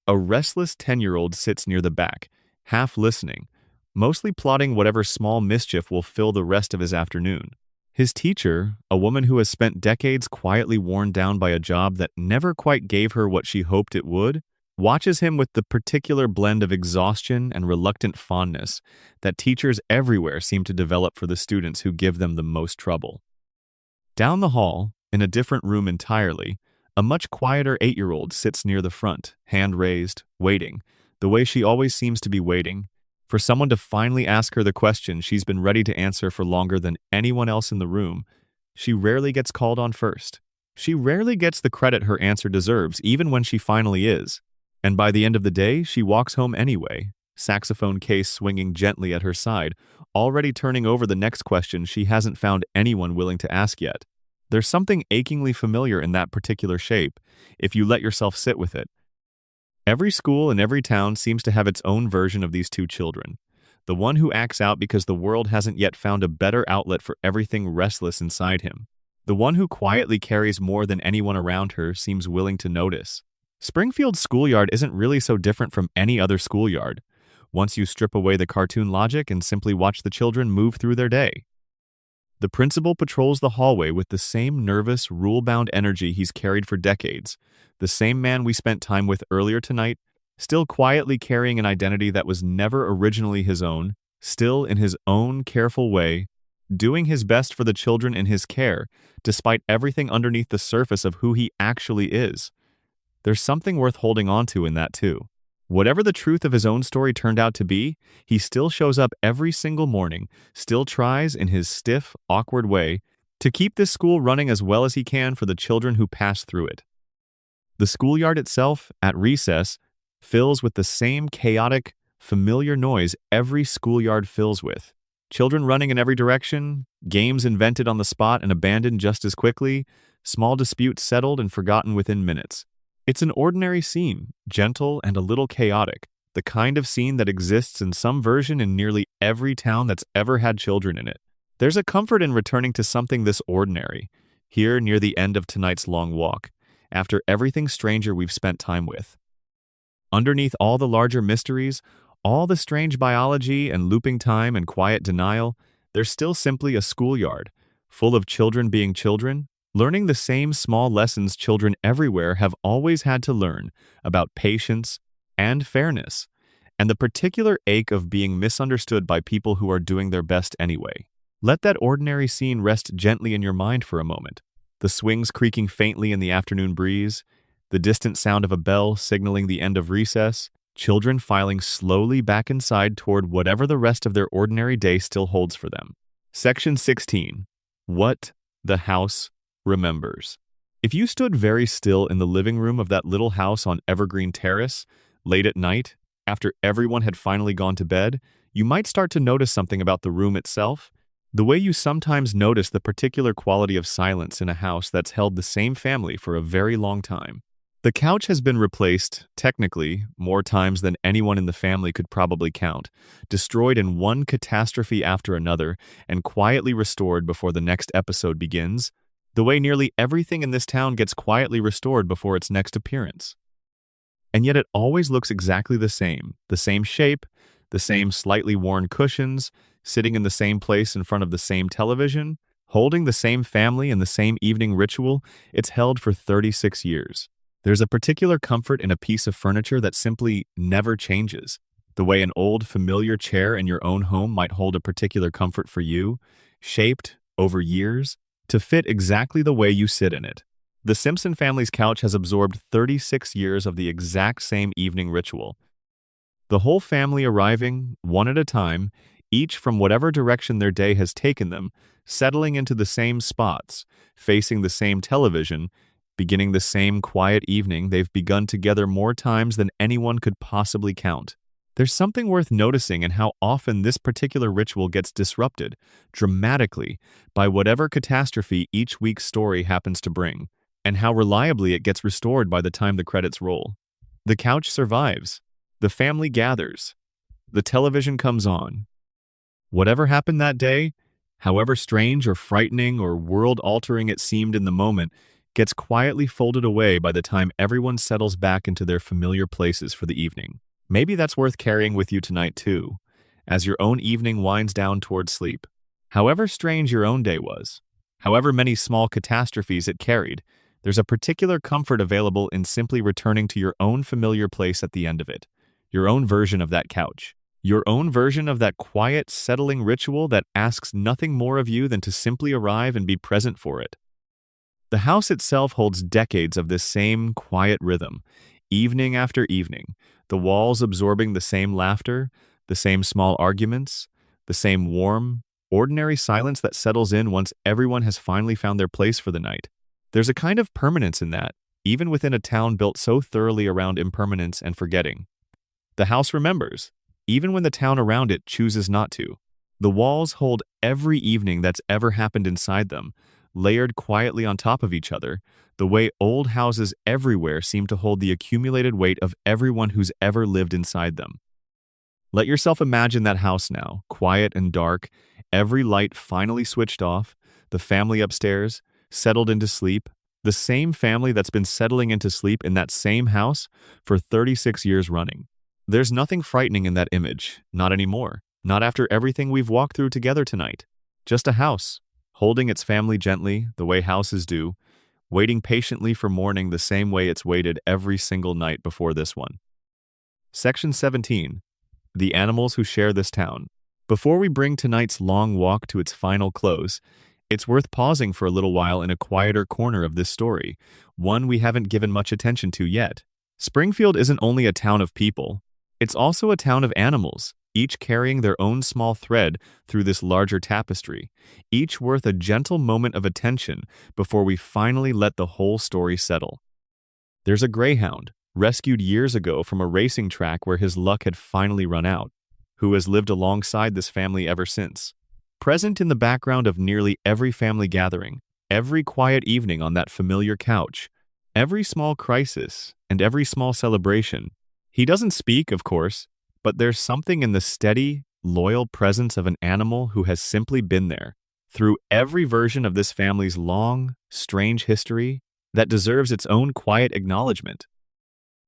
a restless 10-year-old sits near the back, half listening, mostly plotting whatever small mischief will fill the rest of his afternoon. His teacher, a woman who has spent decades quietly worn down by a job that never quite gave her what she hoped it would, watches him with the particular blend of exhaustion and reluctant fondness that teachers everywhere seem to develop for the students who give them the most trouble. Down the hall, in a different room entirely, a much quieter 8-year-old sits near the front, hand raised, waiting, the way she always seems to be waiting, for someone to finally ask her the question she's been ready to answer for longer than anyone else in the room. She rarely gets called on first. She rarely gets the credit her answer deserves, even when she finally is. And by the end of the day, she walks home anyway, saxophone case swinging gently at her side, already turning over the next question she hasn't found anyone willing to ask yet. There's something achingly familiar in that particular shape, if you let yourself sit with it. Every school in every town seems to have its own version of these two children. The one who acts out because the world hasn't yet found a better outlet for everything restless inside him. The one who quietly carries more than anyone around her seems willing to notice. Springfield's schoolyard isn't really so different from any other schoolyard, once you strip away the cartoon logic and simply watch the children move through their day. The principal patrols the hallway with the same nervous, rule-bound energy he's carried for decades, the same man we spent time with earlier tonight, still quietly carrying an identity that was never originally his own, still in his own careful way, doing his best for the children in his care, despite everything underneath the surface of who he actually is. There's something worth holding on to in that too. Whatever the truth of his own story turned out to be, he still shows up every single morning, still tries in his stiff, awkward way to keep this school running as well as he can for the children who pass through it. The schoolyard itself, at recess, fills with the same chaotic, familiar noise every schoolyard fills with. Children running in every direction, games invented on the spot and abandoned just as quickly, small disputes settled and forgotten within minutes. It's an ordinary scene, gentle and a little chaotic, the kind of scene that exists in some version in nearly every town that's ever had children in it. There's a comfort in returning to something this ordinary, here near the end of tonight's long walk, after everything stranger we've spent time with. Underneath all the larger mysteries, all the strange biology and looping time and quiet denial, there's still simply a schoolyard, full of children being children, learning the same small lessons children everywhere have always had to learn about patience and fairness, and the particular ache of being misunderstood by people who are doing their best anyway. Let that ordinary scene rest gently in your mind for a moment. The swings creaking faintly in the afternoon breeze, the distant sound of a bell signaling the end of recess, children filing slowly back inside toward whatever the rest of their ordinary day still holds for them. Section 16. What the house remembers. If you stood very still in the living room of that little house on Evergreen Terrace, late at night, after everyone had finally gone to bed, you might start to notice something about the room itself, the way you sometimes notice the particular quality of silence in a house that's held the same family for a very long time. The couch has been replaced, technically, more times than anyone in the family could probably count, destroyed in one catastrophe after another, and quietly restored before the next episode begins, the way nearly everything in this town gets quietly restored before its next appearance. And yet it always looks exactly the same shape, the same slightly worn cushions, sitting in the same place in front of the same television, holding the same family and the same evening ritual it's held for 36 years. There's a particular comfort in a piece of furniture that simply never changes, the way an old familiar chair in your own home might hold a particular comfort for you, shaped over years to fit exactly the way you sit in it. The Simpson family's couch has absorbed 36 years of the exact same evening ritual. The whole family arriving, one at a time, each from whatever direction their day has taken them, settling into the same spots, facing the same television, beginning the same quiet evening they've begun together more times than anyone could possibly count. There's something worth noticing in how often this particular ritual gets disrupted, dramatically, by whatever catastrophe each week's story happens to bring, and how reliably it gets restored by the time the credits roll. The couch survives. The family gathers. The television comes on. Whatever happened that day, however strange or frightening or world-altering it seemed in the moment, gets quietly folded away by the time everyone settles back into their familiar places for the evening. Maybe that's worth carrying with you tonight too, as your own evening winds down toward sleep. However strange your own day was, however many small catastrophes it carried, there's a particular comfort available in simply returning to your own familiar place at the end of it, your own version of that couch, your own version of that quiet, settling ritual that asks nothing more of you than to simply arrive and be present for it. The house itself holds decades of this same quiet rhythm, evening after evening, the walls absorbing the same laughter, the same small arguments, the same warm, ordinary silence that settles in once everyone has finally found their place for the night. There's a kind of permanence in that, even within a town built so thoroughly around impermanence and forgetting. The house remembers, even when the town around it chooses not to. The walls hold every evening that's ever happened inside them, layered quietly on top of each other, the way old houses everywhere seem to hold the accumulated weight of everyone who's ever lived inside them. Let yourself imagine that house now, quiet and dark, every light finally switched off, the family upstairs, settled into sleep, the same family that's been settling into sleep in that same house for 36 years running. There's nothing frightening in that image, not anymore, not after everything we've walked through together tonight. Just a house, holding its family gently, the way houses do, waiting patiently for morning the same way it's waited every single night before this one. Section 17. The animals who share this town. Before we bring tonight's long walk to its final close, it's worth pausing for a little while in a quieter corner of this story, one we haven't given much attention to yet. Springfield isn't only a town of people, it's also a town of animals, each carrying their own small thread through this larger tapestry, each worth a gentle moment of attention before we finally let the whole story settle. There's a greyhound, rescued years ago from a racing track where his luck had finally run out. who has lived alongside this family ever since. Present in the background of nearly every family gathering, every quiet evening on that familiar couch, every small crisis, and every small celebration. He doesn't speak, of course, but there's something in the steady, loyal presence of an animal who has simply been there, through every version of this family's long, strange history that deserves its own quiet acknowledgement.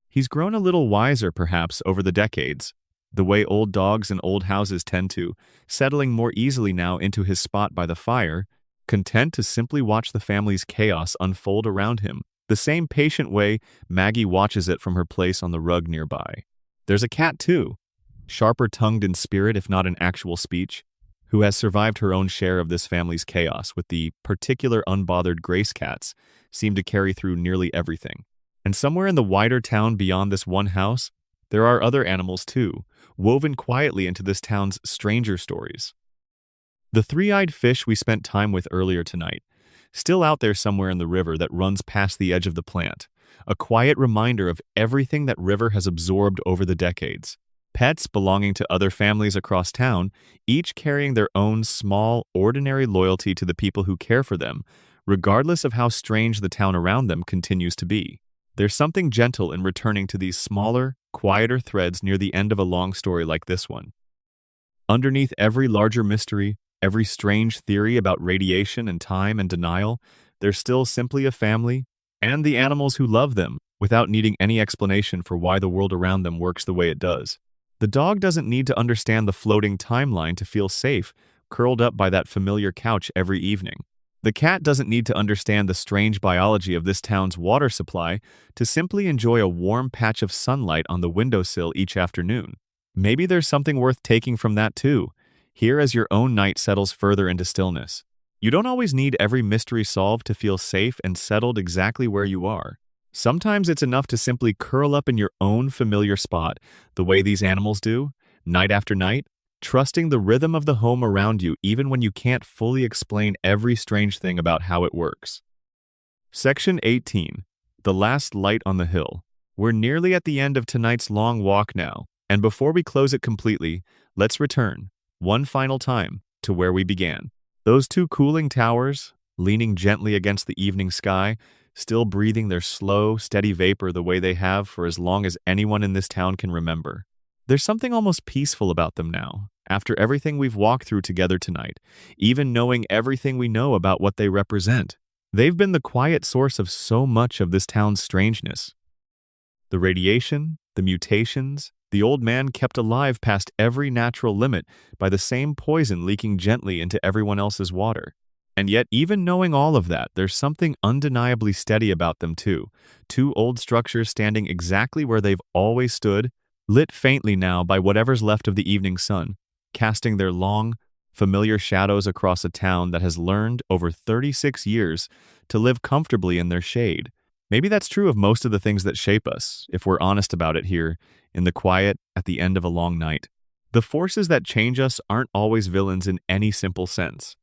He's grown a little wiser, perhaps, over the decades, the way old dogs in old houses tend to, settling more easily now into his spot by the fire, content to simply watch the family's chaos unfold around him, the same patient way Maggie watches it from her place on the rug nearby. There's a cat, too, sharper-tongued in spirit if not in actual speech, who has survived her own share of this family's chaos, with the particular unbothered Grace cats seem to carry through nearly everything. And somewhere in the wider town beyond this one house, there are other animals too, woven quietly into this town's stranger stories. The three-eyed fish we spent time with earlier tonight, still out there somewhere in the river that runs past the edge of the plant, a quiet reminder of everything that river has absorbed over the decades. Pets belonging to other families across town, each carrying their own small, ordinary loyalty to the people who care for them, regardless of how strange the town around them continues to be. There's something gentle in returning to these smaller, quieter threads near the end of a long story like this one. Underneath every larger mystery, every strange theory about radiation and time and denial, there's still simply a family and the animals who love them without needing any explanation for why the world around them works the way it does. The dog doesn't need to understand the floating timeline to feel safe, curled up by that familiar couch every evening. The cat doesn't need to understand the strange biology of this town's water supply to simply enjoy a warm patch of sunlight on the windowsill each afternoon. Maybe there's something worth taking from that too, here as your own night settles further into stillness. You don't always need every mystery solved to feel safe and settled exactly where you are. Sometimes it's enough to simply curl up in your own familiar spot, the way these animals do, night after night, trusting the rhythm of the home around you even when you can't fully explain every strange thing about how it works. Section 18. The Last Light on the Hill. We're nearly at the end of tonight's long walk now, and before we close it completely, let's return, one final time, to where we began. Those two cooling towers, leaning gently against the evening sky, still breathing their slow, steady vapor the way they have for as long as anyone in this town can remember. There's something almost peaceful about them now, after everything we've walked through together tonight, even knowing everything we know about what they represent. They've been the quiet source of so much of this town's strangeness. The radiation, the mutations, the old man kept alive past every natural limit by the same poison leaking gently into everyone else's water. And yet, even knowing all of that, there's something undeniably steady about them too. Two old structures standing exactly where they've always stood, lit faintly now by whatever's left of the evening sun, casting their long, familiar shadows across a town that has learned over 36 years to live comfortably in their shade. Maybe that's true of most of the things that shape us, if we're honest about it here, in the quiet at the end of a long night. The forces that change us aren't always villains in any simple sense.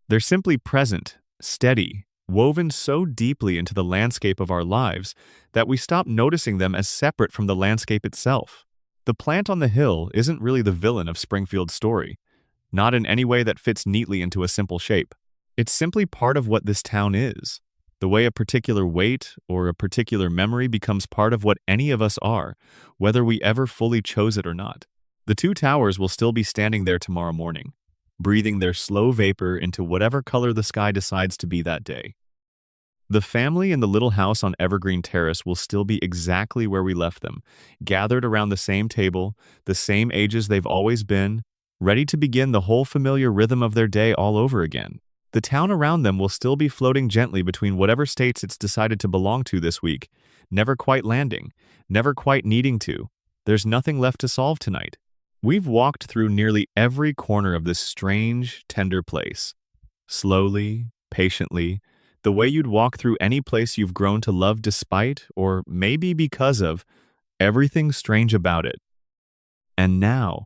They're simply present, steady, woven so deeply into the landscape of our lives that we stop noticing them as separate from the landscape itself. The plant on the hill isn't really the villain of Springfield's story, not in any way that fits neatly into a simple shape. It's simply part of what this town is, the way a particular weight or a particular memory becomes part of what any of us are, whether we ever fully chose it or not. The two towers will still be standing there tomorrow morning, breathing their slow vapor into whatever color the sky decides to be that day. The family in the little house on Evergreen Terrace will still be exactly where we left them, gathered around the same table, the same ages they've always been, ready to begin the whole familiar rhythm of their day all over again. The town around them will still be floating gently between whatever states it's decided to belong to this week, never quite landing, never quite needing to. There's nothing left to solve tonight. We've walked through nearly every corner of this strange, tender place. Slowly, patiently, the way you'd walk through any place you've grown to love despite, or maybe because of, everything strange about it. And now,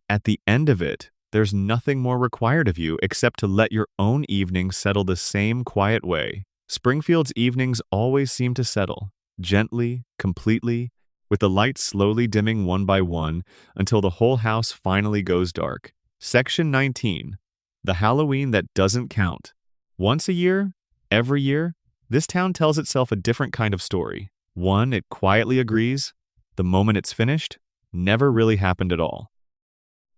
at the end of it, there's nothing more required of you except to let your own evening settle the same quiet way. Springfield's evenings always seem to settle, gently, completely, with the lights slowly dimming one by one until the whole house finally goes dark. Section 19. The Halloween that doesn't count. Once a year, every year, this town tells itself a different kind of story. One it quietly agrees, the moment it's finished, never really happened at all.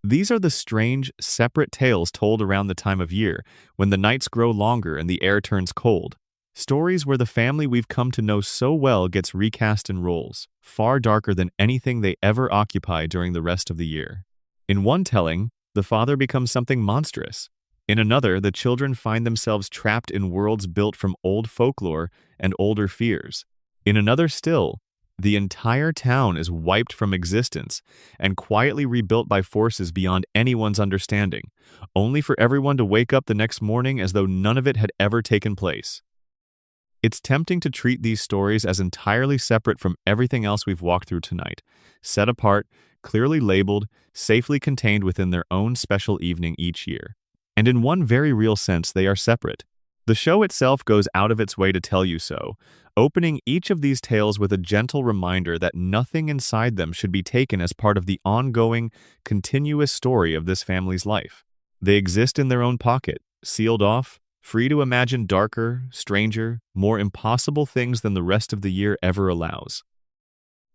These are the strange, separate tales told around the time of year, when the nights grow longer and the air turns cold. Stories where the family we've come to know so well gets recast in roles, far darker than anything they ever occupy during the rest of the year. In one telling, the father becomes something monstrous. In another, the children find themselves trapped in worlds built from old folklore and older fears. In another still, the entire town is wiped from existence and quietly rebuilt by forces beyond anyone's understanding, only for everyone to wake up the next morning as though none of it had ever taken place. It's tempting to treat these stories as entirely separate from everything else we've walked through tonight, set apart, clearly labeled, safely contained within their own special evening each year. And in one very real sense, they are separate. The show itself goes out of its way to tell you so, opening each of these tales with a gentle reminder that nothing inside them should be taken as part of the ongoing, continuous story of this family's life. They exist in their own pocket, sealed off, free to imagine darker, stranger, more impossible things than the rest of the year ever allows.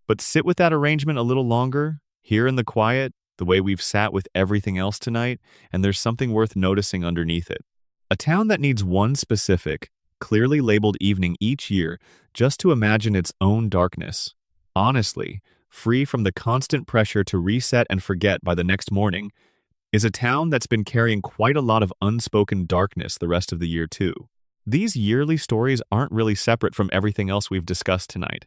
But sit with that arrangement a little longer, here in the quiet, the way we've sat with everything else tonight, and there's something worth noticing underneath it. A town that needs one specific, clearly labeled evening each year just to imagine its own darkness. Honestly, free from the constant pressure to reset and forget by the next morning, is a town that's been carrying quite a lot of unspoken darkness the rest of the year too. These yearly stories aren't really separate from everything else we've discussed tonight.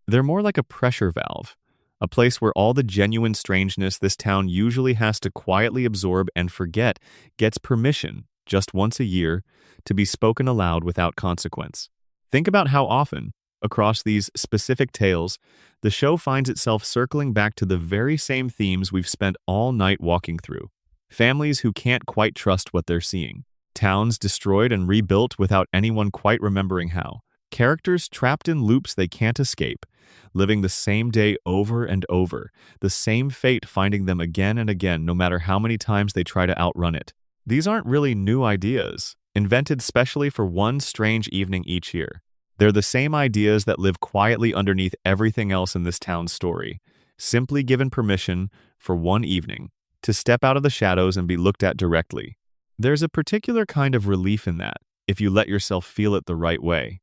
They're more like a pressure valve, a place where all the genuine strangeness this town usually has to quietly absorb and forget gets permission, just once a year, to be spoken aloud without consequence. Think about how often, across these specific tales, the show finds itself circling back to the very same themes we've spent all night walking through. Families who can't quite trust what they're seeing. Towns destroyed and rebuilt without anyone quite remembering how. Characters trapped in loops they can't escape, living the same day over and over, the same fate finding them again and again no matter how many times they try to outrun it. These aren't really new ideas, invented specially for one strange evening each year. They're the same ideas that live quietly underneath everything else in this town's story, simply given permission for one evening to step out of the shadows and be looked at directly. There's a particular kind of relief in that, if you let yourself feel it the right way.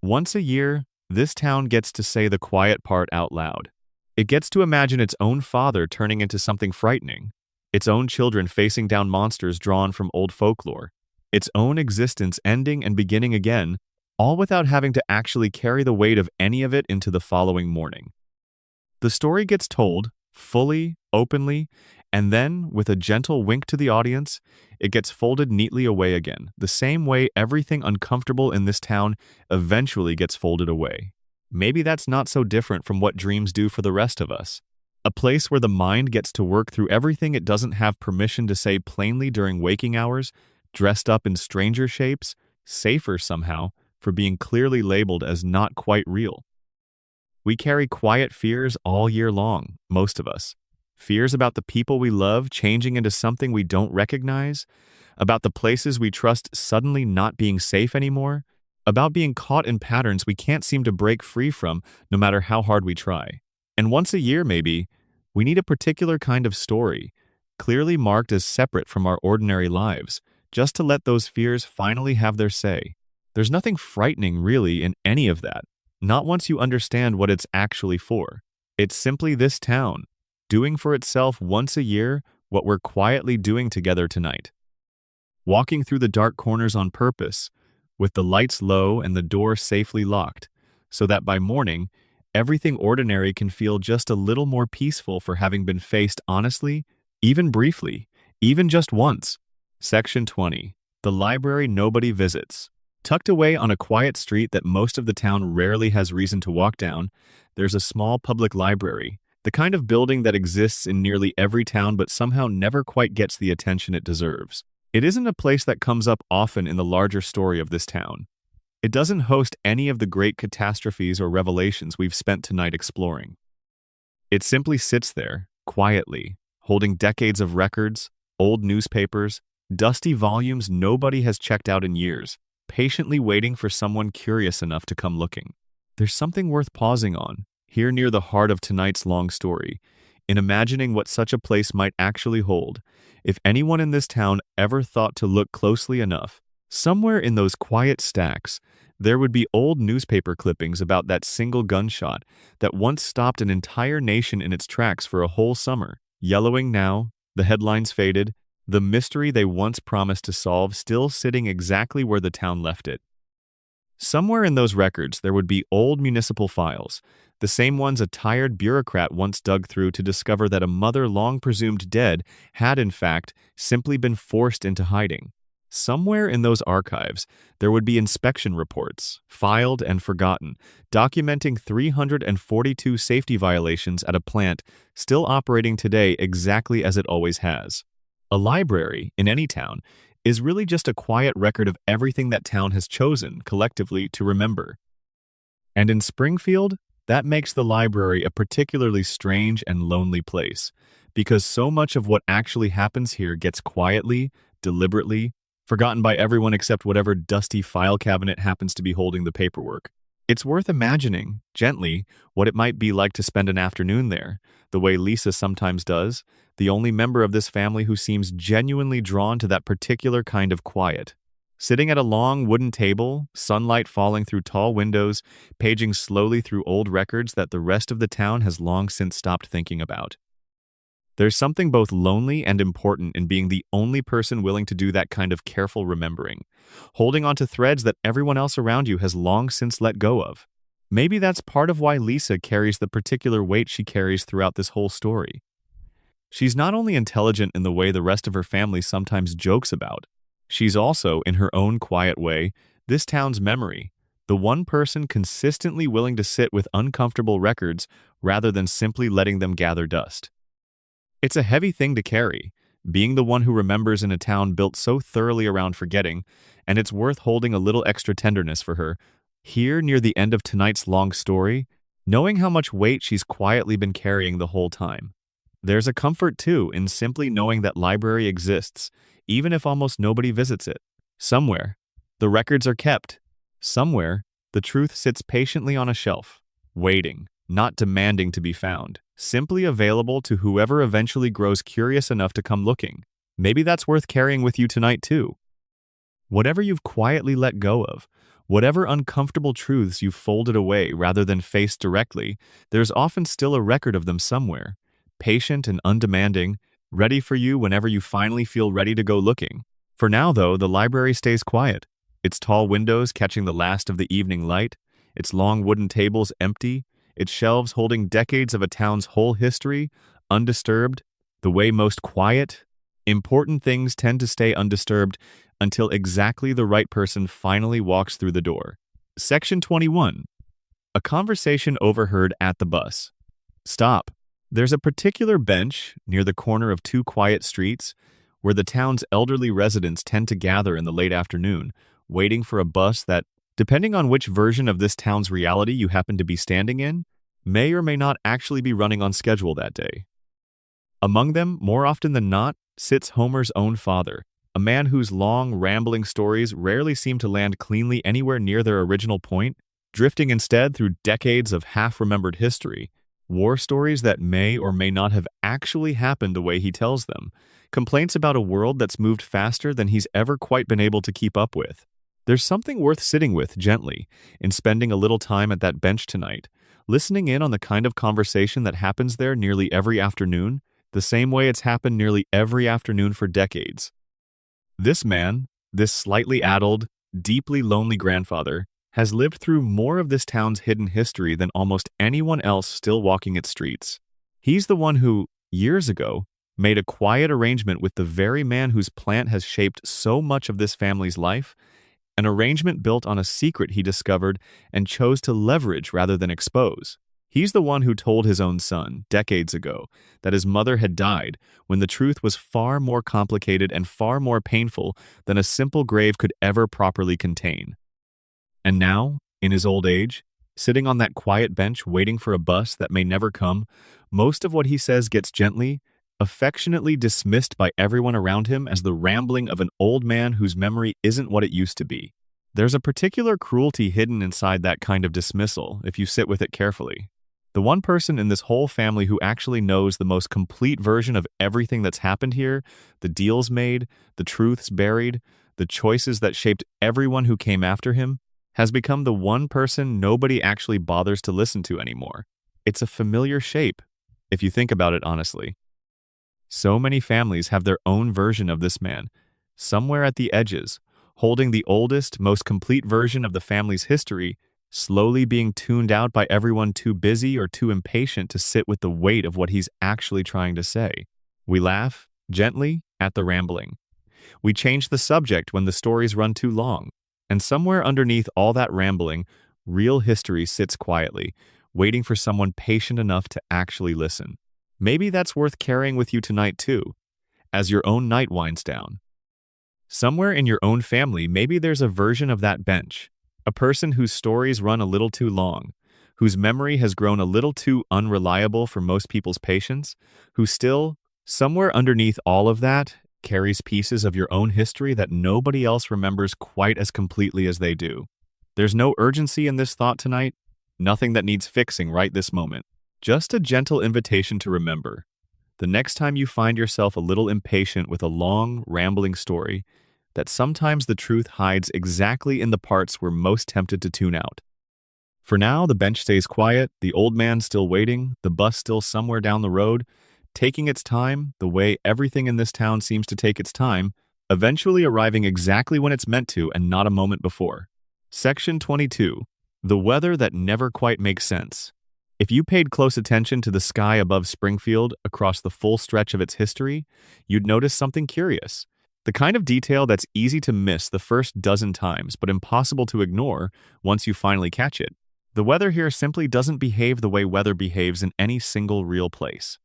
Once a year, this town gets to say the quiet part out loud. It gets to imagine its own father turning into something frightening, its own children facing down monsters drawn from old folklore, its own existence ending and beginning again, all without having to actually carry the weight of any of it into the following morning. The story gets told, fully, openly, and then, with a gentle wink to the audience, it gets folded neatly away again, the same way everything uncomfortable in this town eventually gets folded away. Maybe that's not so different from what dreams do for the rest of us. A place where the mind gets to work through everything it doesn't have permission to say plainly during waking hours, dressed up in stranger shapes, safer somehow, for being clearly labeled as not quite real. We carry quiet fears all year long, most of us. Fears about the people we love changing into something we don't recognize, about the places we trust suddenly not being safe anymore, about being caught in patterns we can't seem to break free from no matter how hard we try. And once a year, maybe, we need a particular kind of story, clearly marked as separate from our ordinary lives, just to let those fears finally have their say. There's nothing frightening, really, in any of that, not once you understand what it's actually for. It's simply this town, doing for itself once a year what we're quietly doing together tonight. Walking through the dark corners on purpose, with the lights low and the door safely locked, so that by morning, everything ordinary can feel just a little more peaceful for having been faced honestly, even briefly, even just once. Section 20. The library nobody visits. Tucked away on a quiet street that most of the town rarely has reason to walk down, there's a small public library, the kind of building that exists in nearly every town but somehow never quite gets the attention it deserves. It isn't a place that comes up often in the larger story of this town. It doesn't host any of the great catastrophes or revelations we've spent tonight exploring. It simply sits there, quietly, holding decades of records, old newspapers, dusty volumes nobody has checked out in years, patiently waiting for someone curious enough to come looking. There's something worth pausing on, here near the heart of tonight's long story, in imagining what such a place might actually hold, if anyone in this town ever thought to look closely enough. Somewhere in those quiet stacks, there would be old newspaper clippings about that single gunshot that once stopped an entire nation in its tracks for a whole summer. Yellowing now, the headlines faded, the mystery they once promised to solve still sitting exactly where the town left it. Somewhere in those records there would be old municipal files, the same ones a tired bureaucrat once dug through to discover that a mother long presumed dead had in fact simply been forced into hiding. Somewhere in those archives, there would be inspection reports, filed and forgotten, documenting 342 safety violations at a plant still operating today exactly as it always has. A library, in any town, is really just a quiet record of everything that town has chosen, collectively, to remember. And in Springfield, that makes the library a particularly strange and lonely place, because so much of what actually happens here gets quietly, deliberately, forgotten by everyone except whatever dusty file cabinet happens to be holding the paperwork. It's worth imagining, gently, what it might be like to spend an afternoon there, the way Lisa sometimes does, the only member of this family who seems genuinely drawn to that particular kind of quiet. Sitting at a long wooden table, sunlight falling through tall windows, paging slowly through old records that the rest of the town has long since stopped thinking about. There's something both lonely and important in being the only person willing to do that kind of careful remembering, holding on to threads that everyone else around you has long since let go of. Maybe that's part of why Lisa carries the particular weight she carries throughout this whole story. She's not only intelligent in the way the rest of her family sometimes jokes about, she's also, in her own quiet way, this town's memory, the one person consistently willing to sit with uncomfortable records rather than simply letting them gather dust. It's a heavy thing to carry, being the one who remembers in a town built so thoroughly around forgetting, and it's worth holding a little extra tenderness for her, here near the end of tonight's long story, knowing how much weight she's quietly been carrying the whole time. There's a comfort, too, in simply knowing that library exists, even if almost nobody visits it. Somewhere, the records are kept. Somewhere, the truth sits patiently on a shelf, waiting, not demanding to be found, simply available to whoever eventually grows curious enough to come looking. Maybe that's worth carrying with you tonight, too. Whatever you've quietly let go of, whatever uncomfortable truths you've folded away rather than faced directly, there's often still a record of them somewhere, patient and undemanding, ready for you whenever you finally feel ready to go looking. For now, though, the library stays quiet, its tall windows catching the last of the evening light, its long wooden tables empty, its shelves holding decades of a town's whole history, undisturbed, the way most quiet, important things tend to stay undisturbed until exactly the right person finally walks through the door. Section 21. A conversation overheard at the bus. Stop. There's a particular bench near the corner of two quiet streets where the town's elderly residents tend to gather in the late afternoon, waiting for a bus that, depending on which version of this town's reality you happen to be standing in, may or may not actually be running on schedule that day. Among them, more often than not, sits Homer's own father, a man whose long, rambling stories rarely seem to land cleanly anywhere near their original point, drifting instead through decades of half-remembered history, war stories that may or may not have actually happened the way he tells them, complaints about a world that's moved faster than he's ever quite been able to keep up with. There's something worth sitting with gently in spending a little time at that bench tonight, listening in on the kind of conversation that happens there nearly every afternoon, the same way it's happened nearly every afternoon for decades. This man, this slightly addled, deeply lonely grandfather, has lived through more of this town's hidden history than almost anyone else still walking its streets. He's the one who, years ago, made a quiet arrangement with the very man whose plant has shaped so much of this family's life, an arrangement built on a secret he discovered and chose to leverage rather than expose. He's the one who told his own son, decades ago, that his mother had died when the truth was far more complicated and far more painful than a simple grave could ever properly contain. And now, in his old age, sitting on that quiet bench waiting for a bus that may never come, most of what he says gets gently, affectionately dismissed by everyone around him as the rambling of an old man whose memory isn't what it used to be. There's a particular cruelty hidden inside that kind of dismissal if you sit with it carefully. The one person in this whole family who actually knows the most complete version of everything that's happened here, the deals made, the truths buried, the choices that shaped everyone who came after him, has become the one person nobody actually bothers to listen to anymore. It's a familiar shape, if you think about it honestly. So many families have their own version of this man, somewhere at the edges, holding the oldest, most complete version of the family's history, slowly being tuned out by everyone too busy or too impatient to sit with the weight of what he's actually trying to say. We laugh, gently, at the rambling. We change the subject when the stories run too long. And somewhere underneath all that rambling, real history sits quietly, waiting for someone patient enough to actually listen. Maybe that's worth carrying with you tonight too, as your own night winds down. Somewhere in your own family, maybe there's a version of that bench, a person whose stories run a little too long, whose memory has grown a little too unreliable for most people's patience, who still, somewhere underneath all of that, carries pieces of your own history that nobody else remembers quite as completely as they do. There's no urgency in this thought tonight, nothing that needs fixing right this moment. Just a gentle invitation to remember. The next time you find yourself a little impatient with a long, rambling story, that sometimes the truth hides exactly in the parts we're most tempted to tune out. For now, the bench stays quiet, the old man still waiting, the bus still somewhere down the road, taking its time, the way everything in this town seems to take its time, eventually arriving exactly when it's meant to and not a moment before. Section 22. The weather that never quite makes sense. If you paid close attention to the sky above Springfield across the full stretch of its history, you'd notice something curious. The kind of detail that's easy to miss the first dozen times, but impossible to ignore once you finally catch it. The weather here simply doesn't behave the way weather behaves in any single real place.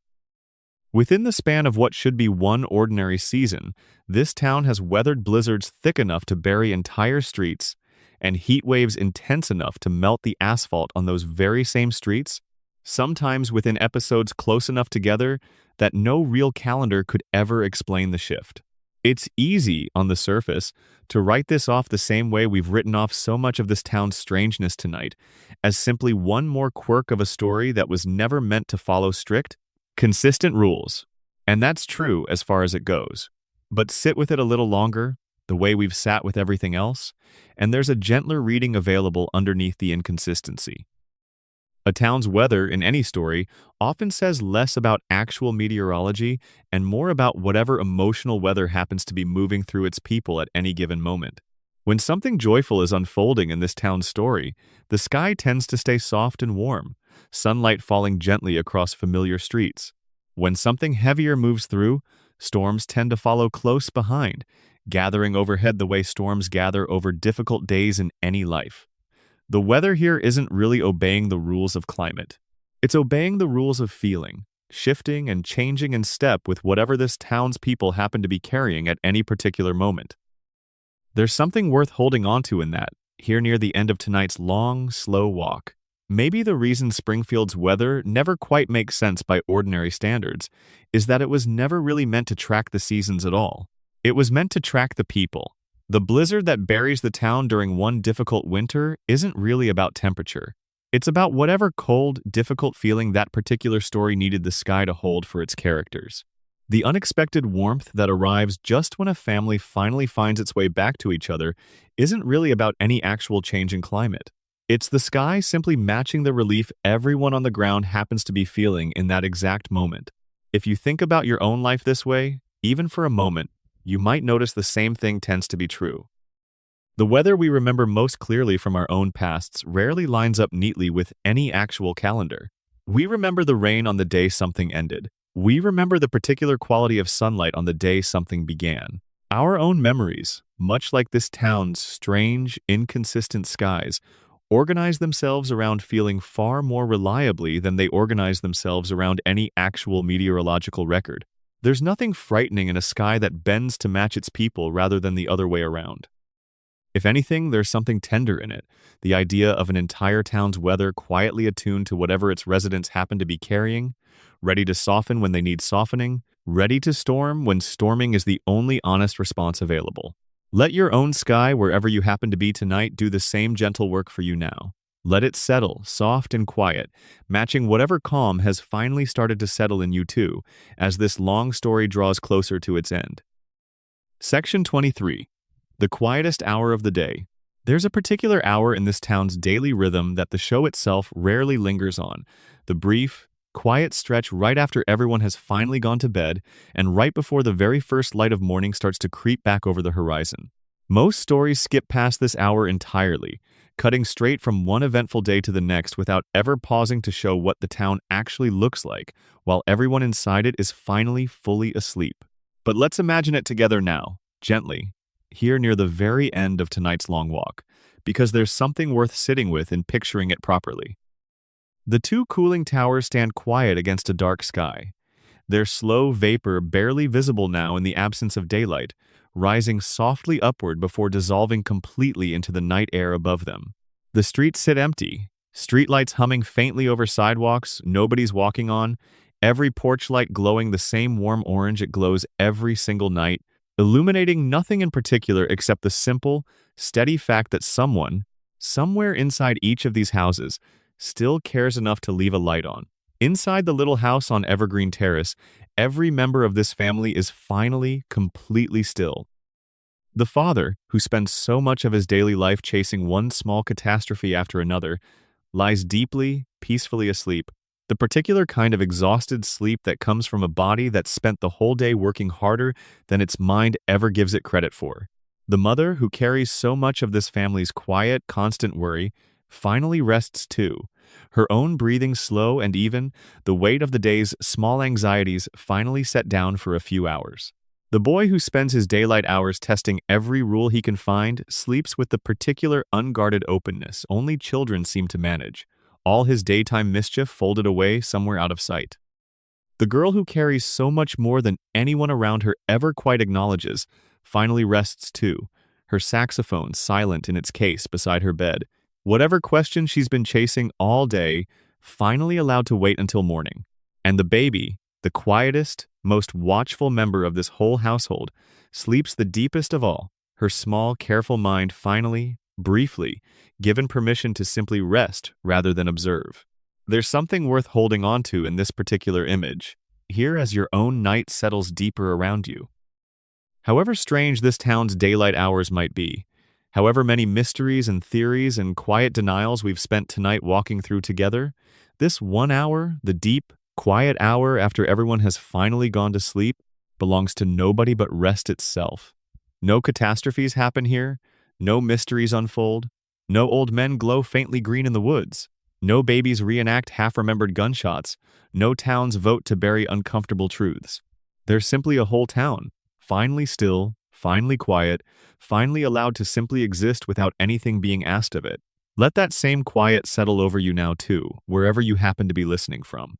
Within the span of what should be one ordinary season, this town has weathered blizzards thick enough to bury entire streets and heat waves intense enough to melt the asphalt on those very same streets, sometimes within episodes close enough together that no real calendar could ever explain the shift. It's easy, on the surface, to write this off the same way we've written off so much of this town's strangeness tonight, as simply one more quirk of a story that was never meant to follow strict, consistent rules. And that's true as far as it goes. But sit with it a little longer, the way we've sat with everything else, and there's a gentler reading available underneath the inconsistency. A town's weather in any story often says less about actual meteorology and more about whatever emotional weather happens to be moving through its people at any given moment. When something joyful is unfolding in this town's story, the sky tends to stay soft and warm, sunlight falling gently across familiar streets. When something heavier moves through, storms tend to follow close behind, gathering overhead the way storms gather over difficult days in any life. The weather here isn't really obeying the rules of climate. It's obeying the rules of feeling, shifting and changing in step with whatever this town's people happen to be carrying at any particular moment. There's something worth holding onto in that, here near the end of tonight's long, slow walk. Maybe the reason Springfield's weather never quite makes sense by ordinary standards is that it was never really meant to track the seasons at all. It was meant to track the people. The blizzard that buries the town during one difficult winter isn't really about temperature. It's about whatever cold, difficult feeling that particular story needed the sky to hold for its characters. The unexpected warmth that arrives just when a family finally finds its way back to each other isn't really about any actual change in climate. It's the sky simply matching the relief everyone on the ground happens to be feeling in that exact moment. If you think about your own life this way, even for a moment, you might notice the same thing tends to be true. The weather we remember most clearly from our own pasts rarely lines up neatly with any actual calendar. We remember the rain on the day something ended. We remember the particular quality of sunlight on the day something began. Our own memories, much like this town's strange, inconsistent skies, organize themselves around feeling far more reliably than they organize themselves around any actual meteorological record. There's nothing frightening in a sky that bends to match its people rather than the other way around. If anything, there's something tender in it. The idea of an entire town's weather quietly attuned to whatever its residents happen to be carrying, ready to soften when they need softening, ready to storm when storming is the only honest response available. Let your own sky, wherever you happen to be tonight, do the same gentle work for you now. Let it settle, soft and quiet, matching whatever calm has finally started to settle in you too, as this long story draws closer to its end. Section 23. The quietest hour of the day. There's a particular hour in this town's daily rhythm that the show itself rarely lingers on. The brief, quiet stretch right after everyone has finally gone to bed and right before the very first light of morning starts to creep back over the horizon. Most stories skip past this hour entirely, cutting straight from one eventful day to the next without ever pausing to show what the town actually looks like, while everyone inside it is finally fully asleep. But let's imagine it together now, gently, here near the very end of tonight's long walk, because there's something worth sitting with and picturing it properly. The two cooling towers stand quiet against a dark sky, their slow vapor barely visible now in the absence of daylight, rising softly upward before dissolving completely into the night air above them. The streets sit empty, streetlights humming faintly over sidewalks nobody's walking on, every porch light glowing the same warm orange it glows every single night, illuminating nothing in particular except the simple, steady fact that someone, somewhere inside each of these houses, still cares enough to leave a light on. Inside the little house on Evergreen Terrace, every member of this family is finally completely still. The father, who spends so much of his daily life chasing one small catastrophe after another, lies deeply, peacefully asleep, the particular kind of exhausted sleep that comes from a body that's spent the whole day working harder than its mind ever gives it credit for. The mother, who carries so much of this family's quiet, constant worry, finally rests too, her own breathing slow and even, the weight of the day's small anxieties finally set down for a few hours. The boy who spends his daylight hours testing every rule he can find sleeps with the particular unguarded openness only children seem to manage, all his daytime mischief folded away somewhere out of sight. The girl who carries so much more than anyone around her ever quite acknowledges finally rests too, her saxophone silent in its case beside her bed, whatever question she's been chasing all day, finally allowed to wait until morning. And the baby, the quietest, most watchful member of this whole household, sleeps the deepest of all, her small, careful mind finally, briefly, given permission to simply rest rather than observe. There's something worth holding on to in this particular image, here as your own night settles deeper around you. However strange this town's daylight hours might be, however many mysteries and theories and quiet denials we've spent tonight walking through together, this 1 hour, the deep, quiet hour after everyone has finally gone to sleep, belongs to nobody but rest itself. No catastrophes happen here, no mysteries unfold, no old men glow faintly green in the woods, no babies reenact half-remembered gunshots, no towns vote to bury uncomfortable truths. There's simply a whole town, finally still, finally quiet, finally allowed to simply exist without anything being asked of it. Let that same quiet settle over you now too, wherever you happen to be listening from.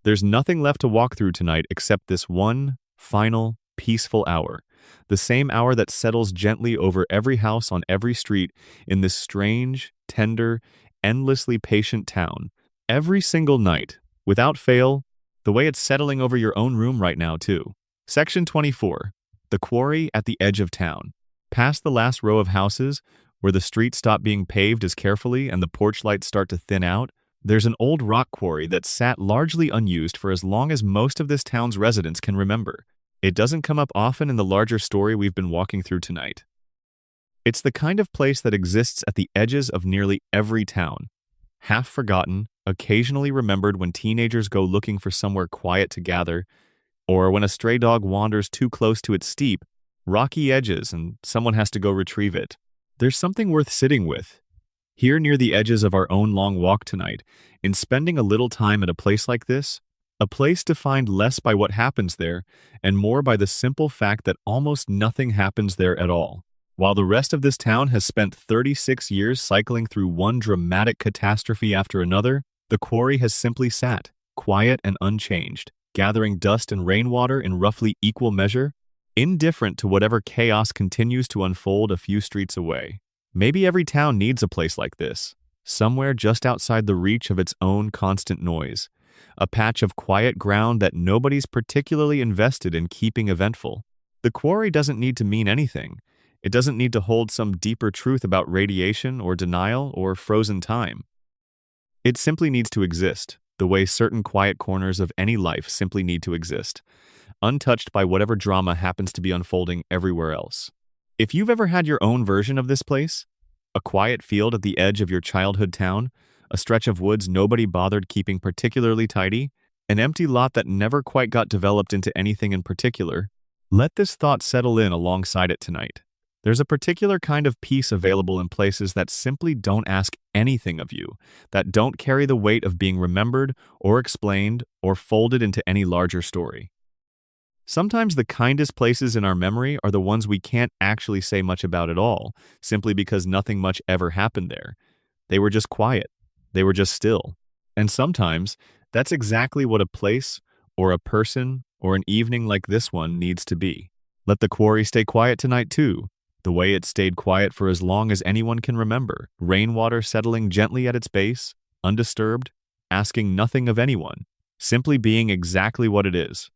There's nothing left to walk through tonight except this one, final, peaceful hour. The same hour that settles gently over every house on every street in this strange, tender, endlessly patient town. Every single night, without fail, the way it's settling over your own room right now too. Section 24. The quarry at the edge of town. Past the last row of houses, where the streets stop being paved as carefully and the porch lights start to thin out, there's an old rock quarry that sat largely unused for as long as most of this town's residents can remember. It doesn't come up often in the larger story we've been walking through tonight. It's the kind of place that exists at the edges of nearly every town. Half forgotten, occasionally remembered when teenagers go looking for somewhere quiet to gather, or when a stray dog wanders too close to its steep, rocky edges and someone has to go retrieve it. There's something worth sitting with, here near the edges of our own long walk tonight, in spending a little time at a place like this, a place defined less by what happens there and more by the simple fact that almost nothing happens there at all. While the rest of this town has spent 36 years cycling through one dramatic catastrophe after another, the quarry has simply sat, quiet and unchanged, gathering dust and rainwater in roughly equal measure, indifferent to whatever chaos continues to unfold a few streets away. Maybe every town needs a place like this, somewhere just outside the reach of its own constant noise, a patch of quiet ground that nobody's particularly invested in keeping eventful. The quarry doesn't need to mean anything. It doesn't need to hold some deeper truth about radiation or denial or frozen time. It simply needs to exist, the way certain quiet corners of any life simply need to exist, untouched by whatever drama happens to be unfolding everywhere else. If you've ever had your own version of this place, a quiet field at the edge of your childhood town, a stretch of woods nobody bothered keeping particularly tidy, an empty lot that never quite got developed into anything in particular, let this thought settle in alongside it tonight. There's a particular kind of peace available in places that simply don't ask anything of you, that don't carry the weight of being remembered or explained or folded into any larger story. Sometimes the kindest places in our memory are the ones we can't actually say much about at all, simply because nothing much ever happened there. They were just quiet. They were just still. And sometimes that's exactly what a place or a person or an evening like this one needs to be. Let the quarry stay quiet tonight too, the way it stayed quiet for as long as anyone can remember, rainwater settling gently at its base, undisturbed, asking nothing of anyone, simply being exactly what it is.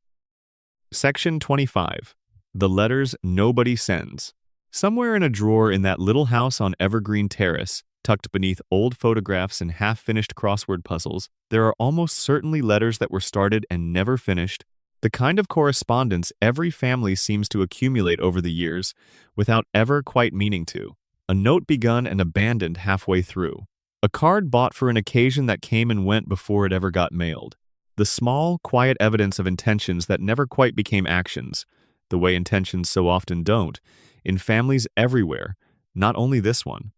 Section 25. The letters nobody sends. Somewhere in a drawer in that little house on Evergreen Terrace, tucked beneath old photographs and half-finished crossword puzzles, there are almost certainly letters that were started and never finished, the kind of correspondence every family seems to accumulate over the years without ever quite meaning to. A note begun and abandoned halfway through. A card bought for an occasion that came and went before it ever got mailed. The small, quiet evidence of intentions that never quite became actions, the way intentions so often don't, in families everywhere, not only this one.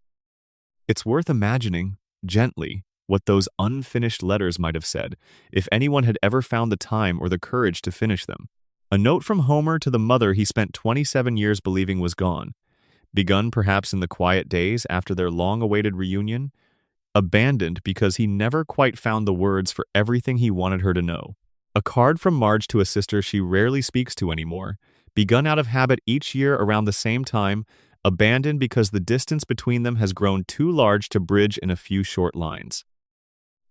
It's worth imagining, gently, what those unfinished letters might have said, if anyone had ever found the time or the courage to finish them. A note from Homer to the mother he spent 27 years believing was gone, begun perhaps in the quiet days after their long-awaited reunion, abandoned because he never quite found the words for everything he wanted her to know. A card from Marge to a sister she rarely speaks to anymore, begun out of habit each year around the same time, abandoned because the distance between them has grown too large to bridge in a few short lines.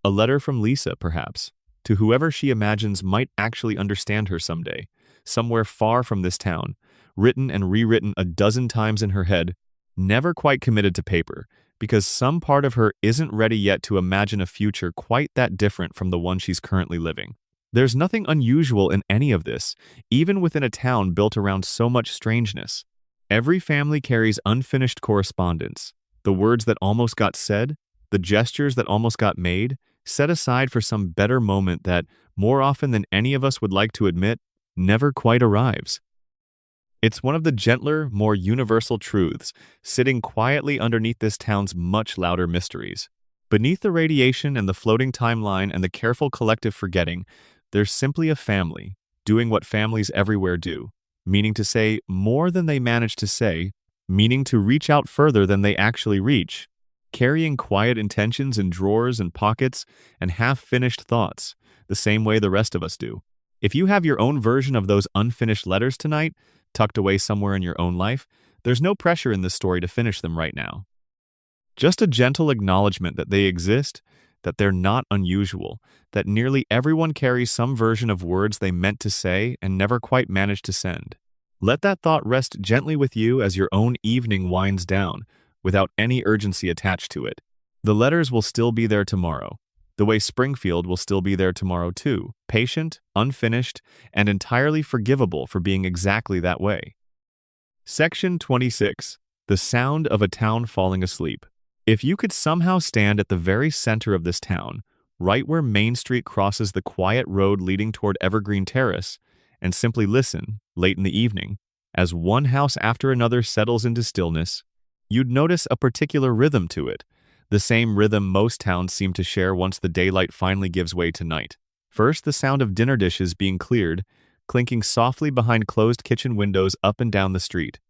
A letter from Lisa, perhaps, to whoever she imagines might actually understand her someday, somewhere far from this town, written and rewritten a dozen times in her head, never quite committed to paper, because some part of her isn't ready yet to imagine a future quite that different from the one she's currently living. There's nothing unusual in any of this, even within a town built around so much strangeness. Every family carries unfinished correspondence, the words that almost got said, the gestures that almost got made, set aside for some better moment that, more often than any of us would like to admit, never quite arrives. It's one of the gentler, more universal truths, sitting quietly underneath this town's much louder mysteries. Beneath the radiation and the floating timeline and the careful collective forgetting, there's simply a family, doing what families everywhere do, meaning to say more than they manage to say, meaning to reach out further than they actually reach, carrying quiet intentions in drawers and pockets and half-finished thoughts, the same way the rest of us do. If you have your own version of those unfinished letters tonight, tucked away somewhere in your own life, there's no pressure in this story to finish them right now. Just a gentle acknowledgement that they exist, that they're not unusual, that nearly everyone carries some version of words they meant to say and never quite managed to send. Let that thought rest gently with you as your own evening winds down, without any urgency attached to it. The letters will still be there tomorrow, the way Springfield will still be there tomorrow too, patient, unfinished, and entirely forgivable for being exactly that way. Section 26. The sound of a town falling asleep. If you could somehow stand at the very center of this town, right where Main Street crosses the quiet road leading toward Evergreen Terrace, and simply listen, late in the evening, as one house after another settles into stillness, you'd notice a particular rhythm to it, the same rhythm most towns seem to share once the daylight finally gives way to night. First, the sound of dinner dishes being cleared, clinking softly behind closed kitchen windows up and down the street.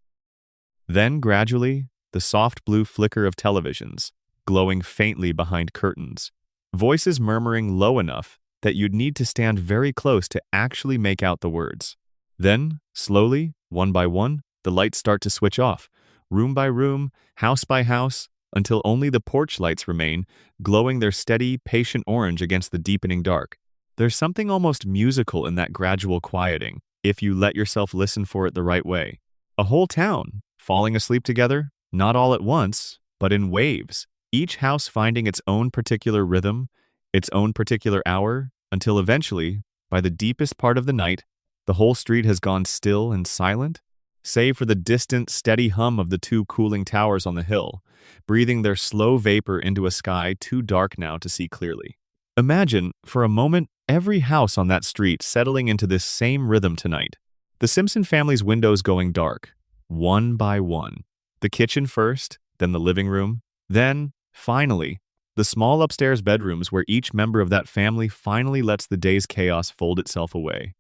Then, gradually, the soft blue flicker of televisions, glowing faintly behind curtains, voices murmuring low enough that you'd need to stand very close to actually make out the words. Then, slowly, one by one, the lights start to switch off, room by room, house by house, until only the porch lights remain, glowing their steady, patient orange against the deepening dark. There's something almost musical in that gradual quieting, if you let yourself listen for it the right way. A whole town, falling asleep together, not all at once, but in waves, each house finding its own particular rhythm, its own particular hour, until eventually, by the deepest part of the night, the whole street has gone still and silent, save for the distant, steady hum of the two cooling towers on the hill, breathing their slow vapor into a sky too dark now to see clearly. Imagine, for a moment, every house on that street settling into this same rhythm tonight. The Simpson family's windows going dark, one by one. The kitchen first, then the living room, then, finally, the small upstairs bedrooms where each member of that family finally lets the day's chaos fold itself away.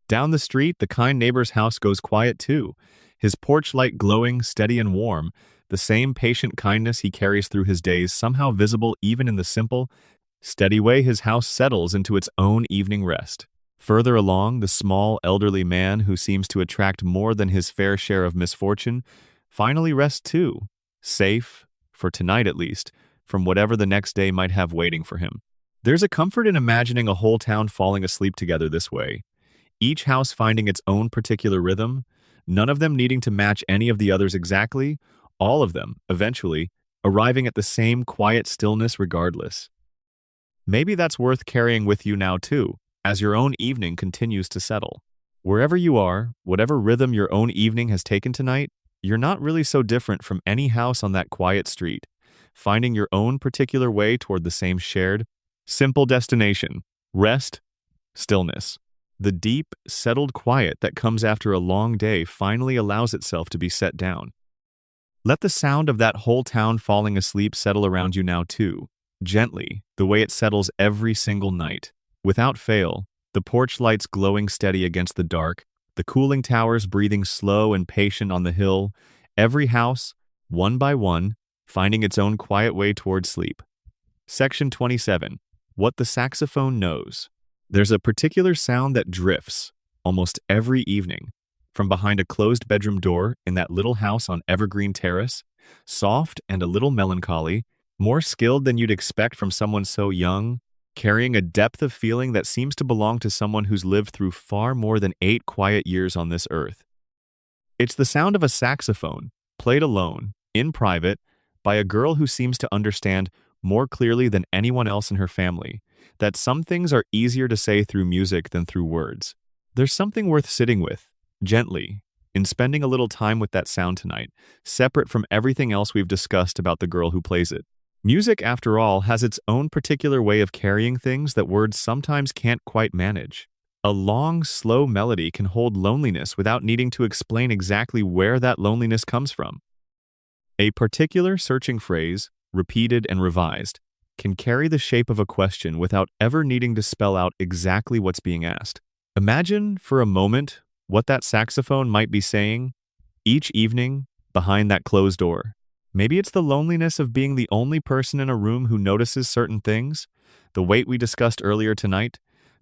Down the street, the kind neighbor's house goes quiet too, his porch light glowing, steady and warm, the same patient kindness he carries through his days somehow visible even in the simple, steady way his house settles into its own evening rest. Further along, the small, elderly man who seems to attract more than his fair share of misfortune finally rests too, safe, for tonight at least, from whatever the next day might have waiting for him. There's a comfort in imagining a whole town falling asleep together this way, each house finding its own particular rhythm, none of them needing to match any of the others exactly, all of them, eventually, arriving at the same quiet stillness regardless. Maybe that's worth carrying with you now too, as your own evening continues to settle. Wherever you are, whatever rhythm your own evening has taken tonight, you're not really so different from any house on that quiet street, finding your own particular way toward the same shared, simple destination: rest, stillness. The deep, settled quiet that comes after a long day finally allows itself to be set down. Let the sound of that whole town falling asleep settle around you now too, gently, the way it settles every single night. Without fail, the porch lights glowing steady against the dark, the cooling towers breathing slow and patient on the hill, every house, one by one, finding its own quiet way toward sleep. Section 27. What the saxophone knows. There's a particular sound that drifts, almost every evening, from behind a closed bedroom door in that little house on Evergreen Terrace, soft and a little melancholy, more skilled than you'd expect from someone so young, carrying a depth of feeling that seems to belong to someone who's lived through far more than 8 quiet years on this earth. It's the sound of a saxophone, played alone, in private, by a girl who seems to understand more clearly than anyone else in her family that some things are easier to say through music than through words. There's something worth sitting with, gently, in spending a little time with that sound tonight, separate from everything else we've discussed about the girl who plays it. Music, after all, has its own particular way of carrying things that words sometimes can't quite manage. A long, slow melody can hold loneliness without needing to explain exactly where that loneliness comes from. A particular searching phrase, repeated and revised, can carry the shape of a question without ever needing to spell out exactly what's being asked. Imagine, for a moment, what that saxophone might be saying each evening behind that closed door. Maybe it's the loneliness of being the only person in a room who notices certain things, the weight we discussed earlier tonight,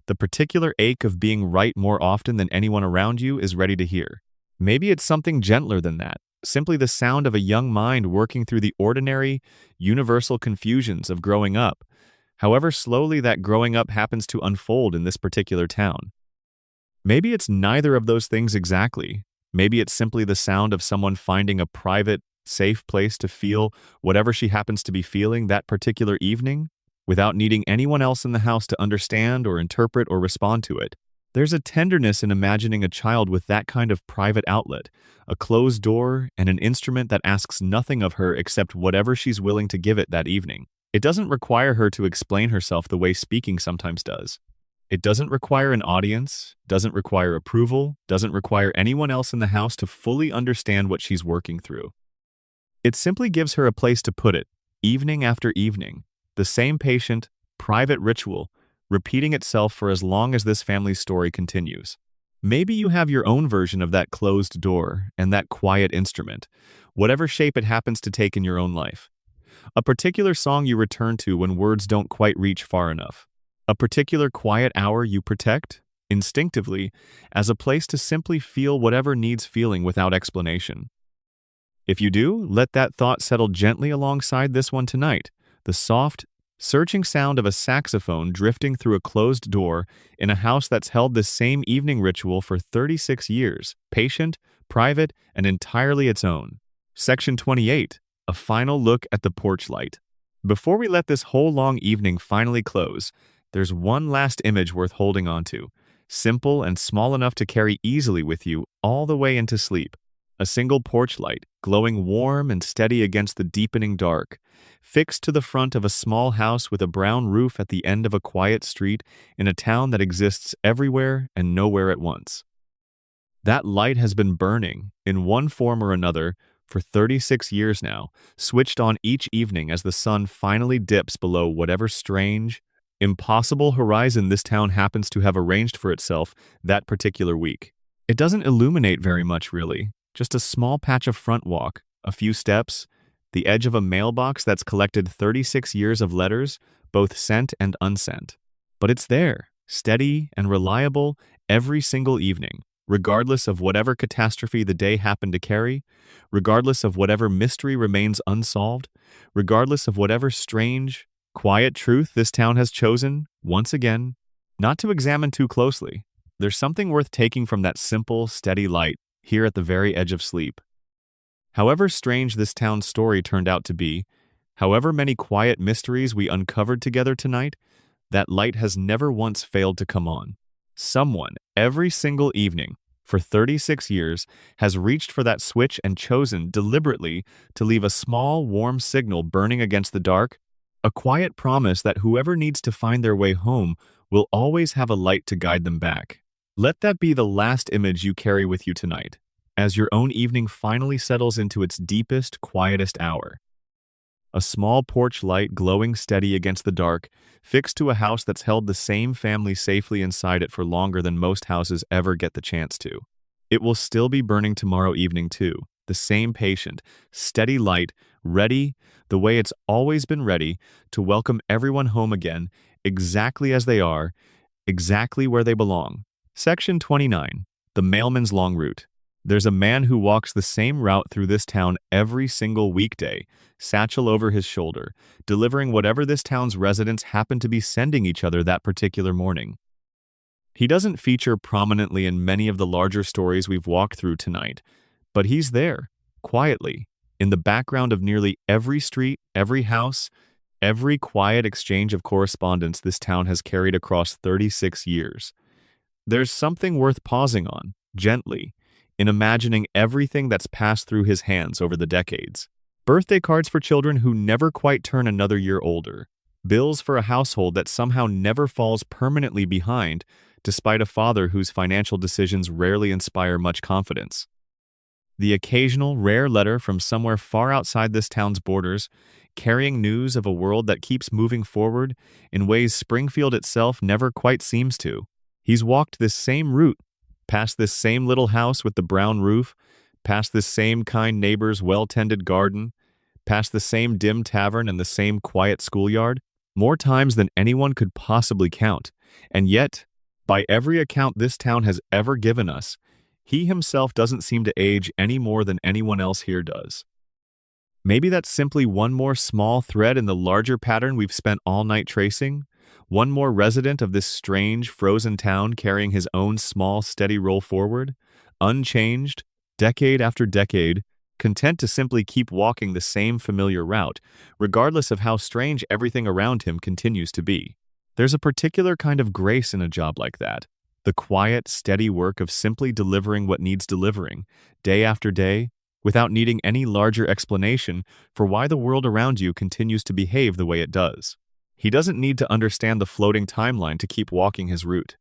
the particular ache of being right more often than anyone around you is ready to hear. Maybe it's something gentler than that, simply the sound of a young mind working through the ordinary, universal confusions of growing up, however slowly that growing up happens to unfold in this particular town. Maybe it's neither of those things exactly. Maybe it's simply the sound of someone finding a private, safe place to feel whatever she happens to be feeling that particular evening, without needing anyone else in the house to understand or interpret or respond to it. There's a tenderness in imagining a child with that kind of private outlet, a closed door, and an instrument that asks nothing of her except whatever she's willing to give it that evening. It doesn't require her to explain herself the way speaking sometimes does. It doesn't require an audience, doesn't require approval, doesn't require anyone else in the house to fully understand what she's working through. It simply gives her a place to put it, evening after evening, the same patient, private ritual, repeating itself for as long as this family's story continues. Maybe you have your own version of that closed door and that quiet instrument, whatever shape it happens to take in your own life. A particular song you return to when words don't quite reach far enough. A particular quiet hour you protect, instinctively, as a place to simply feel whatever needs feeling without explanation. If you do, let that thought settle gently alongside this one tonight. The soft, searching sound of a saxophone drifting through a closed door in a house that's held this same evening ritual for 36 years, patient, private, and entirely its own. Section 28. A final look at the porch light. Before we let this whole long evening finally close, there's one last image worth holding on to. Simple and small enough to carry easily with you all the way into sleep. A single porch light, glowing warm and steady against the deepening dark, fixed to the front of a small house with a brown roof at the end of a quiet street in a town that exists everywhere and nowhere at once. That light has been burning, in one form or another, for 36 years now, switched on each evening as the sun finally dips below whatever strange, impossible horizon this town happens to have arranged for itself that particular week. It doesn't illuminate very much, really. Just a small patch of front walk, a few steps, the edge of a mailbox that's collected 36 years of letters, both sent and unsent. But it's there, steady and reliable every single evening, regardless of whatever catastrophe the day happened to carry, regardless of whatever mystery remains unsolved, regardless of whatever strange, quiet truth this town has chosen, once again, not to examine too closely. There's something worth taking from that simple, steady light here at the very edge of sleep. However strange this town's story turned out to be, however many quiet mysteries we uncovered together tonight, that light has never once failed to come on. Someone, every single evening, for 36 years, has reached for that switch and chosen deliberately to leave a small, warm signal burning against the dark, a quiet promise that whoever needs to find their way home will always have a light to guide them back. Let that be the last image you carry with you tonight, as your own evening finally settles into its deepest, quietest hour. A small porch light glowing steady against the dark, fixed to a house that's held the same family safely inside it for longer than most houses ever get the chance to. It will still be burning tomorrow evening too, the same patient, steady light, ready, the way it's always been ready, to welcome everyone home again, exactly as they are, exactly where they belong. Section 29. The Mailman's Long Route. There's a man who walks the same route through this town every single weekday, satchel over his shoulder, delivering whatever this town's residents happen to be sending each other that particular morning. He doesn't feature prominently in many of the larger stories we've walked through tonight, but he's there, quietly, in the background of nearly every street, every house, every quiet exchange of correspondence this town has carried across 36 years. There's something worth pausing on, gently, in imagining everything that's passed through his hands over the decades. Birthday cards for children who never quite turn another year older. Bills for a household that somehow never falls permanently behind, despite a father whose financial decisions rarely inspire much confidence. The occasional, rare letter from somewhere far outside this town's borders, carrying news of a world that keeps moving forward in ways Springfield itself never quite seems to. He's walked this same route, past this same little house with the brown roof, past this same kind neighbor's well-tended garden, past the same dim tavern and the same quiet schoolyard, more times than anyone could possibly count. And yet, by every account this town has ever given us, he himself doesn't seem to age any more than anyone else here does. Maybe that's simply one more small thread in the larger pattern we've spent all night tracing, one more resident of this strange, frozen town carrying his own small, steady roll forward, unchanged, decade after decade, content to simply keep walking the same familiar route, regardless of how strange everything around him continues to be. There's a particular kind of grace in a job like that, the quiet, steady work of simply delivering what needs delivering, day after day, without needing any larger explanation for why the world around you continues to behave the way it does. He doesn't need to understand the floating timeline to keep walking his route.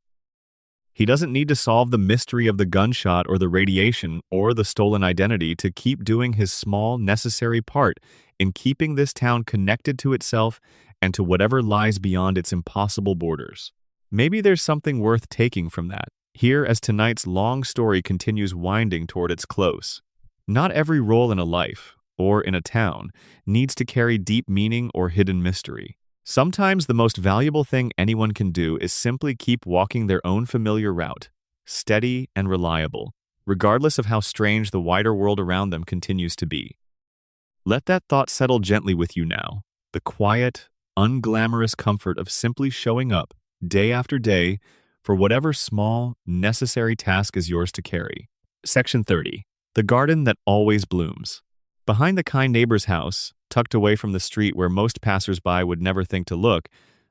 He doesn't need to solve the mystery of the gunshot or the radiation or the stolen identity to keep doing his small, necessary part in keeping this town connected to itself and to whatever lies beyond its impossible borders. Maybe there's something worth taking from that, here as tonight's long story continues winding toward its close. Not every role in a life, or in a town, needs to carry deep meaning or hidden mystery. Sometimes the most valuable thing anyone can do is simply keep walking their own familiar route, steady and reliable, regardless of how strange the wider world around them continues to be. Let that thought settle gently with you now. The quiet, unglamorous comfort of simply showing up, day after day, for whatever small, necessary task is yours to carry. Section 30. The garden that always blooms. Behind the kind neighbor's house, tucked away from the street where most passers-by would never think to look,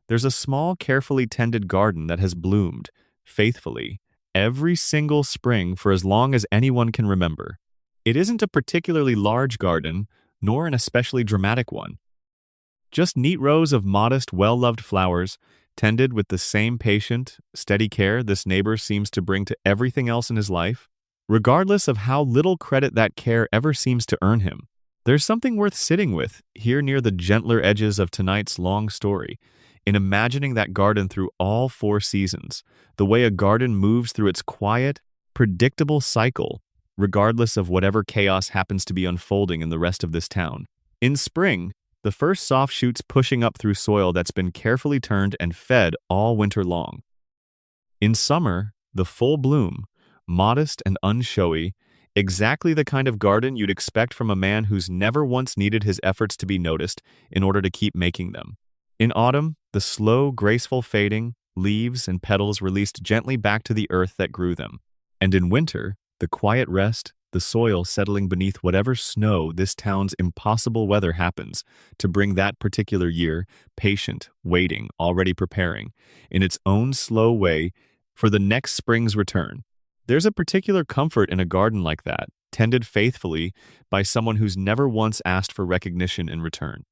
there's a small, carefully tended garden that has bloomed, faithfully, every single spring for as long as anyone can remember. It isn't a particularly large garden, nor an especially dramatic one. Just neat rows of modest, well-loved flowers, tended with the same patient, steady care this neighbor seems to bring to everything else in his life. Regardless of how little credit that care ever seems to earn him, there's something worth sitting with here near the gentler edges of tonight's long story, in imagining that garden through all 4 seasons, the way a garden moves through its quiet, predictable cycle, regardless of whatever chaos happens to be unfolding in the rest of this town. In spring, the first soft shoots pushing up through soil that's been carefully turned and fed all winter long. In summer, the full bloom, modest and unshowy, exactly the kind of garden you'd expect from a man who's never once needed his efforts to be noticed in order to keep making them. In autumn, the slow, graceful fading, leaves and petals released gently back to the earth that grew them. And in winter, the quiet rest, the soil settling beneath whatever snow this town's impossible weather happens to bring that particular year, patient, waiting, already preparing, in its own slow way, for the next spring's return. There's a particular comfort in a garden like that, tended faithfully by someone who's never once asked for recognition in return.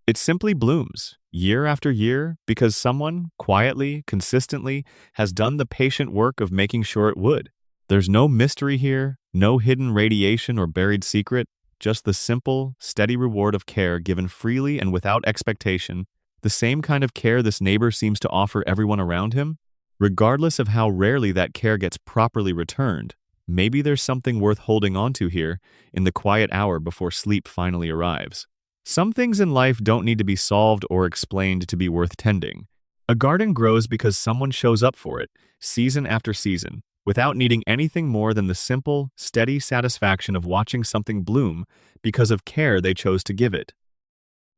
It simply blooms, year after year, because someone, quietly, consistently, has done the patient work of making sure it would. There's no mystery here, no hidden radiation or buried secret, just the simple, steady reward of care given freely and without expectation, the same kind of care this neighbor seems to offer everyone around him. Regardless of how rarely that care gets properly returned, maybe there's something worth holding on to here in the quiet hour before sleep finally arrives. Some things in life don't need to be solved or explained to be worth tending. A garden grows because someone shows up for it, season after season, without needing anything more than the simple, steady satisfaction of watching something bloom because of care they chose to give it.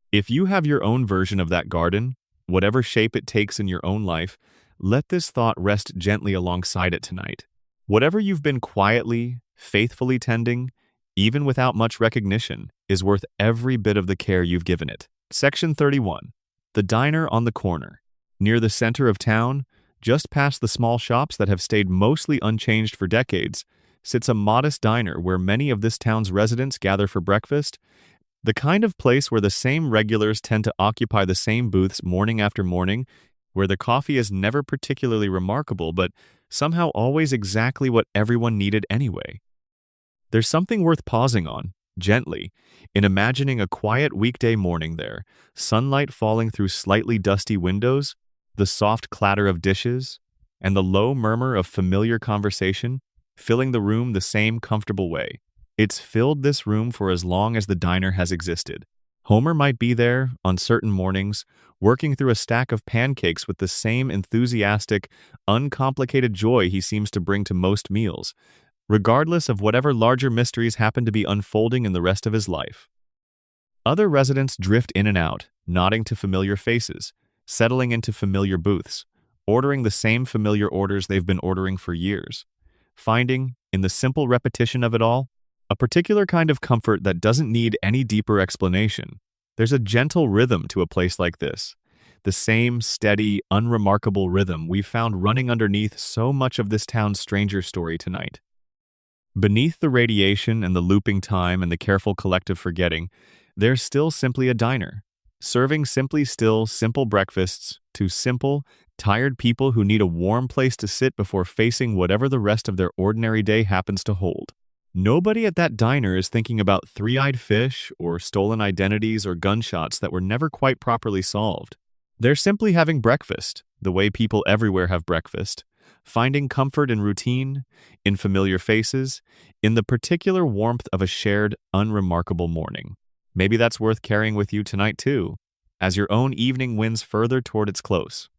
If you have your own version of that garden, whatever shape it takes in your own life, let this thought rest gently alongside it tonight. Whatever you've been quietly, faithfully tending, even without much recognition, is worth every bit of the care you've given it. Section 31. The diner on the corner. Near the center of town, just past the small shops that have stayed mostly unchanged for decades, sits a modest diner where many of this town's residents gather for breakfast, the kind of place where the same regulars tend to occupy the same booths morning after morning, where the coffee is never particularly remarkable, but somehow always exactly what everyone needed anyway. There's something worth pausing on, gently, in imagining a quiet weekday morning there, sunlight falling through slightly dusty windows, the soft clatter of dishes, and the low murmur of familiar conversation, filling the room the same comfortable way. It's filled this room for as long as the diner has existed. Homer might be there, on certain mornings, working through a stack of pancakes with the same enthusiastic, uncomplicated joy he seems to bring to most meals, regardless of whatever larger mysteries happen to be unfolding in the rest of his life. Other residents drift in and out, nodding to familiar faces, settling into familiar booths, ordering the same familiar orders they've been ordering for years, finding, in the simple repetition of it all, a particular kind of comfort that doesn't need any deeper explanation. There's a gentle rhythm to a place like this, the same steady, unremarkable rhythm we've found running underneath so much of this town's stranger story tonight. Beneath the radiation and the looping time and the careful collective forgetting, there's still simply a diner, serving simply still simple breakfasts to simple, tired people who need a warm place to sit before facing whatever the rest of their ordinary day happens to hold. Nobody at that diner is thinking about three-eyed fish or stolen identities or gunshots that were never quite properly solved. They're simply having breakfast, the way people everywhere have breakfast, finding comfort in routine, in familiar faces, in the particular warmth of a shared, unremarkable morning. Maybe that's worth carrying with you tonight too, as your own evening winds further toward its close.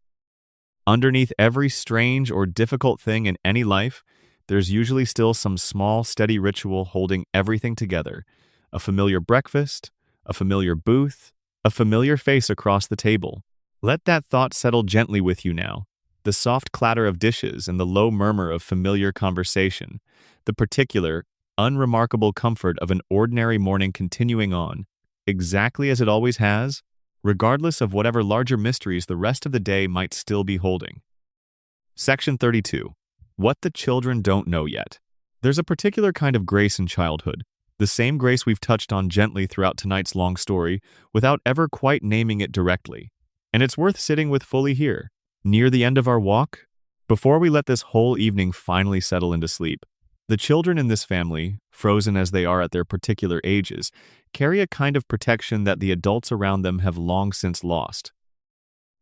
Underneath every strange or difficult thing in any life, there's usually still some small, steady ritual holding everything together. A familiar breakfast, a familiar booth, a familiar face across the table. Let that thought settle gently with you now. The soft clatter of dishes and the low murmur of familiar conversation. The particular, unremarkable comfort of an ordinary morning continuing on, exactly as it always has, regardless of whatever larger mysteries the rest of the day might still be holding. Section 32. What the children don't know yet. There's a particular kind of grace in childhood, the same grace we've touched on gently throughout tonight's long story, without ever quite naming it directly. And it's worth sitting with fully here, near the end of our walk, before we let this whole evening finally settle into sleep. The children in this family, frozen as they are at their particular ages, carry a kind of protection that the adults around them have long since lost.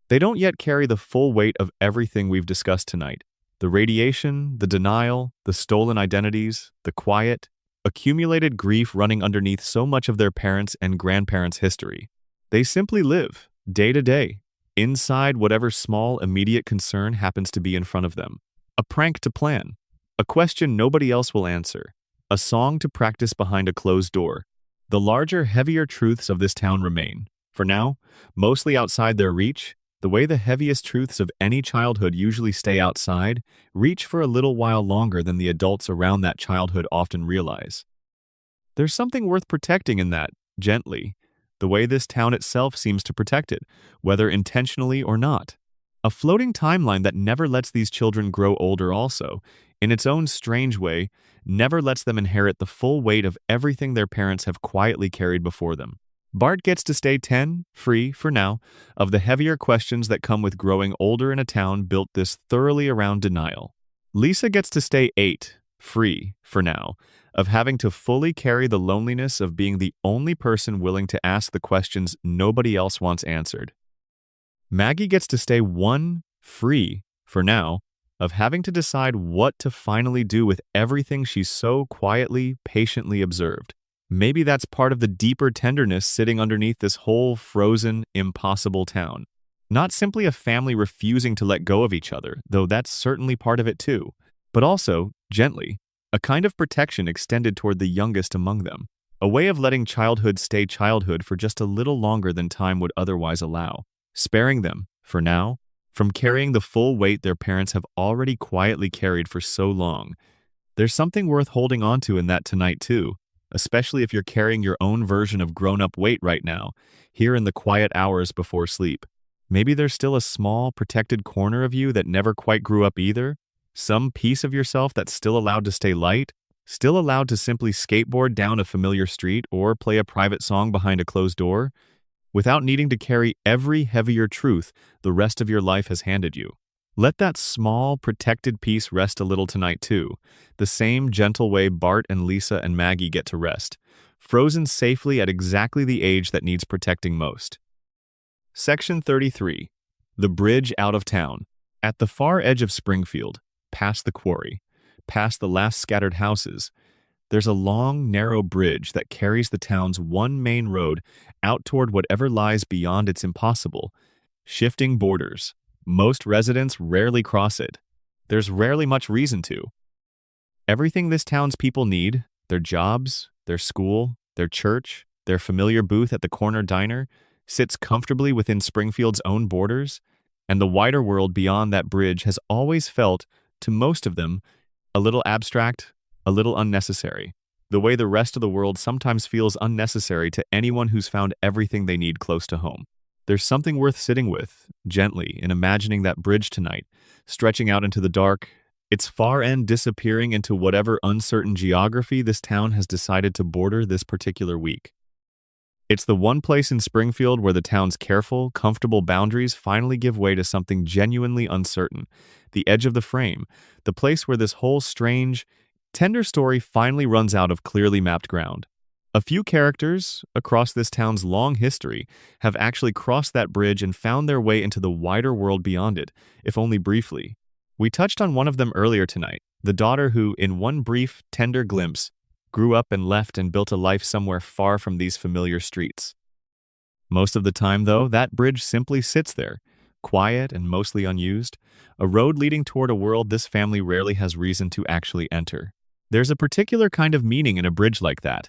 They don't yet carry the full weight of everything we've discussed tonight. The radiation, the denial, the stolen identities, the quiet, accumulated grief running underneath so much of their parents' and grandparents' history. They simply live, day to day, inside whatever small, immediate concern happens to be in front of them. A prank to plan. A question nobody else will answer. A song to practice behind a closed door. The larger, heavier truths of this town remain, for now, mostly outside their reach, the way the heaviest truths of any childhood usually stay outside, reach for a little while longer than the adults around that childhood often realize. There's something worth protecting in that, gently, the way this town itself seems to protect it, whether intentionally or not. A floating timeline that never lets these children grow older also, in its own strange way, never lets them inherit the full weight of everything their parents have quietly carried before them. Bart gets to stay 10, free, for now, of the heavier questions that come with growing older in a town built this thoroughly around denial. Lisa gets to stay 8, free, for now, of having to fully carry the loneliness of being the only person willing to ask the questions nobody else wants answered. Maggie gets to stay 1, free, for now, of having to decide what to finally do with everything she's so quietly, patiently observed. Maybe that's part of the deeper tenderness sitting underneath this whole frozen, impossible town. Not simply a family refusing to let go of each other, though that's certainly part of it too, but also, gently, a kind of protection extended toward the youngest among them. A way of letting childhood stay childhood for just a little longer than time would otherwise allow, sparing them, for now, from carrying the full weight their parents have already quietly carried for so long. There's something worth holding on to in that tonight too, especially if you're carrying your own version of grown-up weight right now, here in the quiet hours before sleep. Maybe there's still a small, protected corner of you that never quite grew up either, some piece of yourself that's still allowed to stay light, still allowed to simply skateboard down a familiar street or play a private song behind a closed door, without needing to carry every heavier truth the rest of your life has handed you. Let that small, protected piece rest a little tonight too, the same gentle way Bart and Lisa and Maggie get to rest, frozen safely at exactly the age that needs protecting most. Section 33. The Bridge Out of Town. At the far edge of Springfield, past the quarry, past the last scattered houses, there's a long, narrow bridge that carries the town's one main road out toward whatever lies beyond its impossible, shifting borders. Most residents rarely cross it. There's rarely much reason to. Everything this town's people need, their jobs, their school, their church, their familiar booth at the corner diner, sits comfortably within Springfield's own borders, and the wider world beyond that bridge has always felt, to most of them, a little abstract, a little unnecessary, the way the rest of the world sometimes feels unnecessary to anyone who's found everything they need close to home. There's something worth sitting with, gently, in imagining that bridge tonight, stretching out into the dark, its far end disappearing into whatever uncertain geography this town has decided to border this particular week. It's the one place in Springfield where the town's careful, comfortable boundaries finally give way to something genuinely uncertain, the edge of the frame, the place where this whole strange, tender story finally runs out of clearly mapped ground. A few characters, across this town's long history, have actually crossed that bridge and found their way into the wider world beyond it, if only briefly. We touched on one of them earlier tonight, the daughter who, in one brief, tender glimpse, grew up and left and built a life somewhere far from these familiar streets. Most of the time, though, that bridge simply sits there, quiet and mostly unused, a road leading toward a world this family rarely has reason to actually enter. There's a particular kind of meaning in a bridge like that.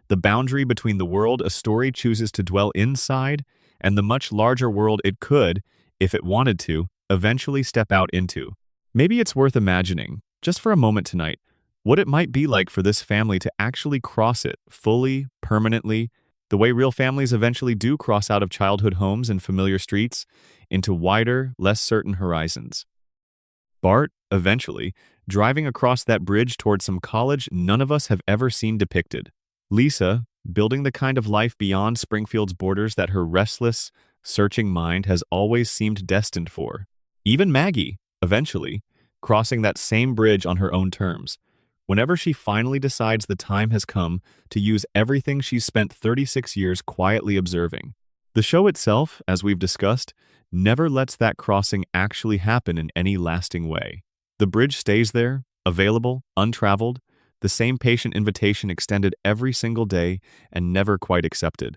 The boundary between the world a story chooses to dwell inside and the much larger world it could, if it wanted to, eventually step out into. Maybe it's worth imagining, just for a moment tonight, what it might be like for this family to actually cross it fully, permanently, the way real families eventually do cross out of childhood homes and familiar streets into wider, less certain horizons. Bart, eventually, driving across that bridge toward some college none of us have ever seen depicted. Lisa, building the kind of life beyond Springfield's borders that her restless, searching mind has always seemed destined for. Even Maggie, eventually, crossing that same bridge on her own terms, whenever she finally decides the time has come to use everything she's spent 36 years quietly observing. The show itself, as we've discussed, never lets that crossing actually happen in any lasting way. The bridge stays there, available, untraveled, the same patient invitation extended every single day and never quite accepted.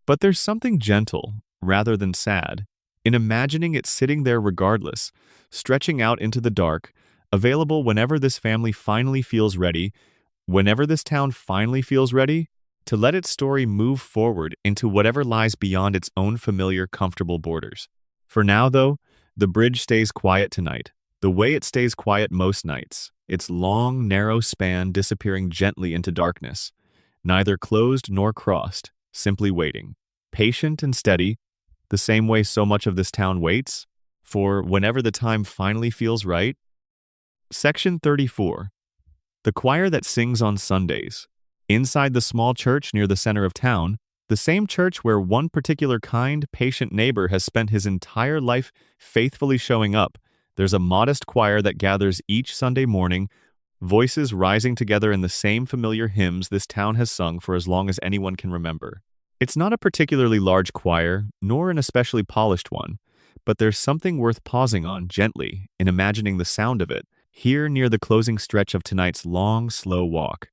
But there's something gentle, rather than sad, in imagining it sitting there regardless, stretching out into the dark, available whenever this family finally feels ready, whenever this town finally feels ready, to let its story move forward into whatever lies beyond its own familiar, comfortable borders. For now, though, the bridge stays quiet tonight, the way it stays quiet most nights, its long, narrow span disappearing gently into darkness, neither closed nor crossed, simply waiting, patient and steady, the same way so much of this town waits, for whenever the time finally feels right. Section 34. The choir that sings on Sundays. Inside the small church near the center of town, the same church where one particular kind, patient neighbor has spent his entire life faithfully showing up, there's a modest choir that gathers each Sunday morning, voices rising together in the same familiar hymns this town has sung for as long as anyone can remember. It's not a particularly large choir, nor an especially polished one, but there's something worth pausing on gently in imagining the sound of it, here near the closing stretch of tonight's long, slow walk.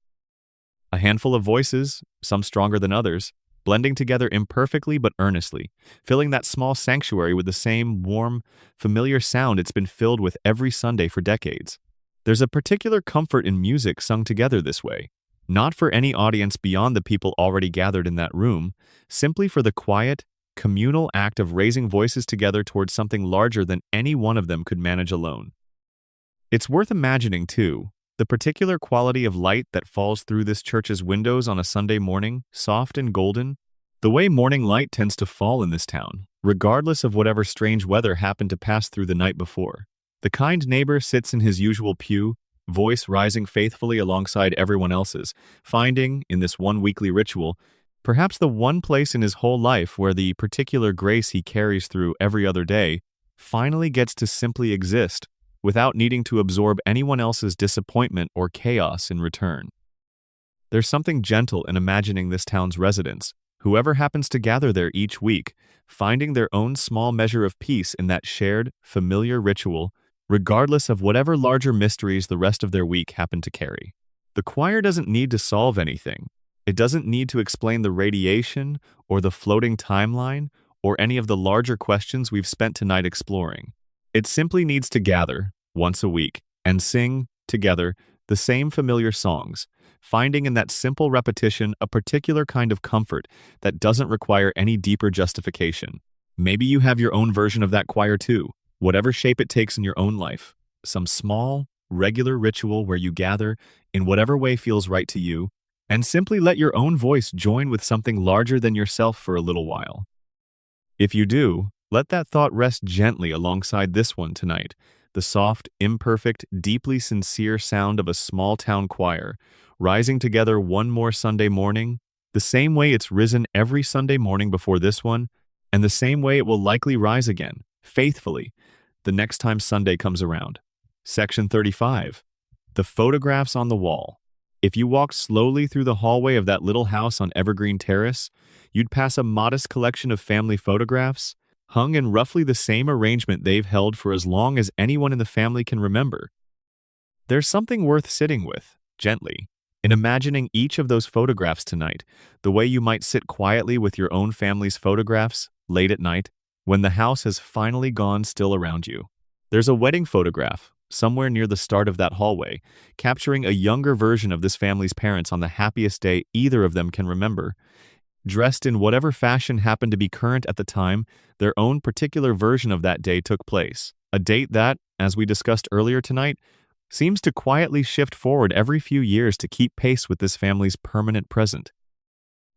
A handful of voices, some stronger than others, blending together imperfectly but earnestly, filling that small sanctuary with the same warm, familiar sound it's been filled with every Sunday for decades. There's a particular comfort in music sung together this way, not for any audience beyond the people already gathered in that room, simply for the quiet, communal act of raising voices together towards something larger than any one of them could manage alone. It's worth imagining, too, the particular quality of light that falls through this church's windows on a Sunday morning, soft and golden, the way morning light tends to fall in this town, regardless of whatever strange weather happened to pass through the night before. The kind neighbor sits in his usual pew, voice rising faithfully alongside everyone else's, finding, in this one weekly ritual, perhaps the one place in his whole life where the particular grace he carries through every other day finally gets to simply exist, without needing to absorb anyone else's disappointment or chaos in return. There's something gentle in imagining this town's residents, whoever happens to gather there each week, finding their own small measure of peace in that shared, familiar ritual, regardless of whatever larger mysteries the rest of their week happen to carry. The choir doesn't need to solve anything. It doesn't need to explain the radiation or the floating timeline or any of the larger questions we've spent tonight exploring. It simply needs to gather, once a week, and sing, together, the same familiar songs, finding in that simple repetition a particular kind of comfort that doesn't require any deeper justification. Maybe you have your own version of that choir too, whatever shape it takes in your own life. Some small, regular ritual where you gather in whatever way feels right to you, and simply let your own voice join with something larger than yourself for a little while. If you do, let that thought rest gently alongside this one tonight, the soft, imperfect, deeply sincere sound of a small-town choir, rising together one more Sunday morning, the same way it's risen every Sunday morning before this one, and the same way it will likely rise again, faithfully, the next time Sunday comes around. Section 35. The photographs on the wall. If you walked slowly through the hallway of that little house on Evergreen Terrace, you'd pass a modest collection of family photographs, hung in roughly the same arrangement they've held for as long as anyone in the family can remember. There's something worth sitting with, gently, In imagining each of those photographs tonight, the way you might sit quietly with your own family's photographs late at night when the house has finally gone still around you. There's a wedding photograph somewhere near the start of that hallway, capturing a younger version of this family's parents on the happiest day either of them can remember. Dressed in whatever fashion happened to be current at the time, their own particular version of that day took place. A date that, as we discussed earlier tonight, seems to quietly shift forward every few years to keep pace with this family's permanent present.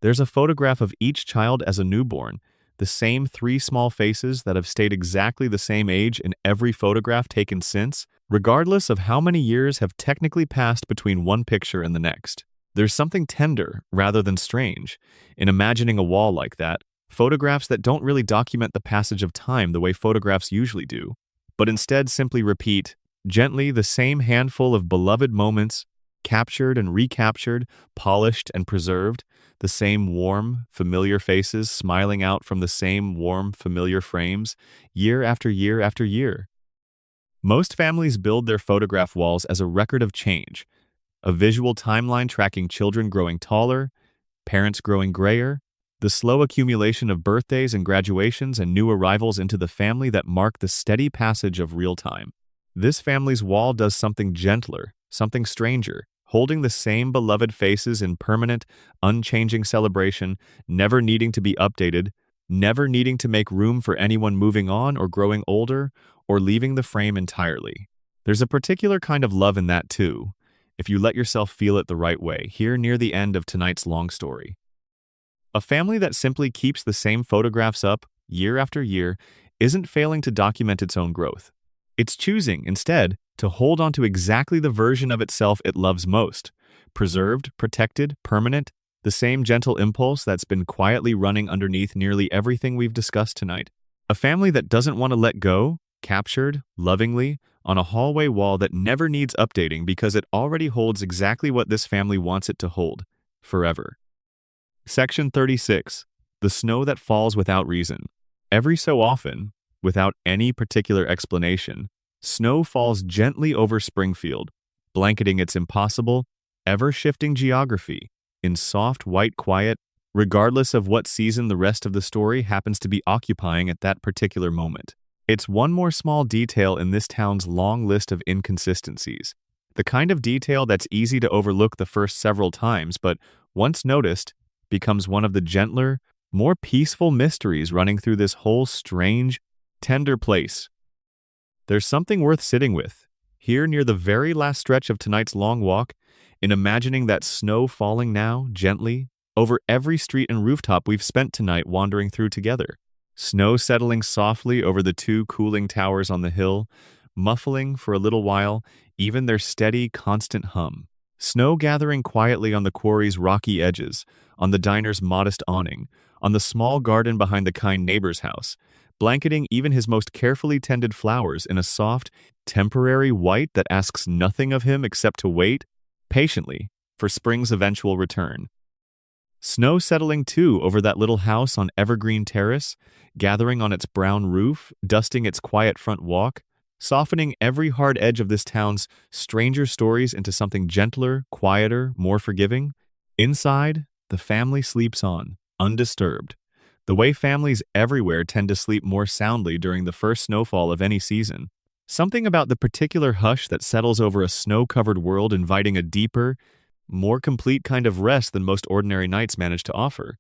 There's a photograph of each child as a newborn, the same three small faces that have stayed exactly the same age in every photograph taken since, regardless of how many years have technically passed between one picture and the next. There's something tender, rather than strange, in imagining a wall like that, photographs that don't really document the passage of time the way photographs usually do, but instead simply repeat, gently, the same handful of beloved moments, captured and recaptured, polished and preserved, the same warm, familiar faces smiling out from the same warm, familiar frames, year after year after year. Most families build their photograph walls as a record of change, a visual timeline tracking children growing taller, parents growing grayer, the slow accumulation of birthdays and graduations and new arrivals into the family that mark the steady passage of real time. This family's wall does something gentler, something stranger, holding the same beloved faces in permanent, unchanging celebration, never needing to be updated, never needing to make room for anyone moving on or growing older or leaving the frame entirely. There's a particular kind of love in that too, if you let yourself feel it the right way, here near the end of tonight's long story. A family that simply keeps the same photographs up, year after year, isn't failing to document its own growth. It's choosing, instead, to hold on to exactly the version of itself it loves most, preserved, protected, permanent, the same gentle impulse that's been quietly running underneath nearly everything we've discussed tonight. A family that doesn't want to let go, captured, lovingly, on a hallway wall that never needs updating because it already holds exactly what this family wants it to hold, forever. Section 36. The snow that falls without reason. Every so often, without any particular explanation, snow falls gently over Springfield, blanketing its impossible, ever-shifting geography in soft white quiet, regardless of what season the rest of the story happens to be occupying at that particular moment. It's one more small detail in this town's long list of inconsistencies, the kind of detail that's easy to overlook the first several times, but once noticed, becomes one of the gentler, more peaceful mysteries running through this whole strange, tender place. There's something worth sitting with, here near the very last stretch of tonight's long walk, in imagining that snow falling now, gently, over every street and rooftop we've spent tonight wandering through together. Snow settling softly over the two cooling towers on the hill, muffling, for a little while, even their steady, constant hum. Snow gathering quietly on the quarry's rocky edges, on the diner's modest awning, on the small garden behind the kind neighbor's house, blanketing even his most carefully tended flowers in a soft, temporary white that asks nothing of him except to wait, patiently, for spring's eventual return. Snow settling too over that little house on Evergreen Terrace, gathering on its brown roof, dusting its quiet front walk, softening every hard edge of this town's stranger stories into something gentler, quieter, more forgiving. Inside, the family sleeps on, undisturbed, the way families everywhere tend to sleep more soundly during the first snowfall of any season. Something about the particular hush that settles over a snow-covered world inviting a deeper, more complete kind of rest than most ordinary nights manage to offer.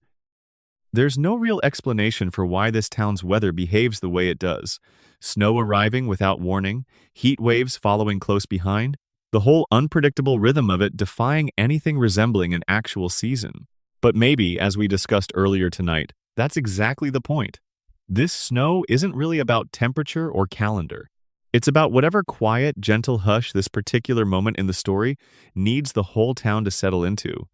There's no real explanation for why this town's weather behaves the way it does. Snow arriving without warning, heat waves following close behind, the whole unpredictable rhythm of it defying anything resembling an actual season. But maybe, as we discussed earlier tonight, that's exactly the point. This snow isn't really about temperature or calendar. It's about whatever quiet, gentle hush this particular moment in the story needs the whole town to settle into.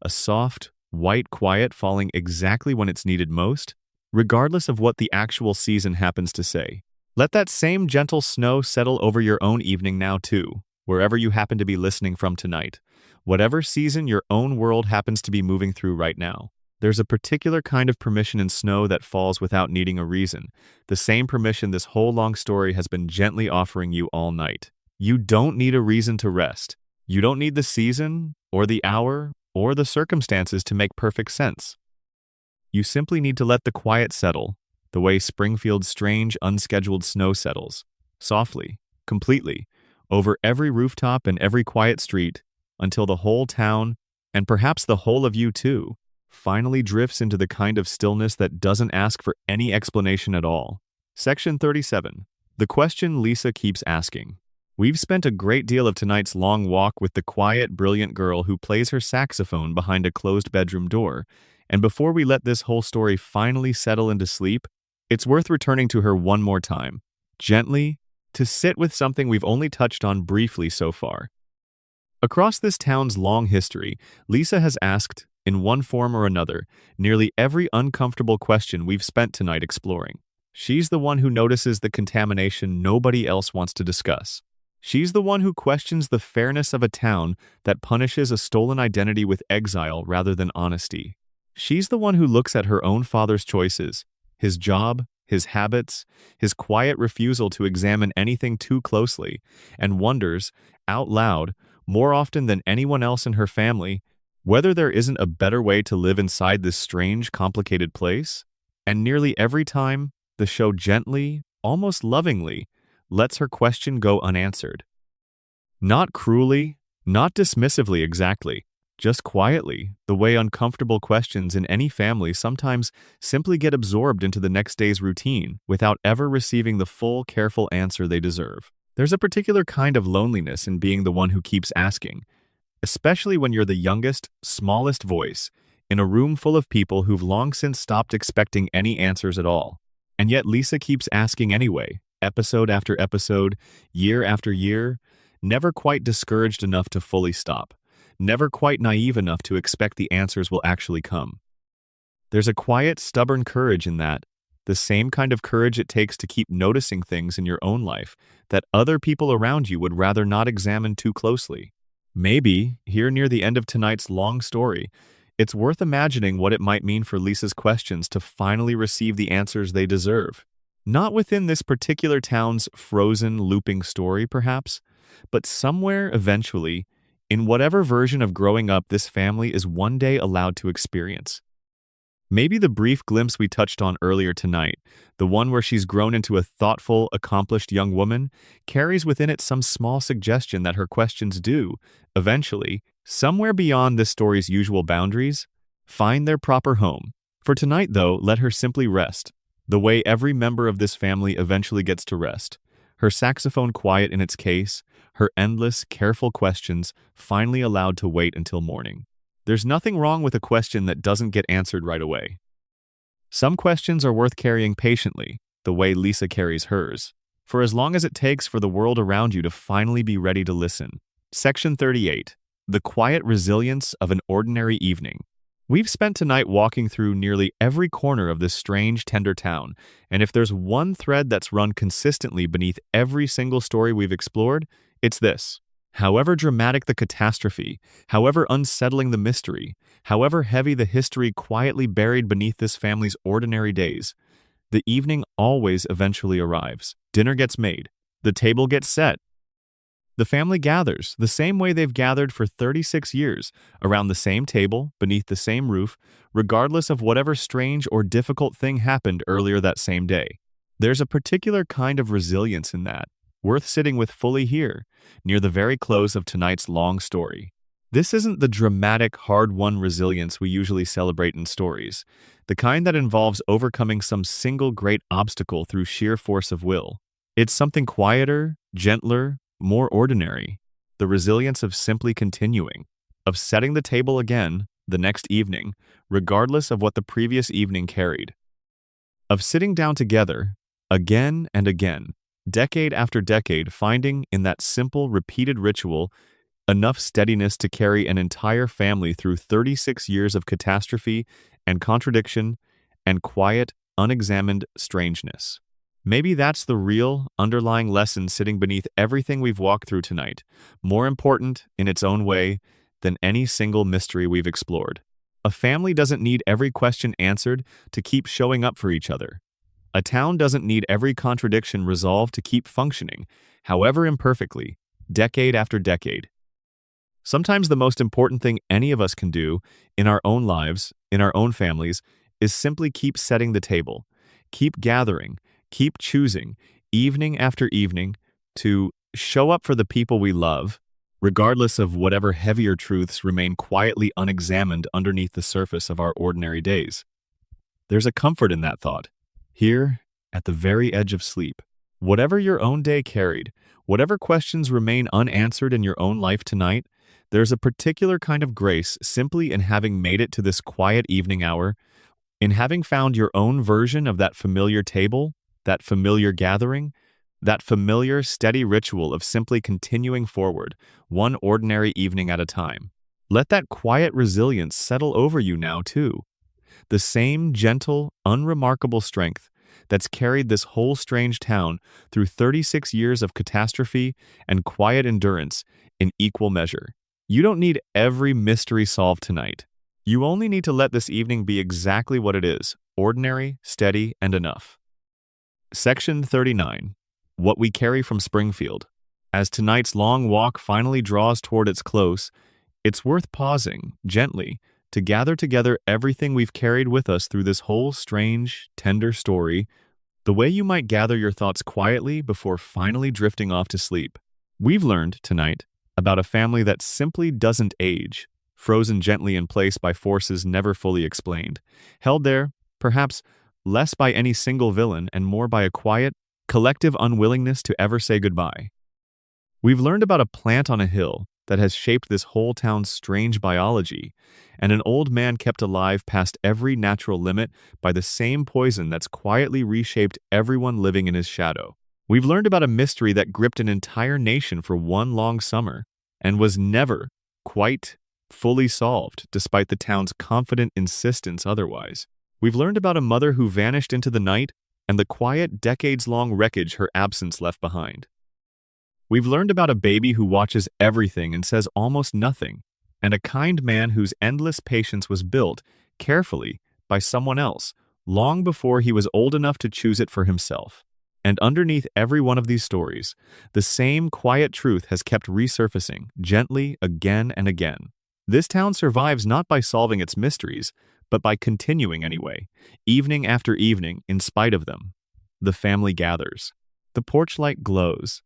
A soft, white quiet falling exactly when it's needed most, regardless of what the actual season happens to say. Let that same gentle snow settle over your own evening now too, wherever you happen to be listening from tonight. Whatever season your own world happens to be moving through right now. There's a particular kind of permission in snow that falls without needing a reason, the same permission this whole long story has been gently offering you all night. You don't need a reason to rest. You don't need the season, or the hour, or the circumstances to make perfect sense. You simply need to let the quiet settle, the way Springfield's strange, unscheduled snow settles, softly, completely, over every rooftop and every quiet street, until the whole town, and perhaps the whole of you too, finally drifts into the kind of stillness that doesn't ask for any explanation at all. Section 37. The question Lisa keeps asking. We've spent a great deal of tonight's long walk with the quiet, brilliant girl who plays her saxophone behind a closed bedroom door, and before we let this whole story finally settle into sleep, it's worth returning to her one more time, gently, to sit with something we've only touched on briefly so far. Across this town's long history, Lisa has asked, in one form or another, nearly every uncomfortable question we've spent tonight exploring. She's the one who notices the contamination nobody else wants to discuss. She's the one who questions the fairness of a town that punishes a stolen identity with exile rather than honesty. She's the one who looks at her own father's choices, his job, his habits, his quiet refusal to examine anything too closely, and wonders, out loud, more often than anyone else in her family, whether there isn't a better way to live inside this strange, complicated place. And nearly every time, the show gently, almost lovingly, lets her question go unanswered. Not cruelly, not dismissively exactly, just quietly, the way uncomfortable questions in any family sometimes simply get absorbed into the next day's routine without ever receiving the full, careful answer they deserve. There's a particular kind of loneliness in being the one who keeps asking, especially when you're the youngest, smallest voice in a room full of people who've long since stopped expecting any answers at all. And yet Lisa keeps asking anyway, episode after episode, year after year, never quite discouraged enough to fully stop, never quite naive enough to expect the answers will actually come. There's a quiet, stubborn courage in that, the same kind of courage it takes to keep noticing things in your own life that other people around you would rather not examine too closely. Maybe, here near the end of tonight's long story, it's worth imagining what it might mean for Lisa's questions to finally receive the answers they deserve. Not within this particular town's frozen, looping story, perhaps, but somewhere, eventually, in whatever version of growing up this family is one day allowed to experience. Maybe the brief glimpse we touched on earlier tonight, the one where she's grown into a thoughtful, accomplished young woman, carries within it some small suggestion that her questions do, eventually, somewhere beyond this story's usual boundaries, find their proper home. For tonight, though, let her simply rest, the way every member of this family eventually gets to rest. Her saxophone quiet in its case, her endless, careful questions finally allowed to wait until morning. There's nothing wrong with a question that doesn't get answered right away. Some questions are worth carrying patiently, the way Lisa carries hers, for as long as it takes for the world around you to finally be ready to listen. Section 38. The quiet resilience of an ordinary evening. We've spent tonight walking through nearly every corner of this strange, tender town, and if there's one thread that's run consistently beneath every single story we've explored, it's this. However dramatic the catastrophe, however unsettling the mystery, however heavy the history quietly buried beneath this family's ordinary days, the evening always eventually arrives. Dinner gets made. The table gets set. The family gathers, the same way they've gathered for 36 years, around the same table, beneath the same roof, regardless of whatever strange or difficult thing happened earlier that same day. There's a particular kind of resilience in that, worth sitting with fully here, near the very close of tonight's long story. This isn't the dramatic, hard-won resilience we usually celebrate in stories, the kind that involves overcoming some single great obstacle through sheer force of will. It's something quieter, gentler, more ordinary, the resilience of simply continuing, of setting the table again the next evening, regardless of what the previous evening carried, of sitting down together, again and again, decade after decade, finding in that simple, repeated ritual enough steadiness to carry an entire family through 36 years of catastrophe and contradiction and quiet, unexamined strangeness. Maybe that's the real, underlying lesson sitting beneath everything we've walked through tonight, more important, in its own way, than any single mystery we've explored. A family doesn't need every question answered to keep showing up for each other. A town doesn't need every contradiction resolved to keep functioning, however imperfectly, decade after decade. Sometimes the most important thing any of us can do in our own lives, in our own families, is simply keep setting the table, keep gathering, keep choosing, evening after evening, to show up for the people we love, regardless of whatever heavier truths remain quietly unexamined underneath the surface of our ordinary days. There's a comfort in that thought. Here, at the very edge of sleep, whatever your own day carried, whatever questions remain unanswered in your own life tonight, there's a particular kind of grace simply in having made it to this quiet evening hour, in having found your own version of that familiar table, that familiar gathering, that familiar, steady ritual of simply continuing forward, one ordinary evening at a time. Let that quiet resilience settle over you now, too. The same gentle, unremarkable strength that's carried this whole strange town through 36 years of catastrophe and quiet endurance in equal measure. You don't need every mystery solved tonight. You only need to let this evening be exactly what it is: ordinary, steady, and enough. Section 39. What we carry from Springfield. As tonight's long walk finally draws toward its close, it's worth pausing, gently, to gather together everything we've carried with us through this whole strange, tender story, the way you might gather your thoughts quietly before finally drifting off to sleep. We've learned, tonight, about a family that simply doesn't age, frozen gently in place by forces never fully explained, held there, perhaps, less by any single villain and more by a quiet, collective unwillingness to ever say goodbye. We've learned about a plant on a hill that has shaped this whole town's strange biology, and an old man kept alive past every natural limit by the same poison that's quietly reshaped everyone living in his shadow. We've learned about a mystery that gripped an entire nation for one long summer, and was never quite fully solved, despite the town's confident insistence otherwise. We've learned about a mother who vanished into the night, and the quiet, decades-long wreckage her absence left behind. We've learned about a baby who watches everything and says almost nothing, and a kind man whose endless patience was built, carefully, by someone else, long before he was old enough to choose it for himself. And underneath every one of these stories, the same quiet truth has kept resurfacing, gently, again and again. This town survives not by solving its mysteries, but by continuing anyway, evening after evening, in spite of them. The family gathers. The porch light glows.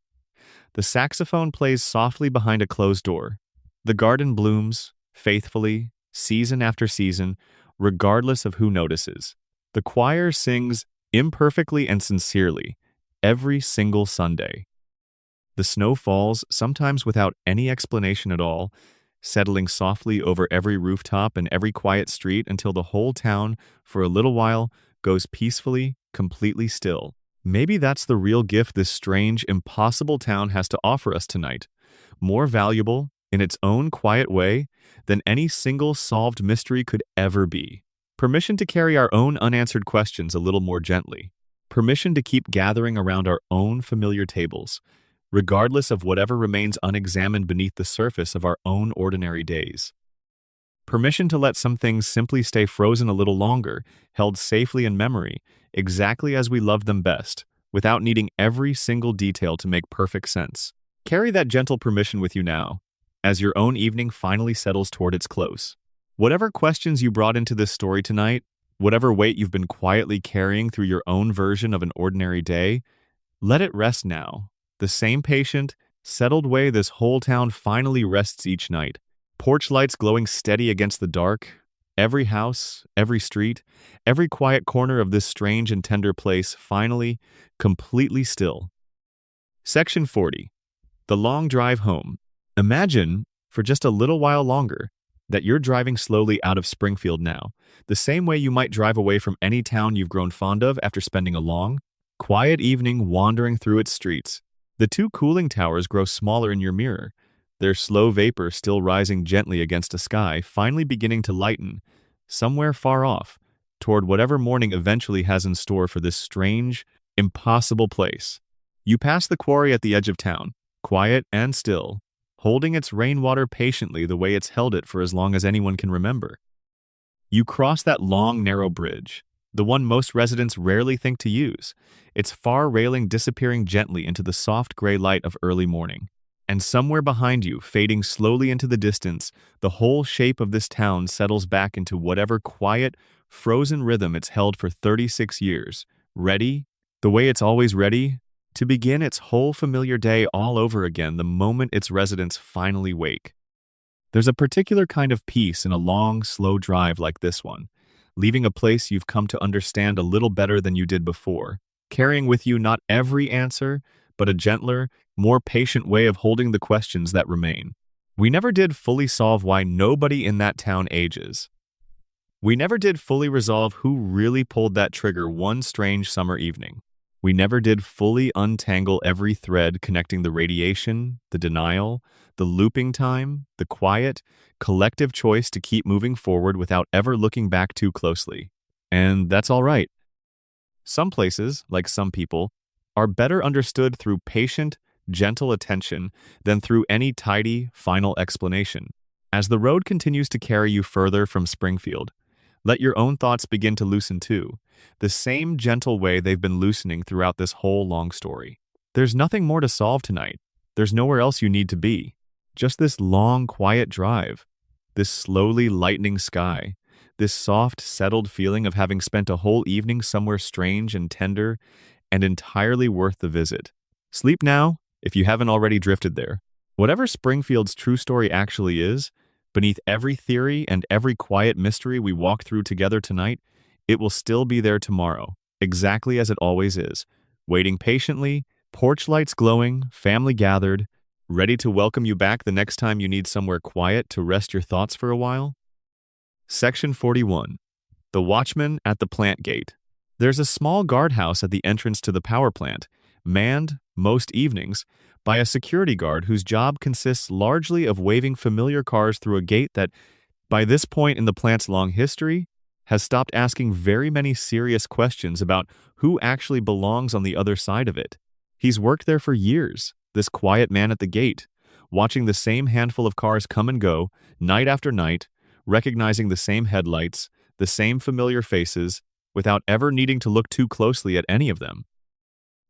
The saxophone plays softly behind a closed door. The garden blooms, faithfully, season after season, regardless of who notices. The choir sings imperfectly and sincerely, every single Sunday. The snow falls, sometimes without any explanation at all, settling softly over every rooftop and every quiet street until the whole town, for a little while, goes peacefully, completely still. Maybe that's the real gift this strange, impossible town has to offer us tonight, more valuable, in its own quiet way, than any single solved mystery could ever be. Permission to carry our own unanswered questions a little more gently. Permission to keep gathering around our own familiar tables, regardless of whatever remains unexamined beneath the surface of our own ordinary days. Permission to let some things simply stay frozen a little longer, held safely in memory, exactly as we loved them best, without needing every single detail to make perfect sense. Carry that gentle permission with you now, as your own evening finally settles toward its close. Whatever questions you brought into this story tonight, whatever weight you've been quietly carrying through your own version of an ordinary day, let it rest now. The same patient, settled way this whole town finally rests each night. Porch lights glowing steady against the dark. Every house, every street, every quiet corner of this strange and tender place finally, completely still. Section 40. The long drive home. Imagine, for just a little while longer, that you're driving slowly out of Springfield now, the same way you might drive away from any town you've grown fond of after spending a long, quiet evening wandering through its streets. The two cooling towers grow smaller in your mirror, their slow vapor still rising gently against a sky finally beginning to lighten, somewhere far off, toward whatever morning eventually has in store for this strange, impossible place. You pass the quarry at the edge of town, quiet and still, holding its rainwater patiently the way it's held it for as long as anyone can remember. You cross that long, narrow bridge, the one most residents rarely think to use, its far railing disappearing gently into the soft gray light of early morning. And somewhere behind you, fading slowly into the distance, the whole shape of this town settles back into whatever quiet, frozen rhythm it's held for 36 years. Ready, the way it's always ready, to begin its whole familiar day all over again the moment its residents finally wake. There's a particular kind of peace in a long, slow drive like this one, leaving a place you've come to understand a little better than you did before, carrying with you not every answer, but a gentler, more patient way of holding the questions that remain. We never did fully solve why nobody in that town ages. We never did fully resolve who really pulled that trigger one strange summer evening. We never did fully untangle every thread connecting the radiation, the denial, the looping time, the quiet, collective choice to keep moving forward without ever looking back too closely. And that's all right. Some places, like some people, are better understood through patient, gentle attention than through any tidy, final explanation. As the road continues to carry you further from Springfield, let your own thoughts begin to loosen too, the same gentle way they've been loosening throughout this whole long story. There's nothing more to solve tonight. There's nowhere else you need to be. Just this long, quiet drive, this slowly lightening sky, this soft, settled feeling of having spent a whole evening somewhere strange and tender and entirely worth the visit. Sleep now, if you haven't already drifted there. Whatever Springfield's true story actually is, beneath every theory and every quiet mystery we walk through together tonight, it will still be there tomorrow, exactly as it always is, waiting patiently, porch lights glowing, family gathered, ready to welcome you back the next time you need somewhere quiet to rest your thoughts for a while. Section 41. The Watchman at the Plant Gate. There's a small guardhouse at the entrance to the power plant, manned, most evenings, by a security guard whose job consists largely of waving familiar cars through a gate that, by this point in the plant's long history, has stopped asking very many serious questions about who actually belongs on the other side of it. He's worked there for years, this quiet man at the gate, watching the same handful of cars come and go, night after night, recognizing the same headlights, the same familiar faces, without ever needing to look too closely at any of them.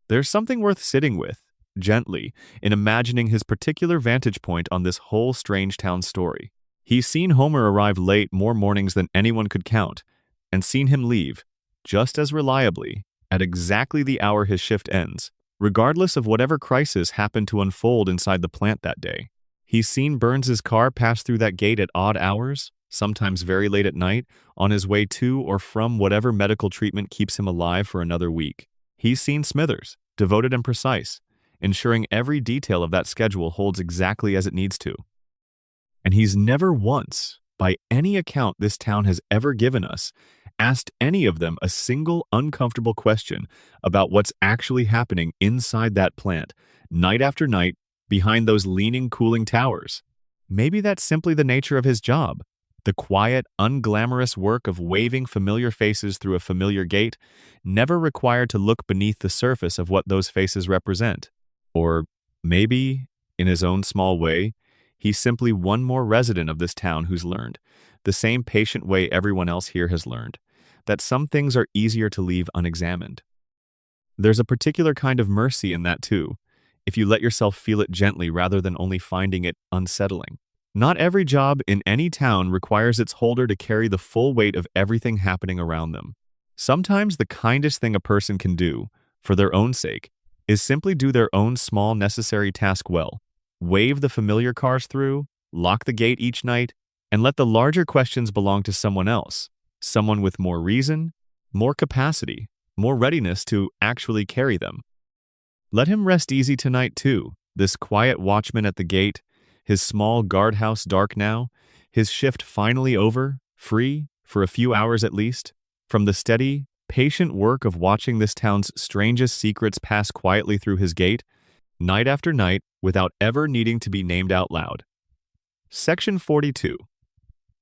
There's something worth sitting with, gently, in imagining his particular vantage point on this whole strange town story. He's seen Homer arrive late more mornings than anyone could count, and seen him leave, just as reliably, at exactly the hour his shift ends, regardless of whatever crisis happened to unfold inside the plant that day. He's seen Burns's car pass through that gate at odd hours, sometimes very late at night, on his way to or from whatever medical treatment keeps him alive for another week. He's seen Smithers, devoted and precise, ensuring every detail of that schedule holds exactly as it needs to. And he's never once, by any account this town has ever given us, asked any of them a single uncomfortable question about what's actually happening inside that plant, night after night, behind those leaning, cooling towers. Maybe that's simply the nature of his job. The quiet, unglamorous work of waving familiar faces through a familiar gate, never required to look beneath the surface of what those faces represent. Or maybe, in his own small way, he's simply one more resident of this town who's learned, the same patient way everyone else here has learned, that some things are easier to leave unexamined. There's a particular kind of mercy in that too, if you let yourself feel it gently rather than only finding it unsettling. Not every job in any town requires its holder to carry the full weight of everything happening around them. Sometimes the kindest thing a person can do, for their own sake, is simply do their own small necessary task well, wave the familiar cars through, lock the gate each night, and let the larger questions belong to someone else, someone with more reason, more capacity, more readiness to actually carry them. Let him rest easy tonight too, this quiet watchman at the gate, his small guardhouse dark now, his shift finally over, free, for a few hours at least, from the steady, patient work of watching this town's strangest secrets pass quietly through his gate, night after night, without ever needing to be named out loud. Section 42.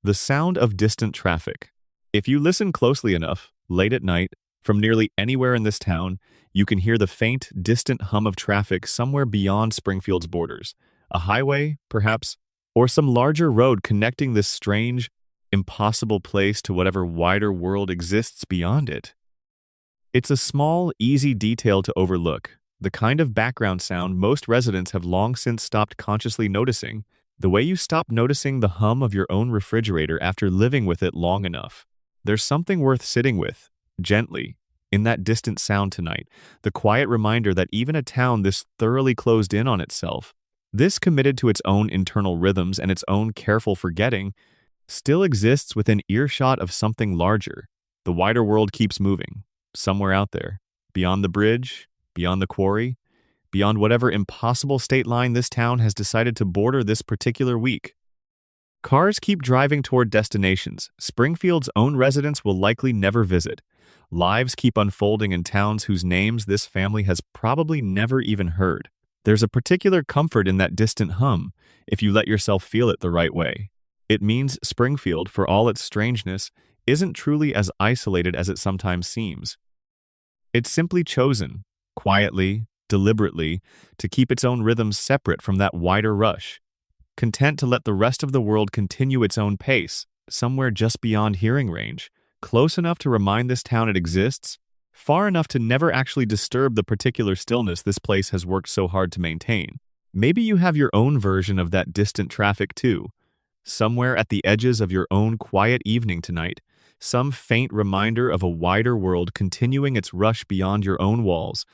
The sound of distant traffic. If you listen closely enough, late at night, from nearly anywhere in this town, you can hear the faint, distant hum of traffic somewhere beyond Springfield's borders. A highway, perhaps, or some larger road connecting this strange, impossible place to whatever wider world exists beyond it. It's a small, easy detail to overlook, the kind of background sound most residents have long since stopped consciously noticing, the way you stop noticing the hum of your own refrigerator after living with it long enough. There's something worth sitting with, gently, in that distant sound tonight, the quiet reminder that even a town this thoroughly closed in on itself, this committed to its own internal rhythms and its own careful forgetting, still exists within earshot of something larger. The wider world keeps moving, somewhere out there, beyond the bridge, beyond the quarry, beyond whatever impossible state line this town has decided to border this particular week. Cars keep driving toward destinations Springfield's own residents will likely never visit. Lives keep unfolding in towns whose names this family has probably never even heard. There's a particular comfort in that distant hum, if you let yourself feel it the right way. It means Springfield, for all its strangeness, isn't truly as isolated as it sometimes seems. It's simply chosen, quietly, deliberately, to keep its own rhythms separate from that wider rush, content to let the rest of the world continue its own pace, somewhere just beyond hearing range, close enough to remind this town it exists, far enough to never actually disturb the particular stillness this place has worked so hard to maintain. Maybe you have your own version of that distant traffic too, somewhere at the edges of your own quiet evening tonight, some faint reminder of a wider world continuing its rush beyond your own walls,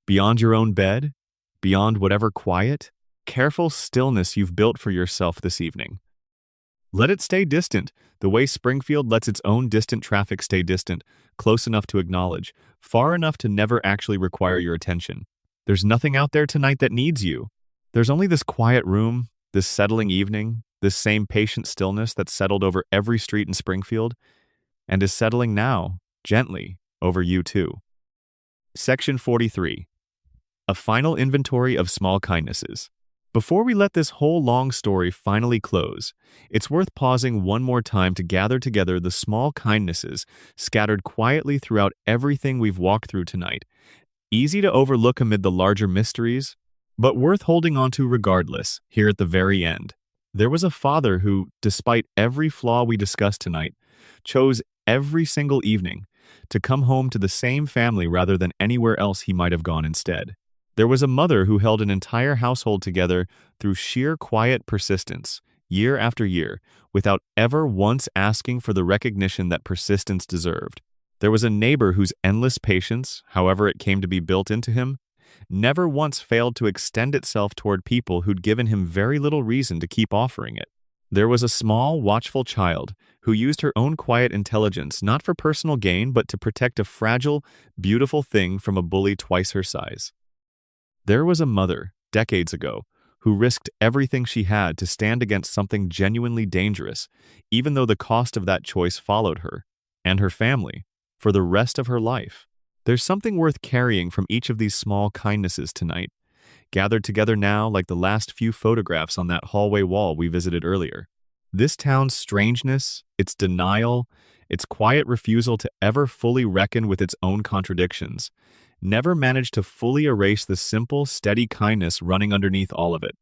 beyond your own bed, beyond whatever quiet, careful stillness you've built for yourself this evening. Let it stay distant, the way Springfield lets its own distant traffic stay distant, close enough to acknowledge, far enough to never actually require your attention. There's nothing out there tonight that needs you. There's only this quiet room, this settling evening, this same patient stillness that's settled over every street in Springfield, and is settling now, gently, over you too. Section 43. A final inventory of small kindnesses. Before we let this whole long story finally close, it's worth pausing one more time to gather together the small kindnesses scattered quietly throughout everything we've walked through tonight. Easy to overlook amid the larger mysteries, but worth holding on to regardless, here at the very end. There was a father who, despite every flaw we discussed tonight, chose every single evening to come home to the same family rather than anywhere else he might have gone instead. There was a mother who held an entire household together through sheer quiet persistence, year after year, without ever once asking for the recognition that persistence deserved. There was a neighbor whose endless patience, however it came to be built into him, never once failed to extend itself toward people who'd given him very little reason to keep offering it. There was a small, watchful child who used her own quiet intelligence not for personal gain but to protect a fragile, beautiful thing from a bully twice her size. There was a mother, decades ago, who risked everything she had to stand against something genuinely dangerous, even though the cost of that choice followed her, and her family, for the rest of her life. There's something worth carrying from each of these small kindnesses tonight, gathered together now like the last few photographs on that hallway wall we visited earlier. This town's strangeness, its denial, its quiet refusal to ever fully reckon with its own contradictions, never managed to fully erase the simple, steady kindness running underneath all of it.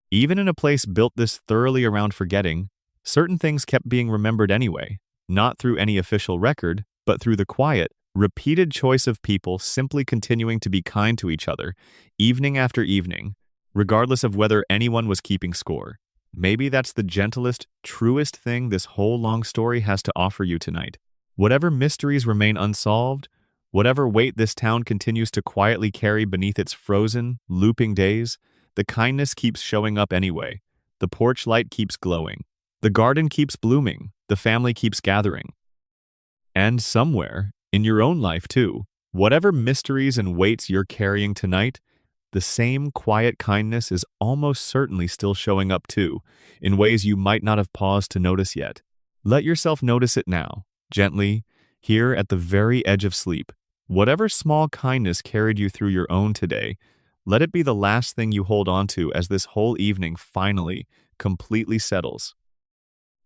Even in a place built this thoroughly around forgetting, certain things kept being remembered anyway, not through any official record, but through the quiet, repeated choice of people simply continuing to be kind to each other, evening after evening, regardless of whether anyone was keeping score. Maybe that's the gentlest, truest thing this whole long story has to offer you tonight. Whatever mysteries remain unsolved, whatever weight this town continues to quietly carry beneath its frozen, looping days, the kindness keeps showing up anyway. The porch light keeps glowing. The garden keeps blooming. The family keeps gathering. And somewhere, in your own life too, whatever mysteries and weights you're carrying tonight, the same quiet kindness is almost certainly still showing up too, in ways you might not have paused to notice yet. Let yourself notice it now, gently, here at the very edge of sleep. Whatever small kindness carried you through your own today, let it be the last thing you hold on to as this whole evening finally, completely settles.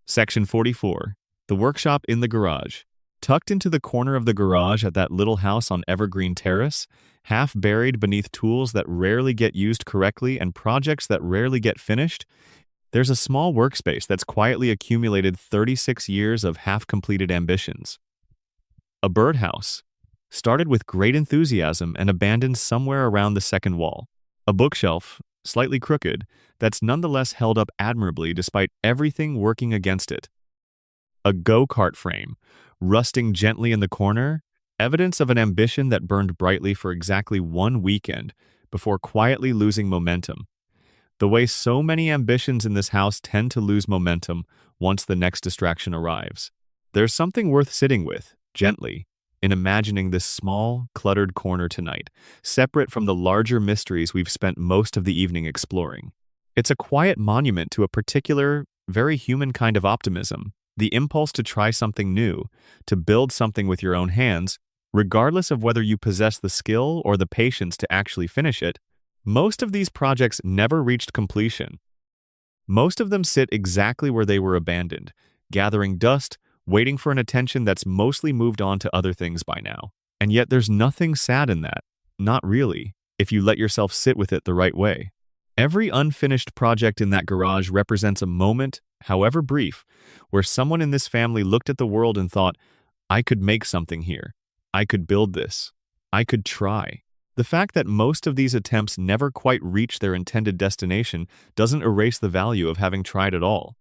Section 44. The workshop in the garage. Tucked into the corner of the garage at that little house on Evergreen Terrace, half buried beneath tools that rarely get used correctly and projects that rarely get finished, there's a small workspace that's quietly accumulated 36 years of half-completed ambitions. A birdhouse, started with great enthusiasm and abandoned somewhere around the second wall. A bookshelf, slightly crooked, that's nonetheless held up admirably despite everything working against it. A go-kart frame, rusting gently in the corner, evidence of an ambition that burned brightly for exactly one weekend before quietly losing momentum. The way so many ambitions in this house tend to lose momentum once the next distraction arrives. There's something worth sitting with, gently, in imagining this small, cluttered corner tonight, separate from the larger mysteries we've spent most of the evening exploring. It's a quiet monument to a particular, very human kind of optimism, the impulse to try something new, to build something with your own hands, regardless of whether you possess the skill or the patience to actually finish it. Most of these projects never reached completion. Most of them sit exactly where they were abandoned, gathering dust, waiting for an attention that's mostly moved on to other things by now. And yet there's nothing sad in that. Not really, if you let yourself sit with it the right way. Every unfinished project in that garage represents a moment, however brief, where someone in this family looked at the world and thought, I could make something here. I could build this. I could try. The fact that most of these attempts never quite reach their intended destination doesn't erase the value of having tried at all.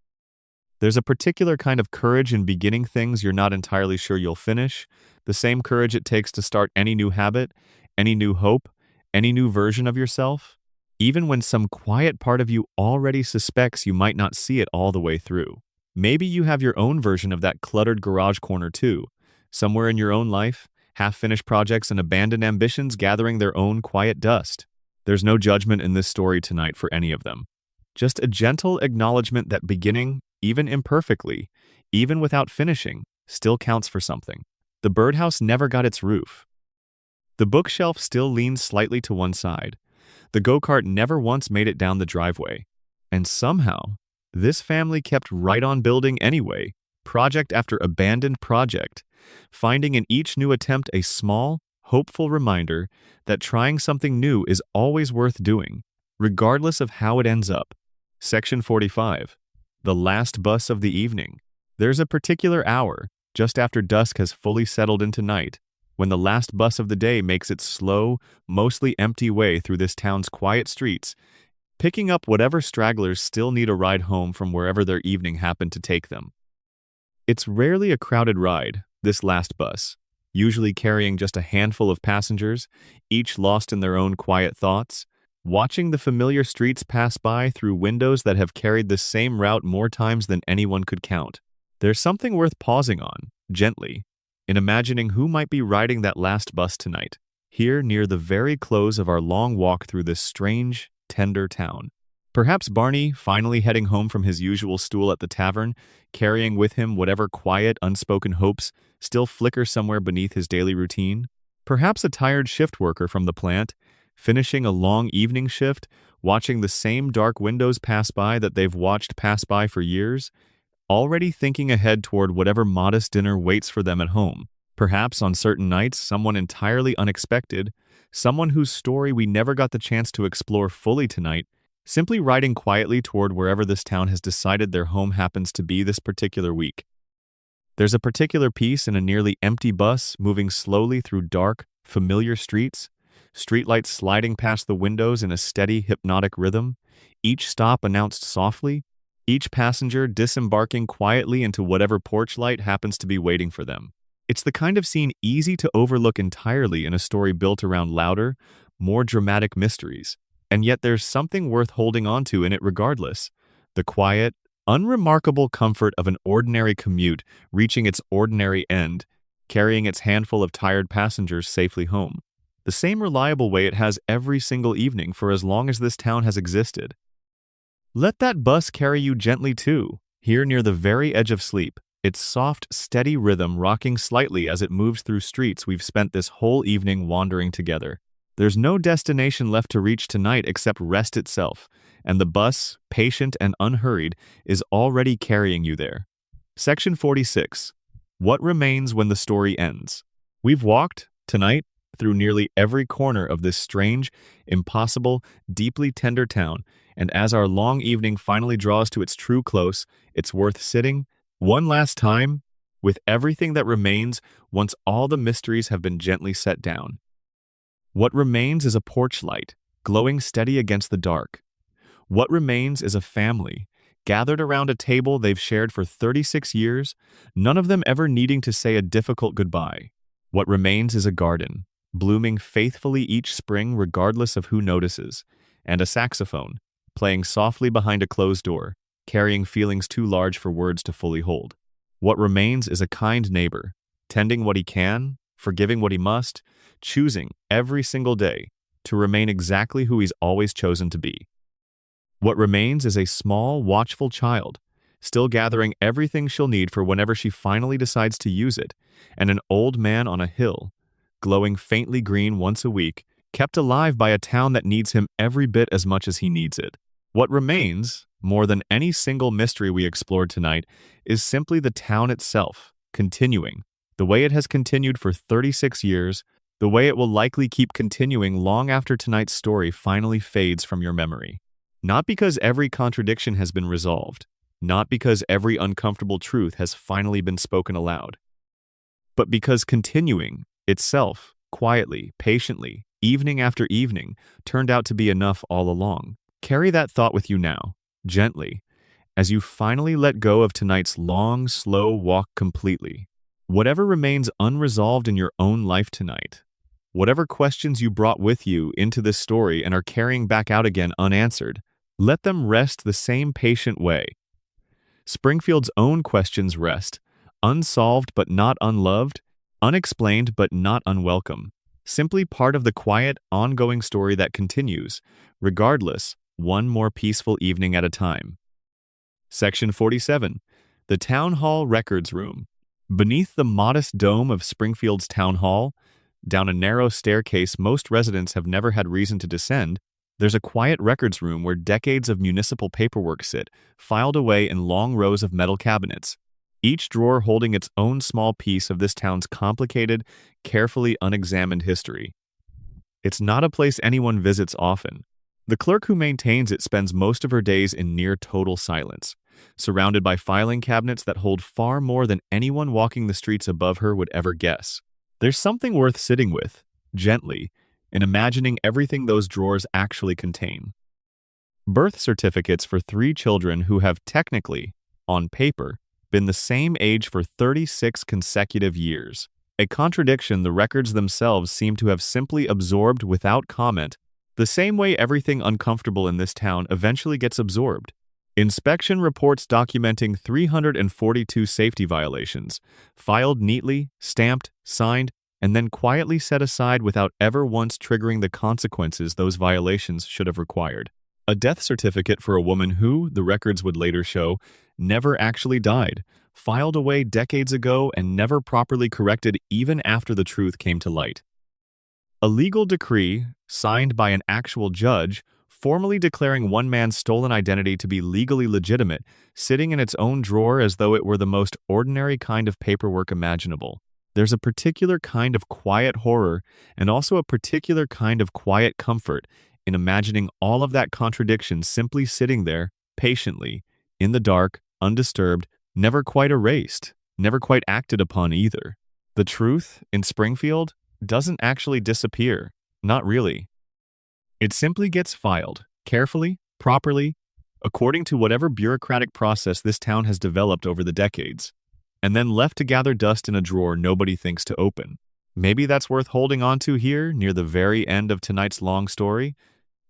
There's a particular kind of courage in beginning things you're not entirely sure you'll finish, the same courage it takes to start any new habit, any new hope, any new version of yourself, even when some quiet part of you already suspects you might not see it all the way through. Maybe you have your own version of that cluttered garage corner too, somewhere in your own life, half-finished projects and abandoned ambitions gathering their own quiet dust. There's no judgment in this story tonight for any of them. Just a gentle acknowledgement that beginning, even imperfectly, even without finishing, still counts for something. The birdhouse never got its roof. The bookshelf still leans slightly to one side. The go-kart never once made it down the driveway. And somehow, this family kept right on building anyway, project after abandoned project, finding in each new attempt a small, hopeful reminder that trying something new is always worth doing, regardless of how it ends up. Section 45. The last bus of the evening. There's a particular hour, just after dusk has fully settled into night, when the last bus of the day makes its slow, mostly empty way through this town's quiet streets, picking up whatever stragglers still need a ride home from wherever their evening happened to take them. It's rarely a crowded ride, this last bus, usually carrying just a handful of passengers, each lost in their own quiet thoughts, watching the familiar streets pass by through windows that have carried the same route more times than anyone could count. There's something worth pausing on, gently, in imagining who might be riding that last bus tonight, here near the very close of our long walk through this strange, tender town. Perhaps Barney, finally heading home from his usual stool at the tavern, carrying with him whatever quiet, unspoken hopes still flicker somewhere beneath his daily routine. Perhaps a tired shift worker from the plant, finishing a long evening shift, watching the same dark windows pass by that they've watched pass by for years, already thinking ahead toward whatever modest dinner waits for them at home. Perhaps on certain nights, someone entirely unexpected, someone whose story we never got the chance to explore fully tonight, simply riding quietly toward wherever this town has decided their home happens to be this particular week. There's a particular peace in a nearly empty bus moving slowly through dark, familiar streets, streetlights sliding past the windows in a steady, hypnotic rhythm, each stop announced softly, each passenger disembarking quietly into whatever porch light happens to be waiting for them. It's the kind of scene easy to overlook entirely in a story built around louder, more dramatic mysteries. And yet there's something worth holding on to in it regardless. The quiet, unremarkable comfort of an ordinary commute reaching its ordinary end, carrying its handful of tired passengers safely home. The same reliable way it has every single evening for as long as this town has existed. Let that bus carry you gently too, here near the very edge of sleep, its soft, steady rhythm rocking slightly as it moves through streets we've spent this whole evening wandering together. There's no destination left to reach tonight except rest itself, and the bus, patient and unhurried, is already carrying you there. Section 46. What remains when the story ends? We've walked, tonight, through nearly every corner of this strange, impossible, deeply tender town, and as our long evening finally draws to its true close, it's worth sitting, one last time, with everything that remains once all the mysteries have been gently set down. What remains is a porch light, glowing steady against the dark. What remains is a family, gathered around a table they've shared for 36 years, none of them ever needing to say a difficult goodbye. What remains is a garden, blooming faithfully each spring regardless of who notices, and a saxophone, playing softly behind a closed door, carrying feelings too large for words to fully hold. What remains is a kind neighbor, tending what he can, forgiving what he must, choosing every single day to remain exactly who he's always chosen to be. What remains is a small, watchful child, still gathering everything she'll need for whenever she finally decides to use it, and an old man on a hill, glowing faintly green once a week, kept alive by a town that needs him every bit as much as he needs it. What remains, more than any single mystery we explored tonight, is simply the town itself, continuing, the way it has continued for 36 years, the way it will likely keep continuing long after tonight's story finally fades from your memory. Not because every contradiction has been resolved, not because every uncomfortable truth has finally been spoken aloud, but because continuing itself, quietly, patiently, evening after evening, turned out to be enough all along. Carry that thought with you now, gently, as you finally let go of tonight's long, slow walk completely. Whatever remains unresolved in your own life tonight, whatever questions you brought with you into this story and are carrying back out again unanswered, let them rest the same patient way. Springfield's own questions rest, unsolved but not unloved, unexplained but not unwelcome, simply part of the quiet, ongoing story that continues, regardless, one more peaceful evening at a time. Section 47. The Town Hall Records Room. Beneath the modest dome of Springfield's Town Hall, down a narrow staircase most residents have never had reason to descend, there's a quiet records room where decades of municipal paperwork sit, filed away in long rows of metal cabinets, each drawer holding its own small piece of this town's complicated, carefully unexamined history. It's not a place anyone visits often. The clerk who maintains it spends most of her days in near total silence, surrounded by filing cabinets that hold far more than anyone walking the streets above her would ever guess. There's something worth sitting with, gently, in imagining everything those drawers actually contain. Birth certificates for 3 children who have technically, on paper, been the same age for 36 consecutive years. A contradiction the records themselves seem to have simply absorbed without comment, the same way everything uncomfortable in this town eventually gets absorbed. Inspection reports documenting 342 safety violations, filed neatly, stamped, signed, and then quietly set aside without ever once triggering the consequences those violations should have required. A death certificate for a woman who, the records would later show, never actually died, filed away decades ago and never properly corrected even after the truth came to light. A legal decree, signed by an actual judge, formally declaring one man's stolen identity to be legally legitimate, sitting in its own drawer as though it were the most ordinary kind of paperwork imaginable. There's a particular kind of quiet horror and also a particular kind of quiet comfort in imagining all of that contradiction simply sitting there, patiently, in the dark, undisturbed, never quite erased, never quite acted upon either. The truth, in Springfield, doesn't actually disappear. Not really. It simply gets filed, carefully, properly, according to whatever bureaucratic process this town has developed over the decades, and then left to gather dust in a drawer nobody thinks to open. Maybe that's worth holding on to here, near the very end of tonight's long story.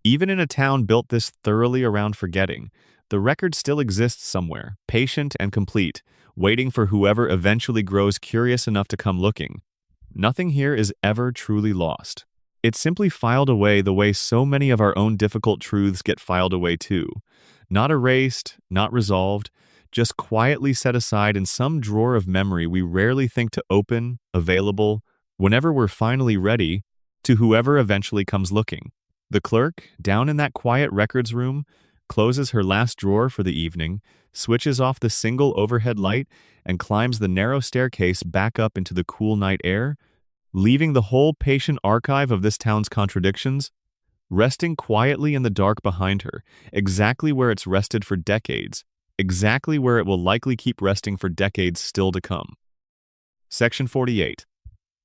Even in a town built this thoroughly around forgetting, the record still exists somewhere, patient and complete, waiting for whoever eventually grows curious enough to come looking. Nothing here is ever truly lost. It's simply filed away the way so many of our own difficult truths get filed away too. Not erased, not resolved, just quietly set aside in some drawer of memory we rarely think to open, available, whenever we're finally ready, to whoever eventually comes looking. The clerk, down in that quiet records room, closes her last drawer for the evening, switches off the single overhead light, and climbs the narrow staircase back up into the cool night air, leaving the whole patient archive of this town's contradictions, resting quietly in the dark behind her, exactly where it's rested for decades, exactly where it will likely keep resting for decades still to come. Section 48.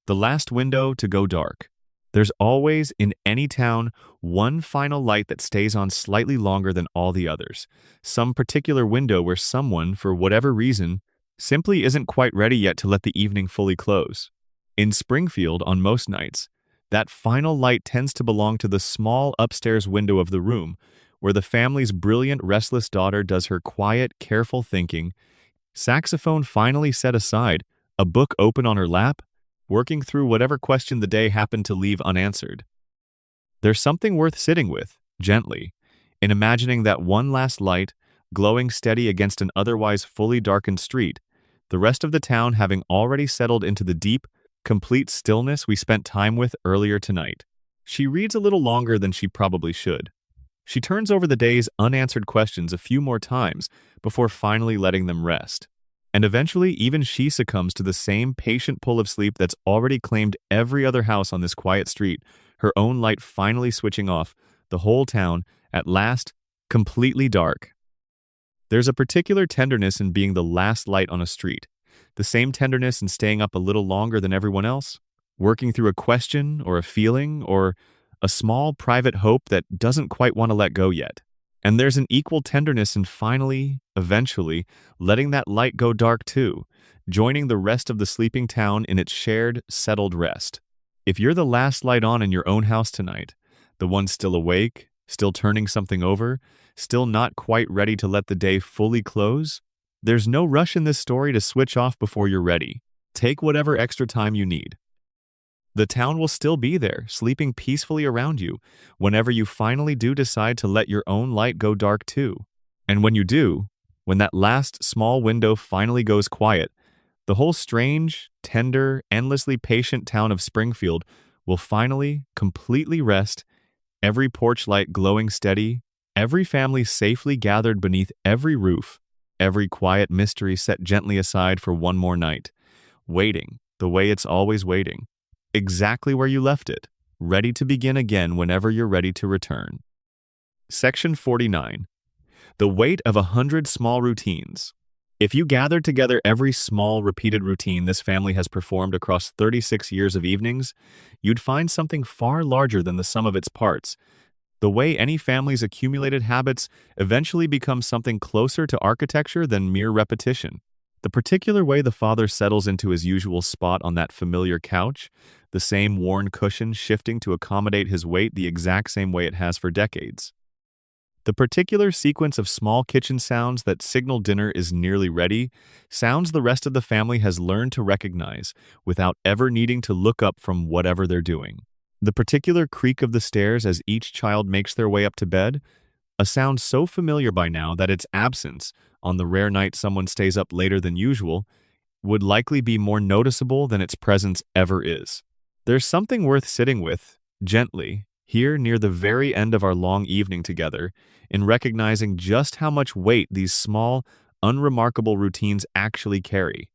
The last window to go dark. There's always, in any town, one final light that stays on slightly longer than all the others. Some particular window where someone, for whatever reason, simply isn't quite ready yet to let the evening fully close. In Springfield, on most nights, that final light tends to belong to the small upstairs window of the room, where the family's brilliant, restless daughter does her quiet, careful thinking, saxophone finally set aside, a book open on her lap, working through whatever question the day happened to leave unanswered. There's something worth sitting with, gently, in imagining that one last light, glowing steady against an otherwise fully darkened street, the rest of the town having already settled into the deep, complete stillness we spent time with earlier tonight. She reads a little longer than she probably should. She turns over the day's unanswered questions a few more times before finally letting them rest. And eventually, even she succumbs to the same patient pull of sleep that's already claimed every other house on this quiet street, her own light finally switching off, the whole town, at last, completely dark. There's a particular tenderness in being the last light on a street, the same tenderness in staying up a little longer than everyone else, working through a question or a feeling or a small private hope that doesn't quite want to let go yet. And there's an equal tenderness in finally, eventually, letting that light go dark too, joining the rest of the sleeping town in its shared, settled rest. If you're the last light on in your own house tonight, the one still awake, still turning something over, still not quite ready to let the day fully close, there's no rush in this story to switch off before you're ready. Take whatever extra time you need. The town will still be there, sleeping peacefully around you, whenever you finally do decide to let your own light go dark too. And when you do, when that last small window finally goes quiet, the whole strange, tender, endlessly patient town of Springfield will finally, completely rest, every porch light glowing steady, every family safely gathered beneath every roof, every quiet mystery set gently aside for one more night, waiting the way it's always waiting. Exactly where you left it, ready to begin again whenever you're ready to return. Section 49. The weight of 100 small routines. If you gathered together every small, repeated routine this family has performed across 36 years of evenings, you'd find something far larger than the sum of its parts. The way any family's accumulated habits eventually become something closer to architecture than mere repetition. The particular way the father settles into his usual spot on that familiar couch, the same worn cushion shifting to accommodate his weight the exact same way it has for decades. The particular sequence of small kitchen sounds that signal dinner is nearly ready, sounds the rest of the family has learned to recognize without ever needing to look up from whatever they're doing. The particular creak of the stairs as each child makes their way up to bed, a sound so familiar by now that its absence, on the rare night someone stays up later than usual, would likely be more noticeable than its presence ever is. There's something worth sitting with, gently, here near the very end of our long evening together, in recognizing just how much weight these small, unremarkable routines actually carry.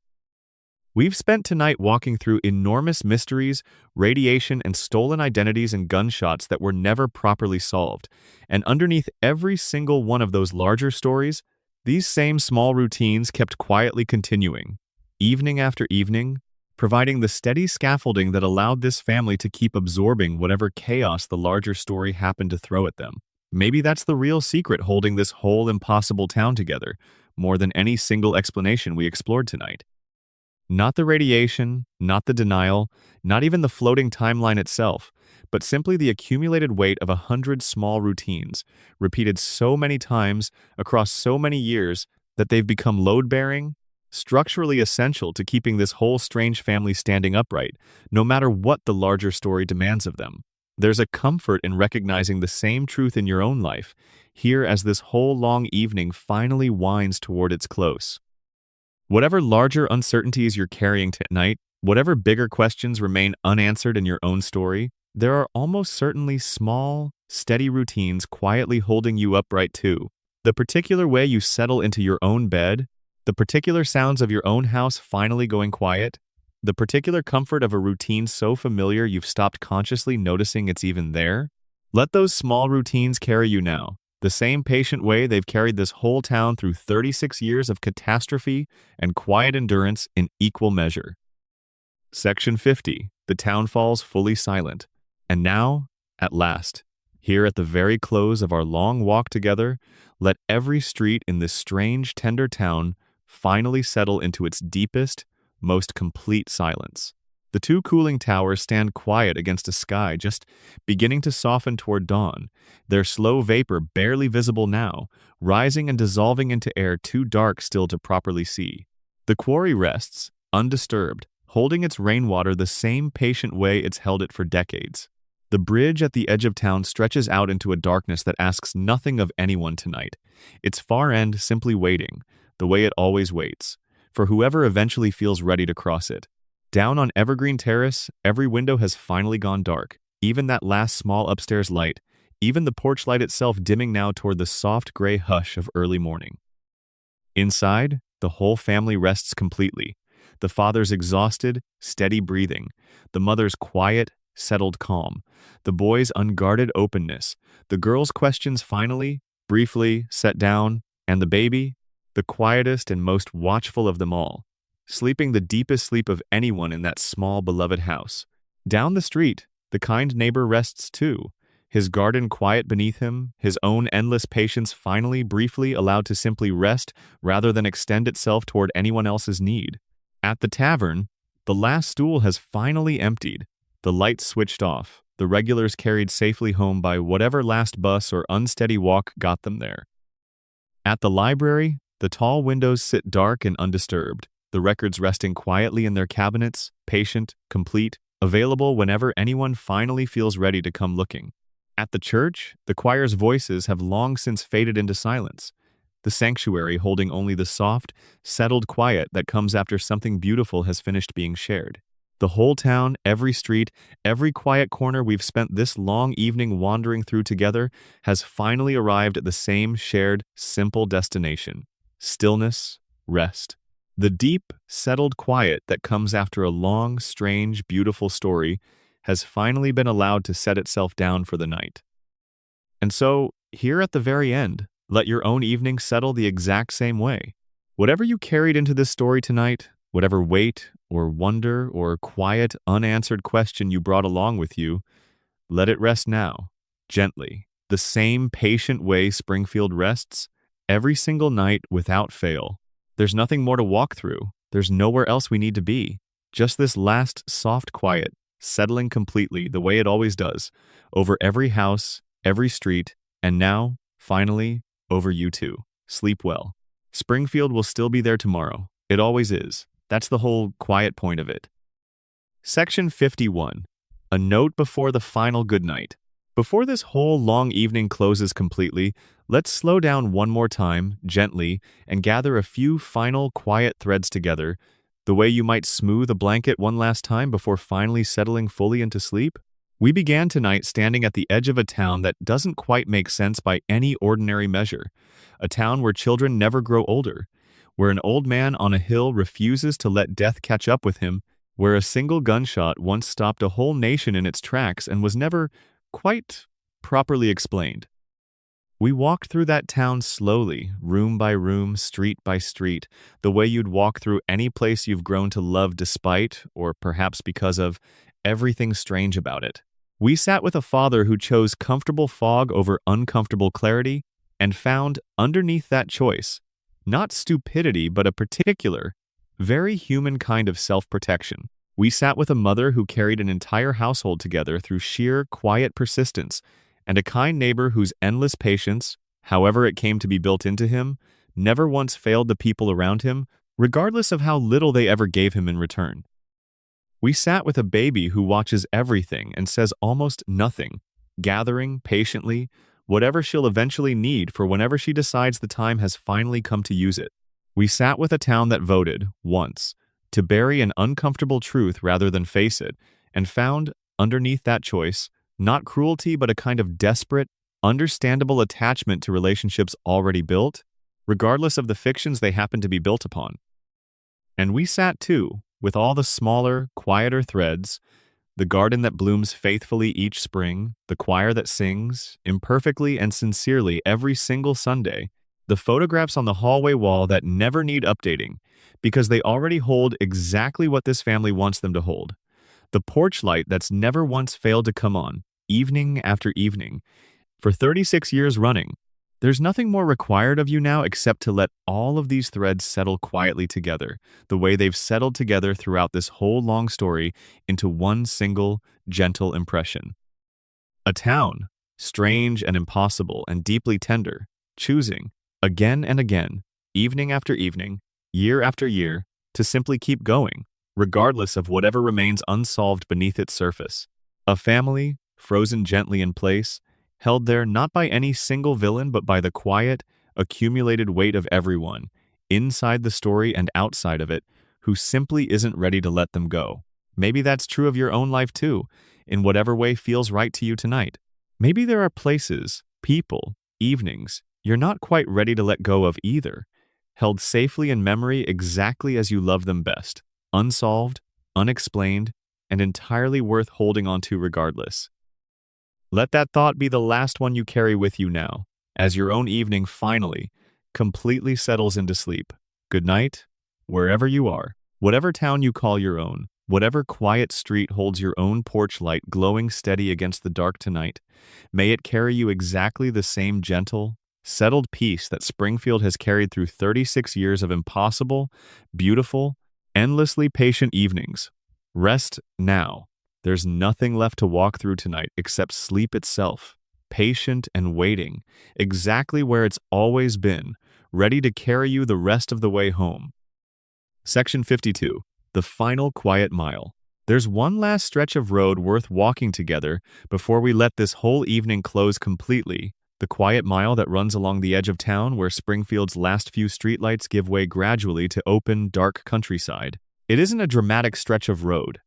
We've spent tonight walking through enormous mysteries, radiation, and stolen identities and gunshots that were never properly solved, and underneath every single one of those larger stories, these same small routines kept quietly continuing, evening after evening, providing the steady scaffolding that allowed this family to keep absorbing whatever chaos the larger story happened to throw at them. Maybe that's the real secret holding this whole impossible town together, more than any single explanation we explored tonight. Not the radiation, not the denial, not even the floating timeline itself, but simply the accumulated weight of 100 small routines, repeated so many times across so many years that they've become load-bearing, structurally essential to keeping this whole strange family standing upright, no matter what the larger story demands of them. There's a comfort in recognizing the same truth in your own life, here as this whole long evening finally winds toward its close. Whatever larger uncertainties you're carrying tonight, whatever bigger questions remain unanswered in your own story, there are almost certainly small, steady routines quietly holding you upright too. The particular way you settle into your own bed, the particular sounds of your own house finally going quiet, the particular comfort of a routine so familiar you've stopped consciously noticing it's even there. Let those small routines carry you now, the same patient way they've carried this whole town through 36 years of catastrophe and quiet endurance in equal measure. Section 50. The town falls fully silent. And now, at last, here at the very close of our long walk together, let every street in this strange, tender town finally settle into its deepest, most complete silence. The two cooling towers stand quiet against a sky just beginning to soften toward dawn, their slow vapor barely visible now, rising and dissolving into air too dark still to properly see. The quarry rests, undisturbed, holding its rainwater the same patient way it's held it for decades. The bridge at the edge of town stretches out into a darkness that asks nothing of anyone tonight, its far end simply waiting, the way it always waits, for whoever eventually feels ready to cross it. Down on Evergreen Terrace, every window has finally gone dark, even that last small upstairs light, even the porch light itself dimming now toward the soft gray hush of early morning. Inside, the whole family rests completely. The father's exhausted, steady breathing, the mother's quiet, settled calm, the boy's unguarded openness, the girl's questions finally, briefly, set down, and the baby, the quietest and most watchful of them all, sleeping the deepest sleep of anyone in that small beloved house. Down the street, the kind neighbor rests too, his garden quiet beneath him, his own endless patience finally briefly allowed to simply rest rather than extend itself toward anyone else's need. At the tavern, the last stool has finally emptied, the lights switched off, the regulars carried safely home by whatever last bus or unsteady walk got them there. At the library, the tall windows sit dark and undisturbed, the records resting quietly in their cabinets, patient, complete, available whenever anyone finally feels ready to come looking. At the church, the choir's voices have long since faded into silence, the sanctuary holding only the soft, settled quiet that comes after something beautiful has finished being shared. The whole town, every street, every quiet corner we've spent this long evening wandering through together has finally arrived at the same shared, simple destination: stillness, rest. The deep, settled quiet that comes after a long, strange, beautiful story has finally been allowed to set itself down for the night. And so, here at the very end, let your own evening settle the exact same way. Whatever you carried into this story tonight, whatever weight or wonder or quiet, unanswered question you brought along with you, let it rest now, gently, the same patient way Springfield rests, every single night without fail. There's nothing more to walk through. There's nowhere else we need to be. Just this last soft quiet, settling completely the way it always does, over every house, every street, and now, finally, over you too. Sleep well. Springfield will still be there tomorrow. It always is. That's the whole quiet point of it. Section 51. A note before the final goodnight. Before this whole long evening closes completely, let's slow down one more time, gently, and gather a few final quiet threads together, the way you might smooth a blanket one last time before finally settling fully into sleep. We began tonight standing at the edge of a town that doesn't quite make sense by any ordinary measure, a town where children never grow older, where an old man on a hill refuses to let death catch up with him, where a single gunshot once stopped a whole nation in its tracks and was never quite properly explained. We walked through that town slowly, room by room, street by street, the way you'd walk through any place you've grown to love despite, or perhaps because of, everything strange about it. We sat with a father who chose comfortable fog over uncomfortable clarity and found, underneath that choice, not stupidity but a particular, very human kind of self-protection. We sat with a mother who carried an entire household together through sheer, quiet persistence, and a kind neighbor whose endless patience, however it came to be built into him, never once failed the people around him, regardless of how little they ever gave him in return. We sat with a baby who watches everything and says almost nothing, gathering, patiently, whatever she'll eventually need for whenever she decides the time has finally come to use it. We sat with a town that voted, once, to bury an uncomfortable truth rather than face it, and found, underneath that choice, not cruelty but a kind of desperate, understandable attachment to relationships already built, regardless of the fictions they happen to be built upon. And we sat too, with all the smaller, quieter threads, the garden that blooms faithfully each spring, the choir that sings, imperfectly and sincerely every single Sunday, the photographs on the hallway wall that never need updating, because they already hold exactly what this family wants them to hold. The porch light that's never once failed to come on, evening after evening, for 36 years running. There's nothing more required of you now except to let all of these threads settle quietly together, the way they've settled together throughout this whole long story into one single, gentle impression. A town, strange and impossible and deeply tender, choosing, again and again, evening after evening, year after year, to simply keep going, regardless of whatever remains unsolved beneath its surface. A family, frozen gently in place, held there not by any single villain but by the quiet, accumulated weight of everyone, inside the story and outside of it, who simply isn't ready to let them go. Maybe that's true of your own life too, in whatever way feels right to you tonight. Maybe there are places, people, evenings, you're not quite ready to let go of either, held safely in memory exactly as you love them best, unsolved, unexplained, and entirely worth holding on to regardless. Let that thought be the last one you carry with you now, as your own evening finally, completely settles into sleep. Good night, wherever you are, whatever town you call your own, whatever quiet street holds your own porch light glowing steady against the dark tonight. May it carry you exactly the same gentle, settled peace that Springfield has carried through 36 years of impossible, beautiful, endlessly patient evenings. Rest now. There's nothing left to walk through tonight except sleep itself, patient and waiting, exactly where it's always been, ready to carry you the rest of the way home. Section 52. The final quiet mile. There's one last stretch of road worth walking together before we let this whole evening close completely. The quiet mile that runs along the edge of town where Springfield's last few streetlights give way gradually to open, dark countryside. It isn't a dramatic stretch of road.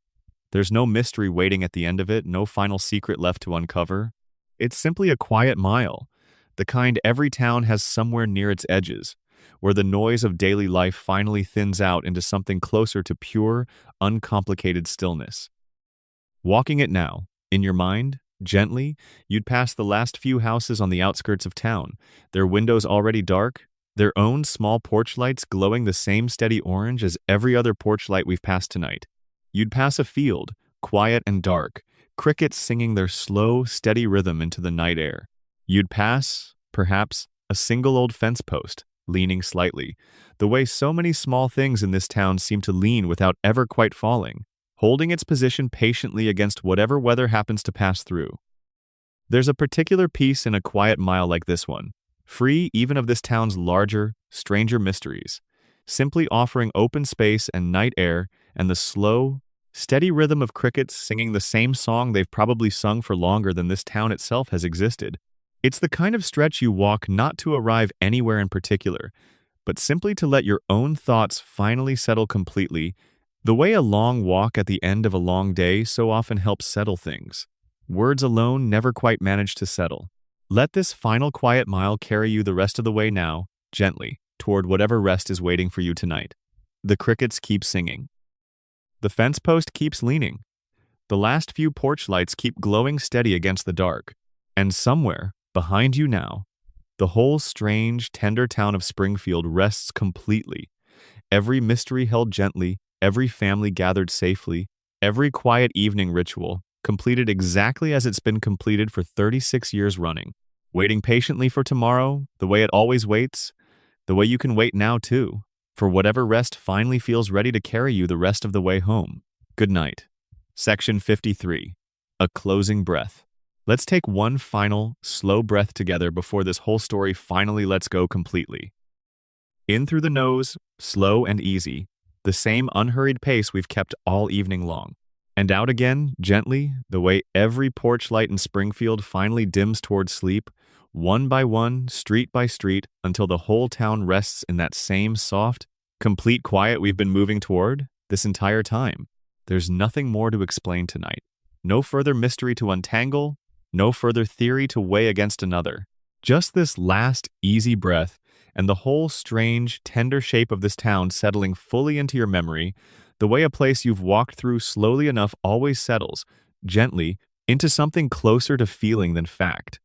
There's no mystery waiting at the end of it, no final secret left to uncover. It's simply a quiet mile, the kind every town has somewhere near its edges, where the noise of daily life finally thins out into something closer to pure, uncomplicated stillness. Walking it now, in your mind, gently, you'd pass the last few houses on the outskirts of town, their windows already dark, their own small porch lights glowing the same steady orange as every other porch light we've passed tonight. You'd pass a field, quiet and dark, crickets singing their slow, steady rhythm into the night air. You'd pass, perhaps, a single old fence post, leaning slightly, the way so many small things in this town seem to lean without ever quite falling, holding its position patiently against whatever weather happens to pass through. There's a particular peace in a quiet mile like this one, free even of this town's larger, stranger mysteries, simply offering open space and night air and the slow, steady rhythm of crickets singing the same song they've probably sung for longer than this town itself has existed. It's the kind of stretch you walk not to arrive anywhere in particular, but simply to let your own thoughts finally settle completely, the way a long walk at the end of a long day so often helps settle things. Words alone never quite manage to settle. Let this final quiet mile carry you the rest of the way now, gently, toward whatever rest is waiting for you tonight. The crickets keep singing. The fence post keeps leaning. The last few porch lights keep glowing steady against the dark. And somewhere, behind you now, the whole strange, tender town of Springfield rests completely. Every mystery held gently, every family gathered safely, every quiet evening ritual completed exactly as it's been completed for 36 years running. Waiting patiently for tomorrow, the way it always waits, the way you can wait now too, for whatever rest finally feels ready to carry you the rest of the way home. Good night. Section 53. A closing breath. Let's take one final, slow breath together before this whole story finally lets go completely. In through the nose, slow and easy, the same unhurried pace we've kept all evening long. And out again, gently, the way every porch light in Springfield finally dims towards sleep, one by one, street by street, until the whole town rests in that same soft, complete quiet we've been moving toward this entire time. There's nothing more to explain tonight. No further mystery to untangle, no further theory to weigh against another. Just this last, easy breath, and the whole strange, tender shape of this town settling fully into your memory, the way a place you've walked through slowly enough always settles, gently, into something closer to feeling than fact.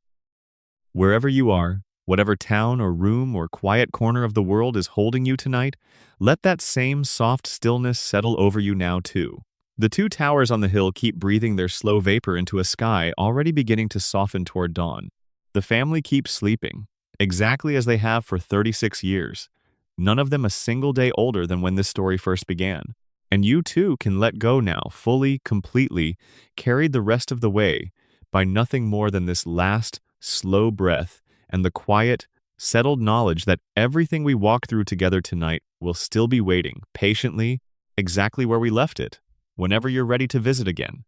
Wherever you are, Whatever town or room or quiet corner of the world is holding you tonight, let that same soft stillness settle over you now too. The two towers on the hill keep breathing their slow vapor into a sky already beginning to soften toward dawn. The family keeps sleeping, exactly as they have for 36 years, none of them a single day older than when this story first began. And you too can let go now, fully, completely, carried the rest of the way by nothing more than this last, slow breath and the quiet, settled knowledge that everything we walk through together tonight will still be waiting, patiently, exactly where we left it, whenever you're ready to visit again.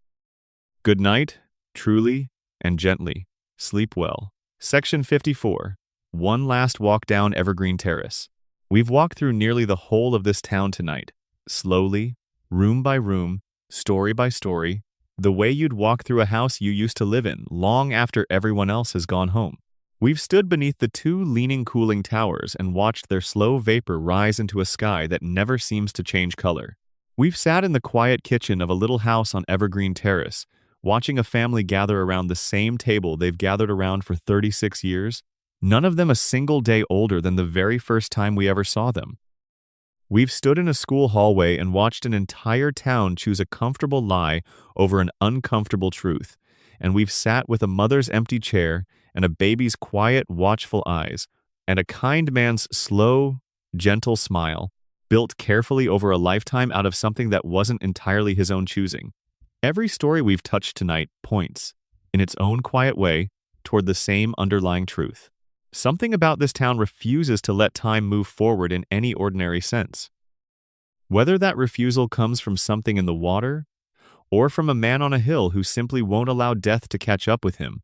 Good night, truly and gently. Sleep well. Section 54. One last walk down Evergreen Terrace. We've walked through nearly the whole of this town tonight, slowly, room by room, story by story, the way you'd walk through a house you used to live in long after everyone else has gone home. We've stood beneath the two leaning cooling towers and watched their slow vapor rise into a sky that never seems to change color. We've sat in the quiet kitchen of a little house on Evergreen Terrace, watching a family gather around the same table they've gathered around for 36 years, none of them a single day older than the very first time we ever saw them. We've stood in a school hallway and watched an entire town choose a comfortable lie over an uncomfortable truth, and we've sat with a mother's empty chair and a baby's quiet, watchful eyes, and a kind man's slow, gentle smile, built carefully over a lifetime out of something that wasn't entirely his own choosing. Every story we've touched tonight points, in its own quiet way, toward the same underlying truth. Something about this town refuses to let time move forward in any ordinary sense. Whether that refusal comes from something in the water, or from a man on a hill who simply won't allow death to catch up with him,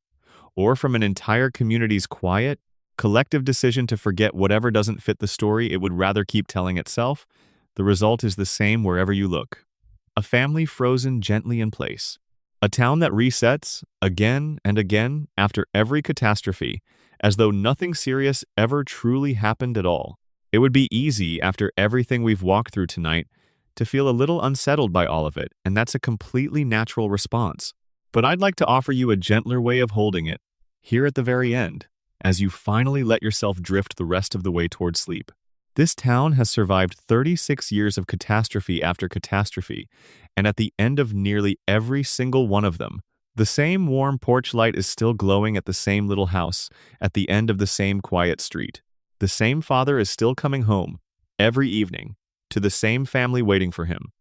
or from an entire community's quiet, collective decision to forget whatever doesn't fit the story it would rather keep telling itself, the result is the same wherever you look. A family frozen gently in place. A town that resets, again and again, after every catastrophe, as though nothing serious ever truly happened at all. It would be easy, after everything we've walked through tonight, to feel a little unsettled by all of it, and that's a completely natural response. But I'd like to offer you a gentler way of holding it, here at the very end, as you finally let yourself drift the rest of the way toward sleep. This town has survived 36 years of catastrophe after catastrophe, and at the end of nearly every single one of them, the same warm porch light is still glowing at the same little house, at the end of the same quiet street. The same father is still coming home, every evening, to the same family waiting for him.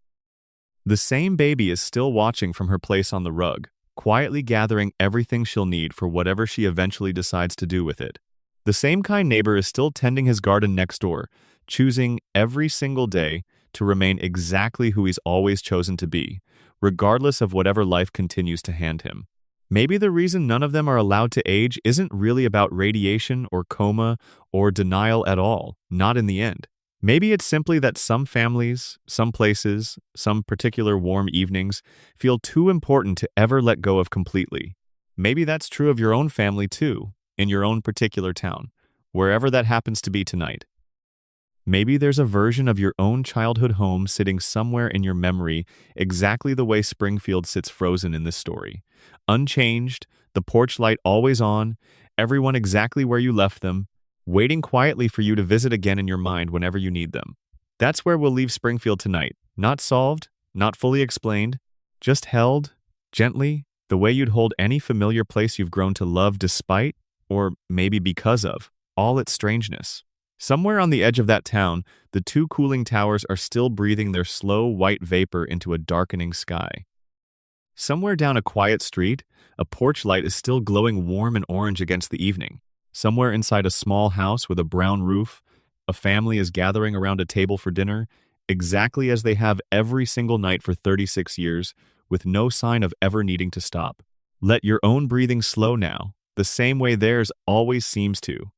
The same baby is still watching from her place on the rug, quietly gathering everything she'll need for whatever she eventually decides to do with it. The same kind neighbor is still tending his garden next door, choosing every single day to remain exactly who he's always chosen to be, regardless of whatever life continues to hand him. Maybe the reason none of them are allowed to age isn't really about radiation or coma or denial at all, not in the end. Maybe it's simply that some families, some places, some particular warm evenings feel too important to ever let go of completely. Maybe that's true of your own family too, in your own particular town, wherever that happens to be tonight. Maybe there's a version of your own childhood home sitting somewhere in your memory exactly the way Springfield sits frozen in this story. Unchanged, the porch light always on, everyone exactly where you left them, waiting quietly for you to visit again in your mind whenever you need them. That's where we'll leave Springfield tonight. Not solved, not fully explained, just held, gently, the way you'd hold any familiar place you've grown to love despite, or maybe because of, all its strangeness. Somewhere on the edge of that town, the two cooling towers are still breathing their slow white vapor into a darkening sky. Somewhere down a quiet street, a porch light is still glowing warm and orange against the evening. Somewhere inside a small house with a brown roof, a family is gathering around a table for dinner, exactly as they have every single night for 36 years, with no sign of ever needing to stop. Let your own breathing slow now, the same way theirs always seems to.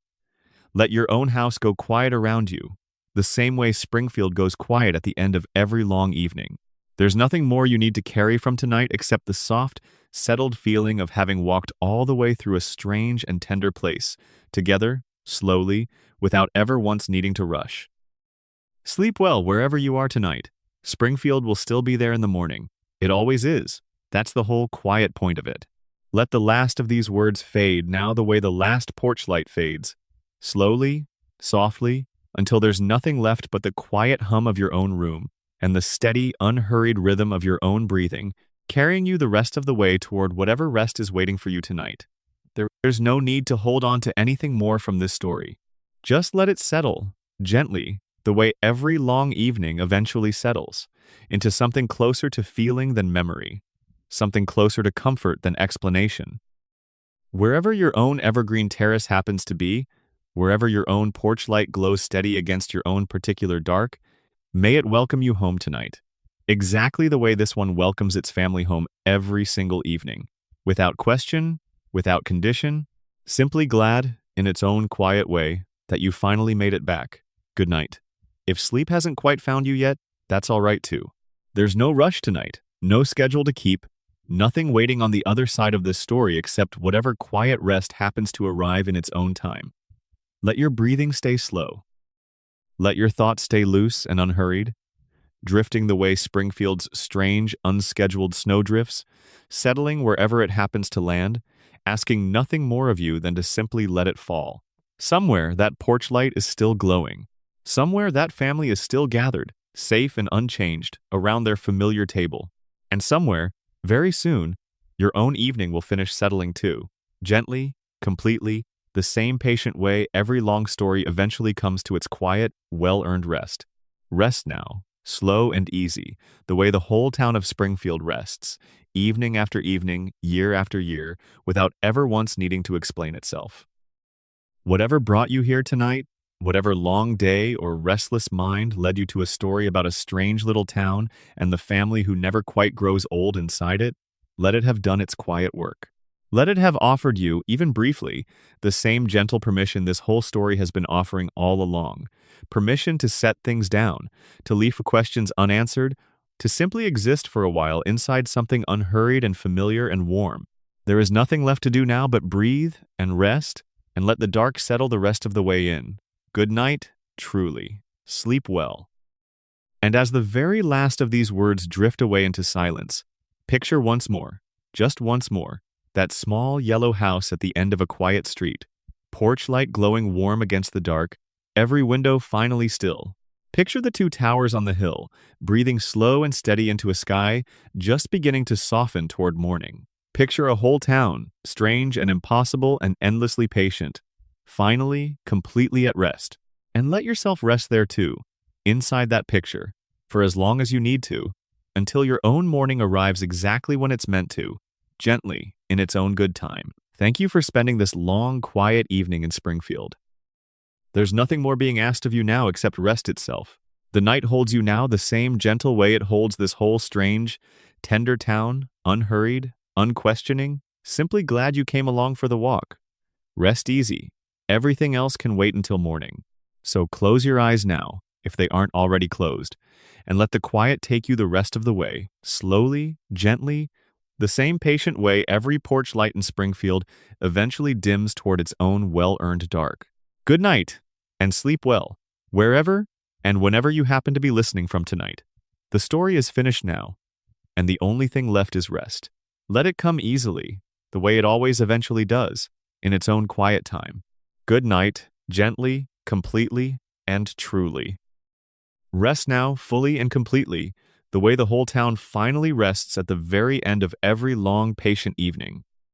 Let your own house go quiet around you, the same way Springfield goes quiet at the end of every long evening. There's nothing more you need to carry from tonight except the soft, settled feeling of having walked all the way through a strange and tender place, together, slowly, without ever once needing to rush. Sleep well wherever you are tonight. Springfield will still be there in the morning. It always is. That's the whole quiet point of it. Let the last of these words fade now the way the last porch light fades. Slowly, softly, until there's nothing left but the quiet hum of your own room and the steady, unhurried rhythm of your own breathing, carrying you the rest of the way toward whatever rest is waiting for you tonight. There's no need to hold on to anything more from this story. Just let it settle, gently, the way every long evening eventually settles, into something closer to feeling than memory, something closer to comfort than explanation. Wherever your own evergreen terrace happens to be, wherever your own porch light glows steady against your own particular dark, may it welcome you home tonight, exactly the way this one welcomes its family home every single evening, without question, without condition, simply glad, in its own quiet way, that you finally made it back. Good night. If sleep hasn't quite found you yet, that's all right too. There's no rush tonight, no schedule to keep, nothing waiting on the other side of this story except whatever quiet rest happens to arrive in its own time. Let your breathing stay slow. Let your thoughts stay loose and unhurried, drifting the way Springfield's strange, unscheduled snow drifts, settling wherever it happens to land, asking nothing more of you than to simply let it fall. Somewhere that porch light is still glowing. Somewhere that family is still gathered, safe and unchanged, around their familiar table. And somewhere, very soon, your own evening will finish settling too. Gently, completely, the same patient way every long story eventually comes to its quiet, well-earned rest. Rest now, slow and easy, the way the whole town of Springfield rests, evening after evening, year after year, without ever once needing to explain itself. Whatever brought you here tonight, whatever long day or restless mind led you to a story about a strange little town and the family who never quite grows old inside it, let it have done its quiet work. Let it have offered you, even briefly, the same gentle permission this whole story has been offering all along. Permission to set things down, to leave questions unanswered, to simply exist for a while inside something unhurried and familiar and warm. There is nothing left to do now but breathe and rest and let the dark settle the rest of the way in. Good night, truly. Sleep well. And as the very last of these words drift away into silence, picture once more, just once more, that small yellow house at the end of a quiet street, porch light glowing warm against the dark, every window finally still. Picture the two towers on the hill, breathing slow and steady into a sky just beginning to soften toward morning. Picture a whole town, strange and impossible and endlessly patient, finally, completely at rest. And let yourself rest there too, inside that picture, for as long as you need to, until your own morning arrives exactly when it's meant to, gently, in its own good time. Thank you for spending this long, quiet evening in Springfield. There's nothing more being asked of you now except rest itself. The night holds you now the same gentle way it holds this whole strange, tender town, unhurried, unquestioning, simply glad you came along for the walk. Rest easy. Everything else can wait until morning. So close your eyes now, if they aren't already closed, and let the quiet take you the rest of the way, slowly, gently, the same patient way every porch light in Springfield eventually dims toward its own well-earned dark. Good night, and sleep well, wherever and whenever you happen to be listening from tonight. The story is finished now, and the only thing left is rest. Let it come easily, the way it always eventually does, in its own quiet time. Good night, gently, completely, and truly. Rest now, fully and completely, the way the whole town finally rests at the very end of every long, patient evening.